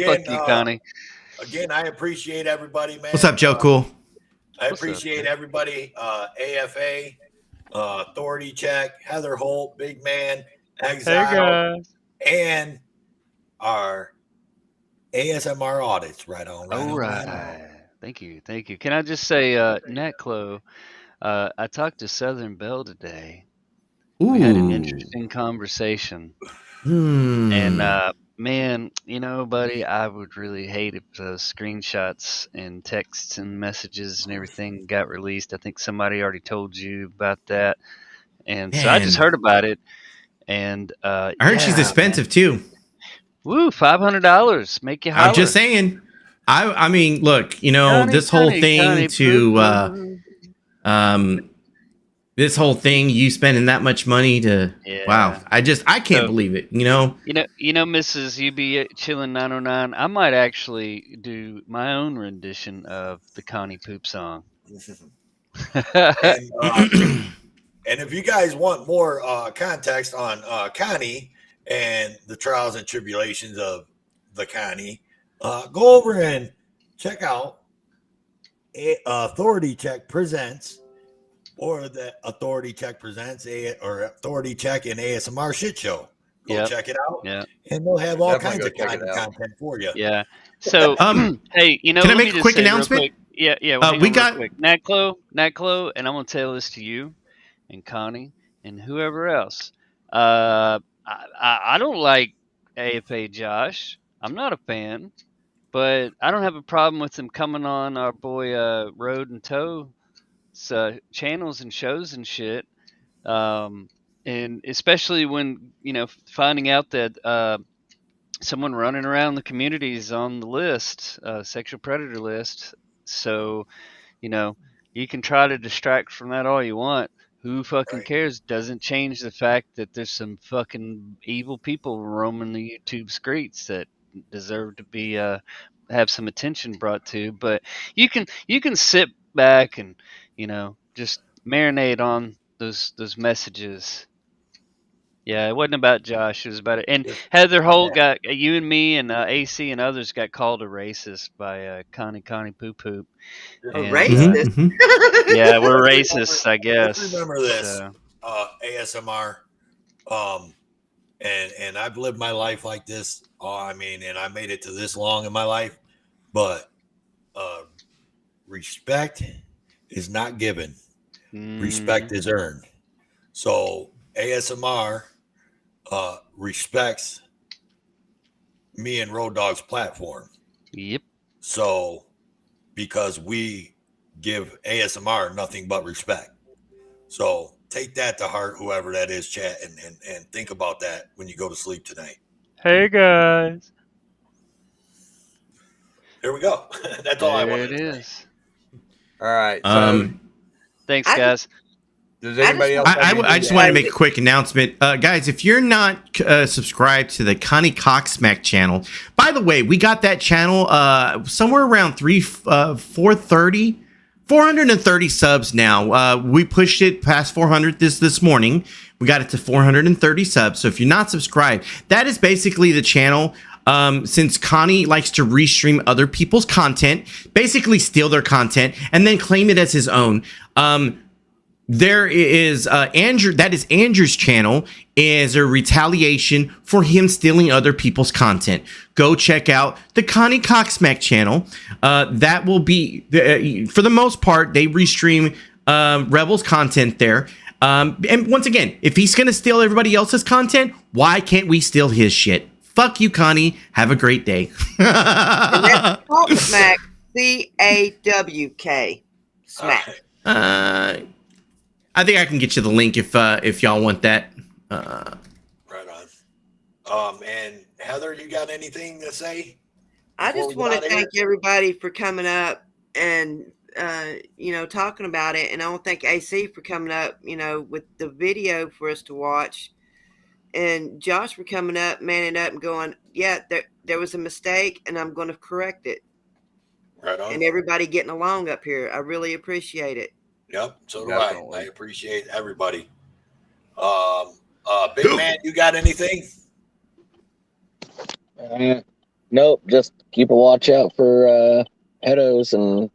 Fuck you, Connie. Again, I appreciate everybody, man. What's up, Joe? Cool. I appreciate everybody. AFA, Authority Check, Heather Holt, Big Man, Exile, and our ASMR audits. Right on. All right. Thank you. Can I just say, Netclo, I talked to Southern Belle today. We had an interesting conversation. And man, buddy, I would really hate if those screenshots and texts and messages and everything got released. I think somebody already told you about that. And so I just heard about it. And I heard she's expensive too. Woo, $500. Make you holler. I'm just saying. I mean, look, this whole thing this whole thing, you spending that much money to wow. I can't believe it, Mrs. You be chilling 909. I might actually do my own rendition of the Connie Poop song. And if you guys want more context on Connie and the trials and tribulations of the Connie, go over and check out Authority Check Presents, or the Authority Check Presents, or Authority Check and ASMR Shit Show. Go check it out. Yeah. And they'll have all kinds of content for you. Yeah. So, hey, can I make a quick announcement? Yeah. We got Natclo, and I'm gonna tell this to you and Connie and whoever else. I don't like AFA Josh. I'm not a fan, but I don't have a problem with him coming on our boy Road and Toe channels and shows and shit. And especially when finding out that someone running around the community is on the list, sexual predator list. So you can try to distract from that all you want. Who fucking cares? Doesn't change the fact that there's some fucking evil people roaming the YouTube streets that deserve to be have some attention brought to. But you can sit back and just marinate on those messages. Yeah, it wasn't about Josh. It was about it. And Heather Holt got you and me and AC and others got called a racist by Connie Poop Poop. Racist? Yeah, we're racist, I guess. Let's remember this, ASMR. And I've lived my life like this. And I made it to this long in my life, but respect is not given. Respect is earned. So ASMR respects me and Road Dog's platform. Yep. So because we give ASMR nothing but respect. So take that to heart, whoever that is, chat, and think about that when you go to sleep tonight. Hey guys. There we go. That's all I wanted. There it is. All right. Thanks, guys. Does anybody else? I just want to make a quick announcement, guys. If you're not subscribed to the Connie Cocksmack channel, by the way, we got that channel somewhere around 430 subs now. We pushed it past 400 this morning. We got it to 430 subs. So if you're not subscribed, that is basically the channel. Since Connie likes to restream other people's content, basically steal their content and then claim it as his own. There is Andrew. That is Andrew's channel. Is a retaliation for him stealing other people's content. Go check out the Connie Cocksmack channel. That will be for the most part they restream Rebels content there. And once again, if he's gonna steal everybody else's content, why can't we steal his shit? Fuck you, Connie. Have a great day. And that's Cocksmack, CAWK, smack. I think I can get you the link if y'all want that. Right on. And Heather, you got anything to say? I just want to thank everybody for coming up and talking about it, and I want to thank AC for coming up, with the video for us to watch, and Josh for coming up, manning up, and going, yeah, there was a mistake, and I'm going to correct it. Right on. And everybody getting along up here, I really appreciate it. Yep, so do I. I appreciate everybody. Big man, you got anything? Nope. Just keep a watch out for pedos and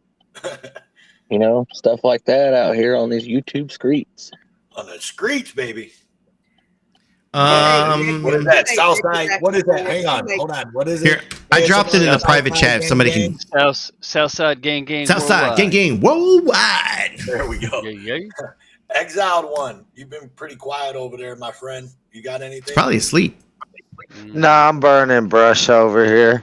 stuff like that out here on these YouTube streets. On the streets, baby. What is that? Southside? What is that? Hang on, hold on. What is it? Here, I dropped it in the private chat. If somebody can. Southside gang. Southside gang worldwide. There we go. Yeah. Exiled one. You've been pretty quiet over there, my friend. You got anything? Probably asleep. Nah, I'm burning brush over here.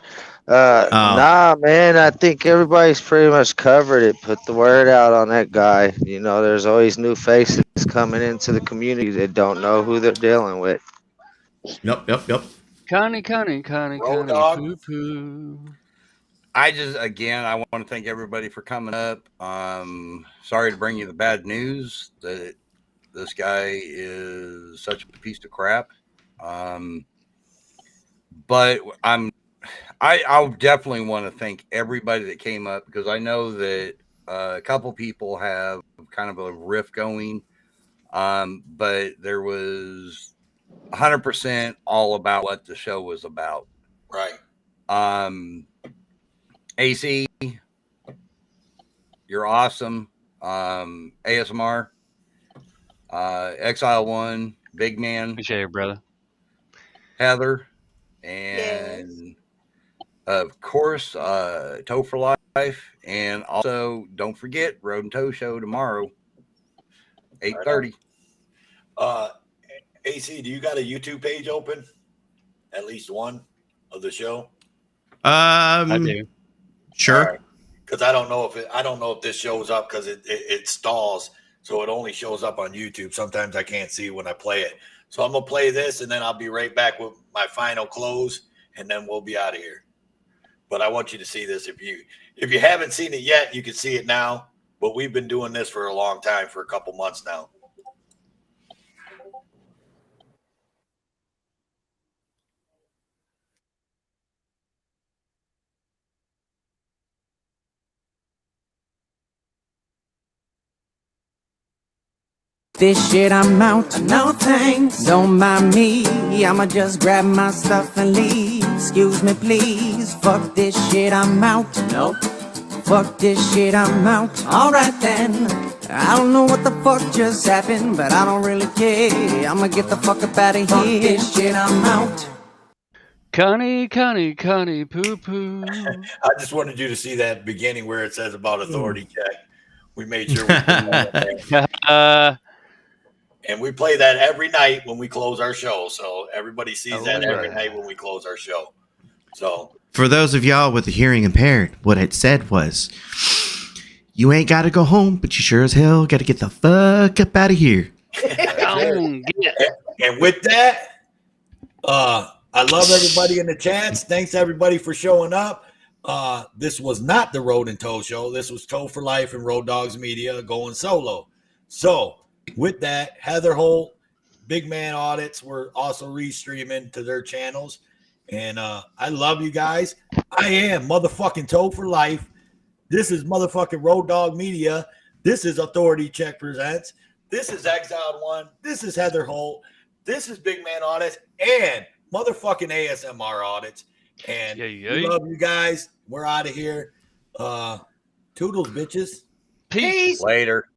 Nah, man, I think everybody's pretty much covered it. Put the word out on that guy. There's always new faces coming into the community that don't know who they're dealing with. Yep. Connie, poo-poo. I want to thank everybody for coming up. Sorry to bring you the bad news that this guy is such a piece of crap. But I'll definitely want to thank everybody that came up, because I know that a couple people have kind of a riff going. But there was 100% all about what the show was about. Right. AC, you're awesome. ASMR, Exile One, Big Man, appreciate it, brother. Heather, and of course, Toe for Life, and also don't forget Road and Toe Show tomorrow, 8:30. AC, do you got a YouTube page open? At least one of the show. I do. Sure. Because I don't know if this shows up, because it stalls, so it only shows up on YouTube. Sometimes I can't see when I play it. So I'm gonna play this, and then I'll be right back with my final close, and then we'll be out of here. But I want you to see this. If you haven't seen it yet, you can see it now. But we've been doing this for a long time, for a couple months now. This shit I'm out, no thanks, don't mind me, I'ma just grab my stuff and leave. Excuse me please, fuck this shit I'm out, nope. Fuck this shit I'm out, alright then. I don't know what the fuck just happened, but I don't really care, I'ma get the fuck up out of here. Fuck this shit I'm out. Connie, poo-poo. I just wanted you to see that beginning where it says about authority check. We made sure we did that. And we play that every night when we close our show. So everybody sees that every night when we close our show. So For those of y'all with the hearing impaired, what it said was, you ain't got to go home, but you sure as hell got to get the fuck up out of here. And with that, I love everybody in the chats. Thanks everybody for showing up. This was not the Road and Toe Show. This was Toe for Life and Road Dogs Media going solo. So with that, Heather Holt, Big Man Audits, we're also restreaming to their channels. And I love you guys. I am motherfucking Toad for life. This is motherfucking Road Dog Media. This is Authority Check Presents. This is Exiled One. This is Heather Holt. This is Big Man Audits and motherfucking ASMR Audits. And we love you guys. We're out of here. Toodles, bitches. Peace. Later.